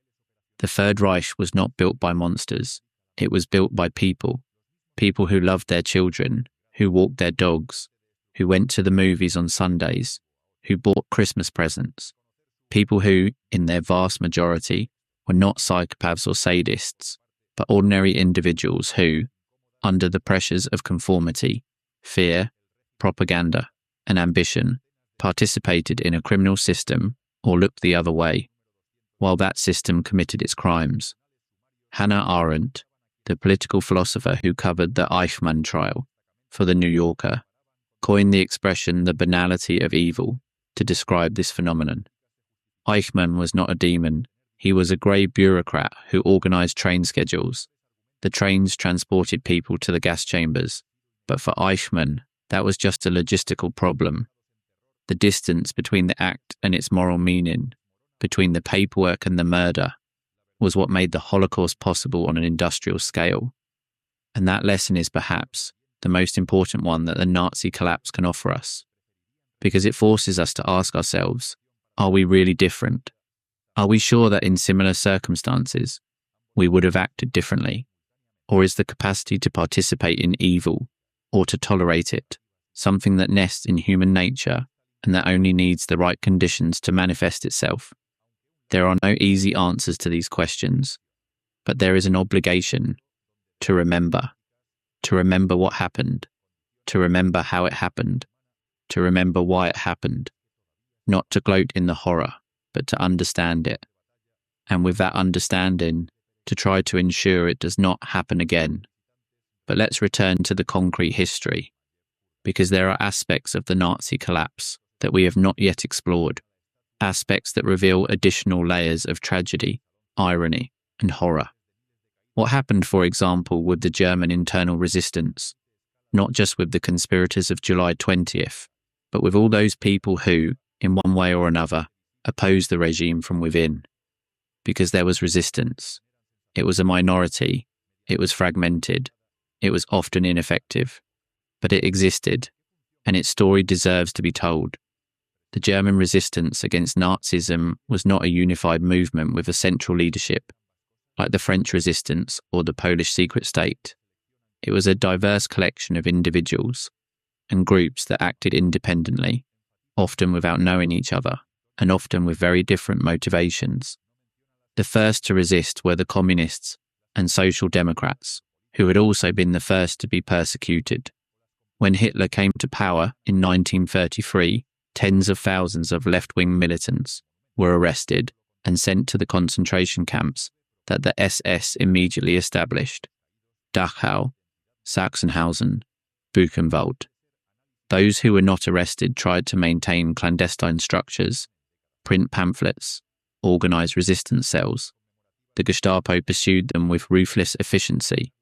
The Third Reich was not built by monsters. It was built by people. People who loved their children, who walked their dogs, who went to the movies on Sundays, who bought Christmas presents. People who, in their vast majority, were not psychopaths or sadists, but ordinary individuals who, under the pressures of conformity, fear, propaganda, and ambition, participated in a criminal system or looked the other way, while that system committed its crimes. Hannah Arendt, the political philosopher who covered the Eichmann trial for The New Yorker, coined the expression "the banality of evil" to describe this phenomenon. Eichmann was not a demon, He was a grey bureaucrat who organised train schedules. The trains transported people to the gas chambers, but for Eichmann, that was just a logistical problem. The distance between the act and its moral meaning, between the paperwork and the murder, was what made the Holocaust possible on an industrial scale. And that lesson is perhaps the most important one that the Nazi collapse can offer us, because it forces us to ask ourselves, are we really different? Are we sure that in similar circumstances, we would have acted differently? Or is the capacity to participate in evil, or to tolerate it, something that nests in human nature and that only needs the right conditions to manifest itself? There are no easy answers to these questions, but there is an obligation to remember what happened, to remember how it happened, to remember why it happened, not to gloat in the horror, but to understand it. And with that understanding, to try to ensure it does not happen again. But let's return to the concrete history, because there are aspects of the Nazi collapse that we have not yet explored, aspects that reveal additional layers of tragedy, irony, and horror. What happened, for example, with the German internal resistance, not just with the conspirators of July 20th, but with all those people who, in one way or another, opposed the regime from within? Because there was resistance. It was a minority, it was fragmented, it was often ineffective, but it existed, and its story deserves to be told. The German resistance against Nazism was not a unified movement with a central leadership, like the French resistance or the Polish secret state. It was a diverse collection of individuals and groups that acted independently, often without knowing each other, and often with very different motivations. The first to resist were the communists and social democrats, who had also been the first to be persecuted. When Hitler came to power in 1933, tens of thousands of left-wing militants were arrested and sent to the concentration camps that the SS immediately established: Dachau, Sachsenhausen, Buchenwald. Those who were not arrested tried to maintain clandestine structures, print pamphlets, organise resistance cells. The Gestapo pursued them with ruthless efficiency.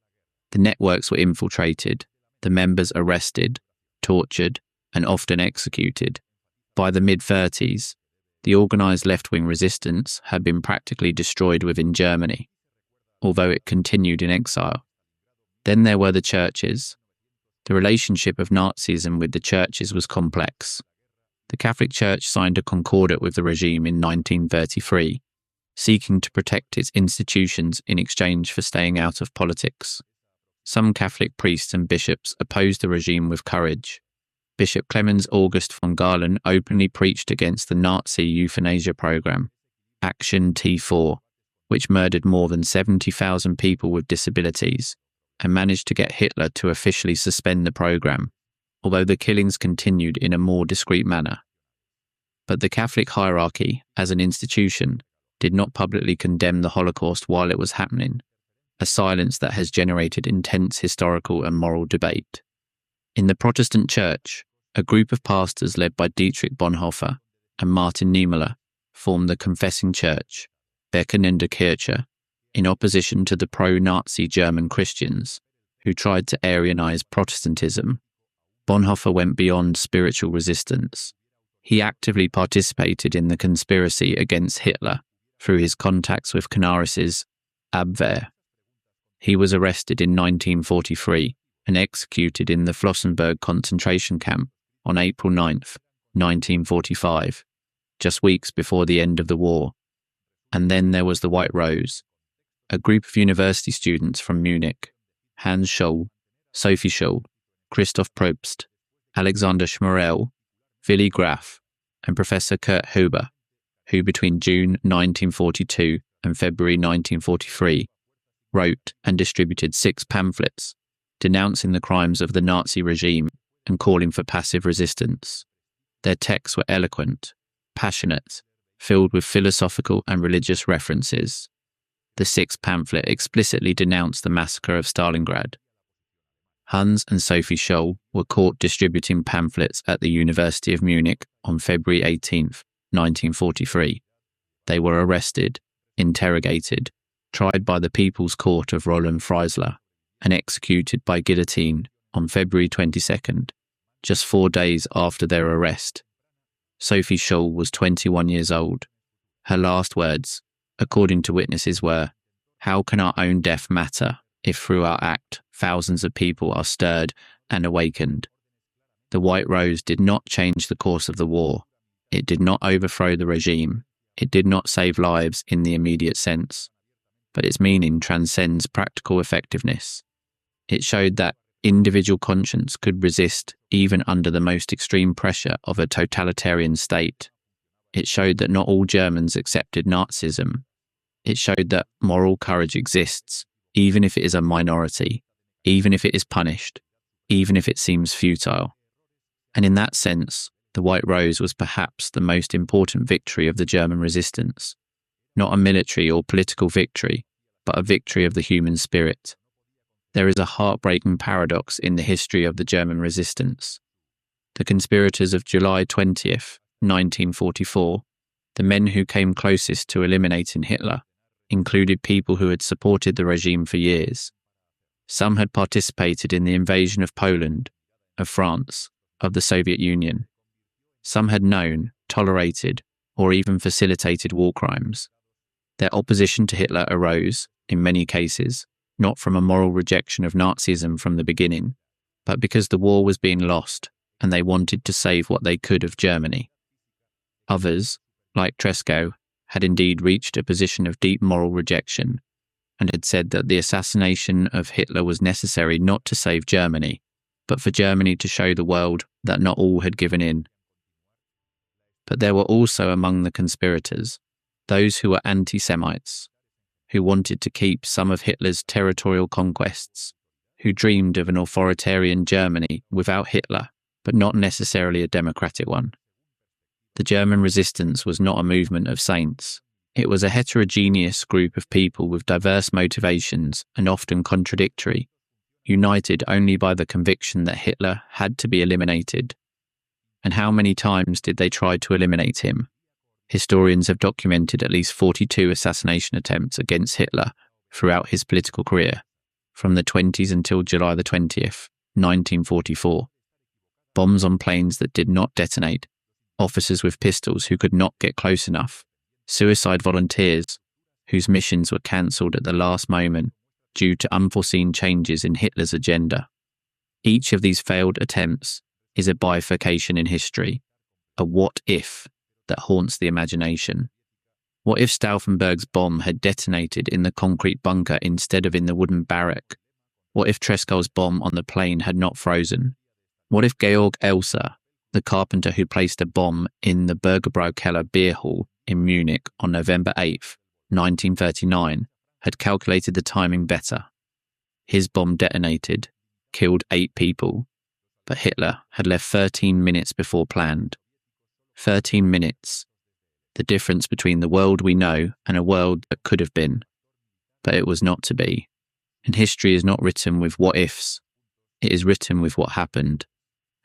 The networks were infiltrated, the members arrested, tortured, and often executed. By the mid-30s, the organised left-wing resistance had been practically destroyed within Germany, although it continued in exile. Then there were the churches. The relationship of Nazism with the churches was complex. The Catholic Church signed a concordat with the regime in 1933, seeking to protect its institutions in exchange for staying out of politics. Some Catholic priests and bishops opposed the regime with courage. Bishop Clemens August von Galen openly preached against the Nazi euthanasia program, Action T4, which murdered more than 70,000 people with disabilities, and managed to get Hitler to officially suspend the program, although the killings continued in a more discreet manner. But the Catholic hierarchy, as an institution, did not publicly condemn the Holocaust while it was happening, a silence that has generated intense historical and moral debate. In the Protestant Church, a group of pastors led by Dietrich Bonhoeffer and Martin Niemöller formed the Confessing Church, Bekennende Kirche, in opposition to the pro-Nazi German Christians, who tried to Aryanize Protestantism. Bonhoeffer went beyond spiritual resistance. He actively participated in the conspiracy against Hitler through his contacts with Canaris's Abwehr. He was arrested in 1943 and executed in the Flossenburg concentration camp on April 9, 1945, just weeks before the end of the war. And then there was the White Rose, a group of university students from Munich: Hans Scholl, Sophie Scholl, Christoph Probst, Alexander Schmorell, Willy Graf, and Professor Kurt Huber, who between June 1942 and February 1943 wrote and distributed 6 pamphlets denouncing the crimes of the Nazi regime and calling for passive resistance. Their texts were eloquent, passionate, filled with philosophical and religious references. The 6th pamphlet explicitly denounced the massacre of Stalingrad. Hans and Sophie Scholl were caught distributing pamphlets at the University of Munich on February 18, 1943. They were arrested, interrogated, tried by the People's Court of Roland Freisler, and executed by guillotine on February 22nd, just 4 days after their arrest. Sophie Scholl was 21 years old. Her last words, according to witnesses, were, "How can our own death matter if through our act thousands of people are stirred and awakened?" The White Rose did not change the course of the war. It did not overthrow the regime. It did not save lives in the immediate sense. But its meaning transcends practical effectiveness. It showed that individual conscience could resist even under the most extreme pressure of a totalitarian state. It showed that not all Germans accepted Nazism. It showed that moral courage exists, even if it is a minority, even if it is punished, even if it seems futile. And in that sense, the White Rose was perhaps the most important victory of the German resistance. Not a military or political victory, but a victory of the human spirit. There is a heartbreaking paradox in the history of the German resistance. The conspirators of July 20th, 1944, the men who came closest to eliminating Hitler, included people who had supported the regime for years. Some had participated in the invasion of Poland, of France, of the Soviet Union. Some had known, tolerated, or even facilitated war crimes. Their opposition to Hitler arose, in many cases, not from a moral rejection of Nazism from the beginning, but because the war was being lost and they wanted to save what they could of Germany. Others, like Tresckow, had indeed reached a position of deep moral rejection and had said that the assassination of Hitler was necessary not to save Germany, but for Germany to show the world that not all had given in. But there were also among the conspirators those who were anti-Semites, who wanted to keep some of Hitler's territorial conquests, who dreamed of an authoritarian Germany without Hitler, but not necessarily a democratic one. The German resistance was not a movement of saints. It was a heterogeneous group of people with diverse motivations and often contradictory, united only by the conviction that Hitler had to be eliminated. And how many times did they try to eliminate him? Historians have documented at least 42 assassination attempts against Hitler throughout his political career, from the 20s until July the 20th, 1944. Bombs on planes that did not detonate, officers with pistols who could not get close enough, suicide volunteers whose missions were cancelled at the last moment due to unforeseen changes in Hitler's agenda. Each of these failed attempts is a bifurcation in history, a what-if that haunts the imagination. What if Stauffenberg's bomb had detonated in the concrete bunker instead of in the wooden barrack? What if Trescow's bomb on the plane had not frozen? What if Georg Elser, the carpenter who placed a bomb in the Bürgerbraukeller beer hall in Munich on November 8, 1939, had calculated the timing better? His bomb detonated, killed 8 people, but Hitler had left 13 minutes before planned. 13 minutes. The difference between the world we know and a world that could have been. But it was not to be. And history is not written with what-ifs. It is written with what happened.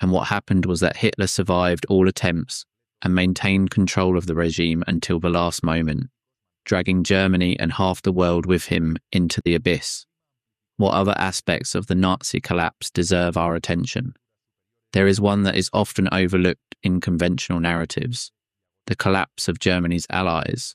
And what happened was that Hitler survived all attempts and maintained control of the regime until the last moment, dragging Germany and half the world with him into the abyss. What other aspects of the Nazi collapse deserve our attention? There is one that is often overlooked in conventional narratives, the collapse of Germany's allies.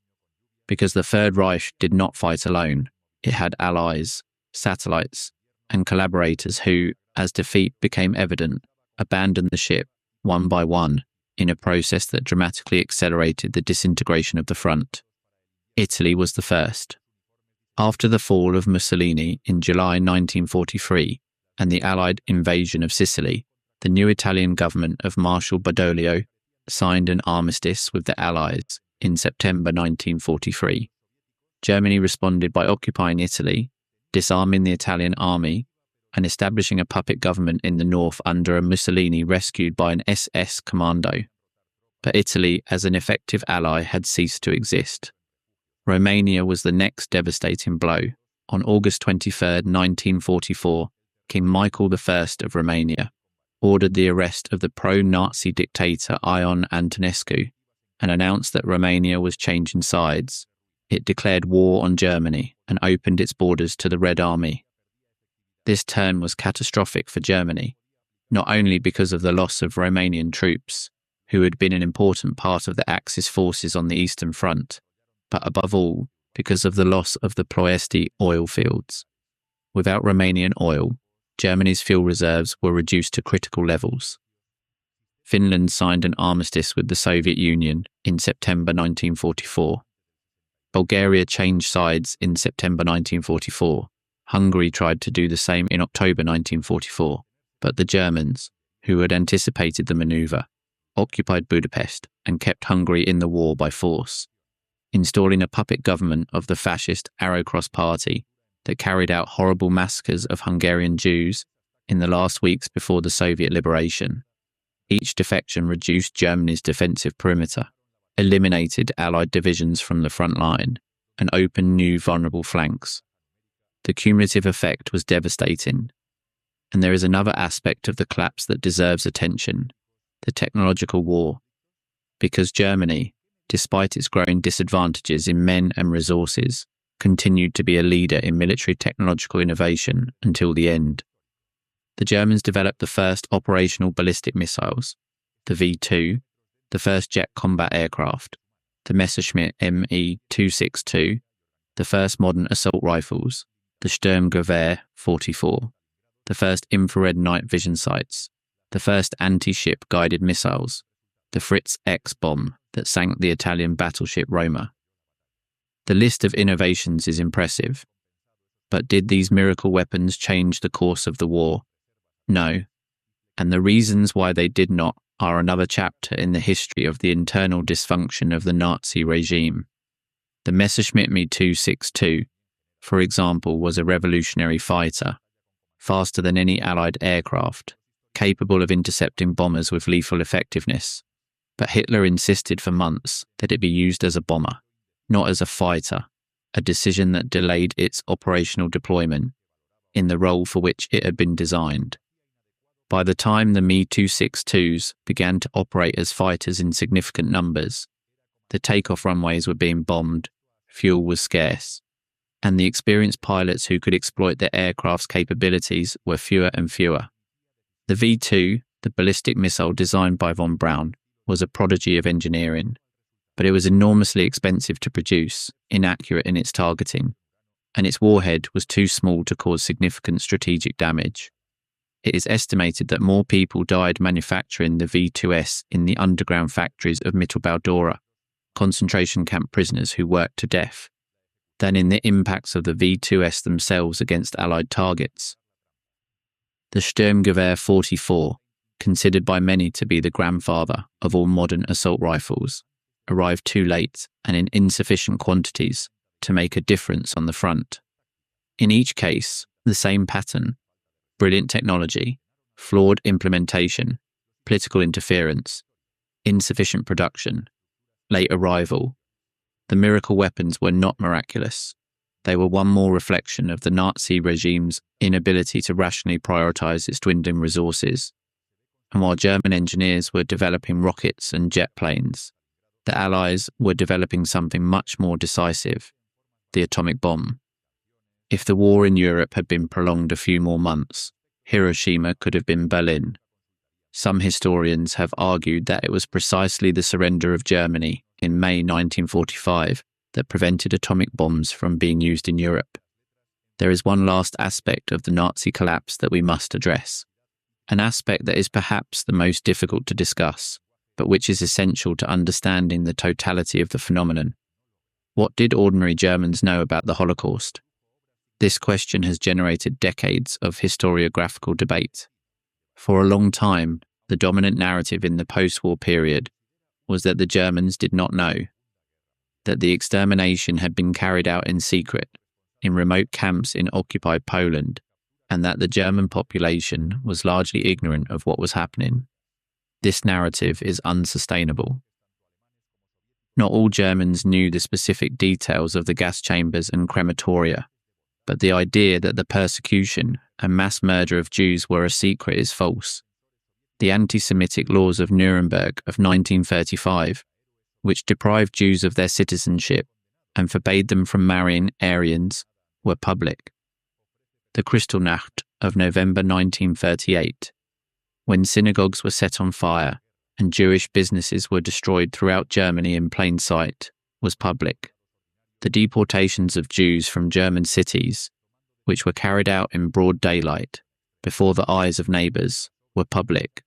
Because the Third Reich did not fight alone, it had allies, satellites, and collaborators who, as defeat became evident, abandoned the ship, one by one, in a process that dramatically accelerated the disintegration of the front. Italy was the first. After the fall of Mussolini in July 1943 and the Allied invasion of Sicily, the new Italian government of Marshal Badoglio signed an armistice with the Allies in September 1943. Germany responded by occupying Italy, disarming the Italian army, and establishing a puppet government in the north under a Mussolini rescued by an SS commando. But Italy, as an effective ally, had ceased to exist. Romania was the next devastating blow. On August 23, 1944, King Michael I of Romania ordered the arrest of the pro-Nazi dictator Ion Antonescu and announced that Romania was changing sides, It declared war on Germany and opened its borders to the Red Army. This turn was catastrophic for Germany, not only because of the loss of Romanian troops, who had been an important part of the Axis forces on the Eastern Front, but above all because of the loss of the Ploiesti oil fields. Without Romanian oil, Germany's fuel reserves were reduced to critical levels. Finland signed an armistice with the Soviet Union in September 1944. Bulgaria changed sides in September 1944. Hungary tried to do the same in October 1944, but the Germans, who had anticipated the maneuver, occupied Budapest and kept Hungary in the war by force, installing a puppet government of the fascist Arrow Cross Party that carried out horrible massacres of Hungarian Jews in the last weeks before the Soviet liberation. Each defection reduced Germany's defensive perimeter, eliminated Allied divisions from the front line, and opened new vulnerable flanks. The cumulative effect was devastating. And there is another aspect of the collapse that deserves attention: the technological war. Because Germany, despite its growing disadvantages in men and resources, continued to be a leader in military technological innovation until the end. The Germans developed the first operational ballistic missiles, the V-2, the first jet combat aircraft, the Messerschmitt Me-262, the first modern assault rifles, the Sturmgewehr 44, the first infrared night vision sights, the first anti-ship guided missiles, the Fritz X bomb that sank the Italian battleship Roma. The list of innovations is impressive. But did these miracle weapons change the course of the war? No. And the reasons why they did not are another chapter in the history of the internal dysfunction of the Nazi regime. The Messerschmitt Me-262, for example, was a revolutionary fighter, faster than any Allied aircraft, capable of intercepting bombers with lethal effectiveness. But Hitler insisted for months that it be used as a bomber, not as a fighter, a decision that delayed its operational deployment in the role for which it had been designed. By the time the Me-262s began to operate as fighters in significant numbers, the takeoff runways were being bombed, fuel was scarce, and the experienced pilots who could exploit their aircraft's capabilities were fewer and fewer. The V-2, the ballistic missile designed by von Braun, was a prodigy of engineering, but it was enormously expensive to produce, inaccurate in its targeting, and its warhead was too small to cause significant strategic damage. It is estimated that more people died manufacturing the V2S in the underground factories of Mittelbau-Dora, concentration camp prisoners who worked to death, than in the impacts of the V2S themselves against Allied targets. The Sturmgewehr 44, considered by many to be the grandfather of all modern assault rifles, arrived too late and in insufficient quantities to make a difference on the front. In each case, the same pattern: brilliant technology, flawed implementation, political interference, insufficient production, late arrival. The miracle weapons were not miraculous. They were one more reflection of the Nazi regime's inability to rationally prioritize its dwindling resources. And while German engineers were developing rockets and jet planes, the Allies were developing something much more decisive: the atomic bomb. If the war in Europe had been prolonged a few more months, Hiroshima could have been Berlin. Some historians have argued that it was precisely the surrender of Germany in May 1945 that prevented atomic bombs from being used in Europe. There is one last aspect of the Nazi collapse that we must address, an aspect that is perhaps the most difficult to discuss, but which is essential to understanding the totality of the phenomenon. What did ordinary Germans know about the Holocaust? This question has generated decades of historiographical debate. For a long time, the dominant narrative in the post-war period was that the Germans did not know, that the extermination had been carried out in secret, in remote camps in occupied Poland, and that the German population was largely ignorant of what was happening. This narrative is unsustainable. Not all Germans knew the specific details of the gas chambers and crematoria, but the idea that the persecution and mass murder of Jews were a secret is false. The anti-Semitic laws of Nuremberg of 1935, which deprived Jews of their citizenship and forbade them from marrying Aryans were public. The Kristallnacht of November 1938, when synagogues were set on fire and Jewish businesses were destroyed throughout Germany in plain sight, was public. The deportations of Jews from German cities, which were carried out in broad daylight, before the eyes of neighbours, were public.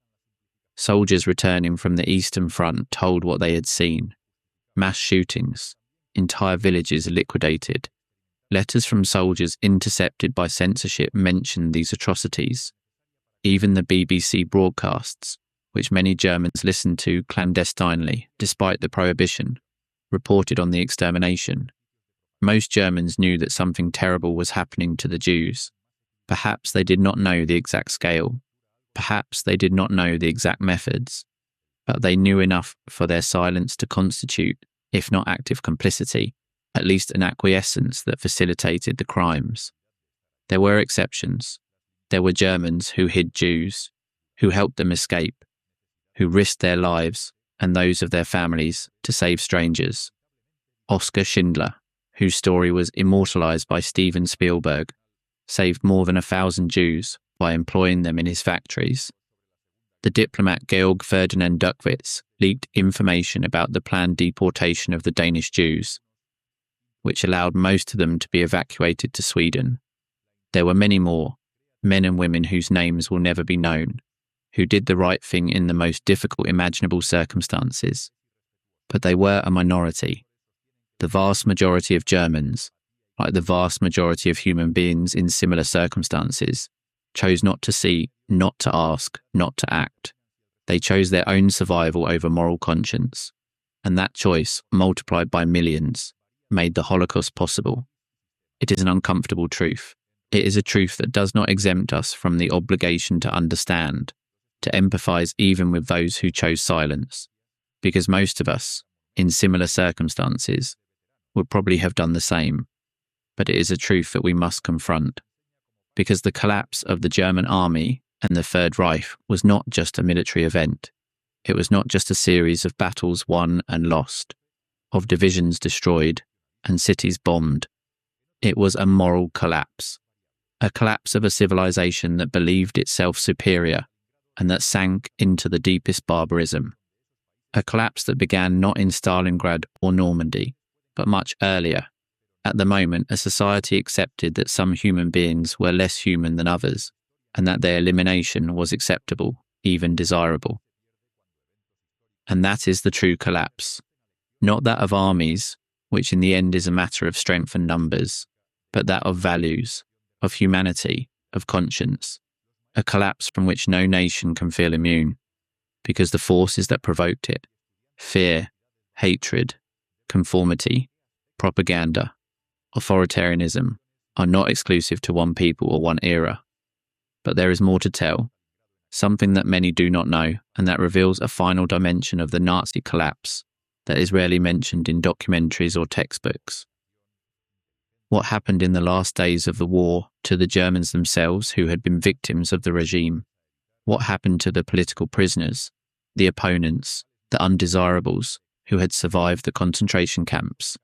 Soldiers returning from the Eastern Front told what they had seen. Mass shootings, entire villages liquidated. Letters from soldiers intercepted by censorship mentioned these atrocities. Even the BBC broadcasts, which many Germans listened to clandestinely despite the prohibition, reported on the extermination. Most Germans knew that something terrible was happening to the Jews. Perhaps they did not know the exact scale. Perhaps they did not know the exact methods. But they knew enough for their silence to constitute, if not active complicity, at least an acquiescence that facilitated the crimes. There were exceptions. There were Germans who hid Jews, who helped them escape, who risked their lives and those of their families to save strangers. Oskar Schindler, whose story was immortalized by Steven Spielberg, saved more than 1,000 Jews by employing them in his factories. The diplomat Georg Ferdinand Duckwitz leaked information about the planned deportation of the Danish Jews, which allowed most of them to be evacuated to Sweden. There were many more, men and women whose names will never be known, who did the right thing in the most difficult imaginable circumstances. But they were a minority. The vast majority of Germans, like the vast majority of human beings in similar circumstances, chose not to see, not to ask, not to act. They chose their own survival over moral conscience, and that choice, multiplied by millions, made the Holocaust possible. It is an uncomfortable truth. It is a truth that does not exempt us from the obligation to understand, to empathize even with those who chose silence, because most of us, in similar circumstances, would probably have done the same. But it is a truth that we must confront, because the collapse of the German army and the Third Reich was not just a military event. It was not just a series of battles won and lost, of divisions destroyed and cities bombed. It was a moral collapse, a collapse of a civilization that believed itself superior and that sank into the deepest barbarism. A collapse that began not in Stalingrad or Normandy, but much earlier. At the moment, a society accepted that some human beings were less human than others, and that their elimination was acceptable, even desirable. And that is the true collapse. Not that of armies, which in the end is a matter of strength and numbers, but that of values, of humanity, of conscience. A collapse from which no nation can feel immune, because the forces that provoked it, fear, hatred, conformity, propaganda, authoritarianism, are not exclusive to one people or one era. But there is more to tell, something that many do not know, and that reveals a final dimension of the Nazi collapse that is rarely mentioned in documentaries or textbooks. What happened in the last days of the war to the Germans themselves who had been victims of the regime? What happened to the political prisoners, the opponents, the undesirables who had survived the concentration camps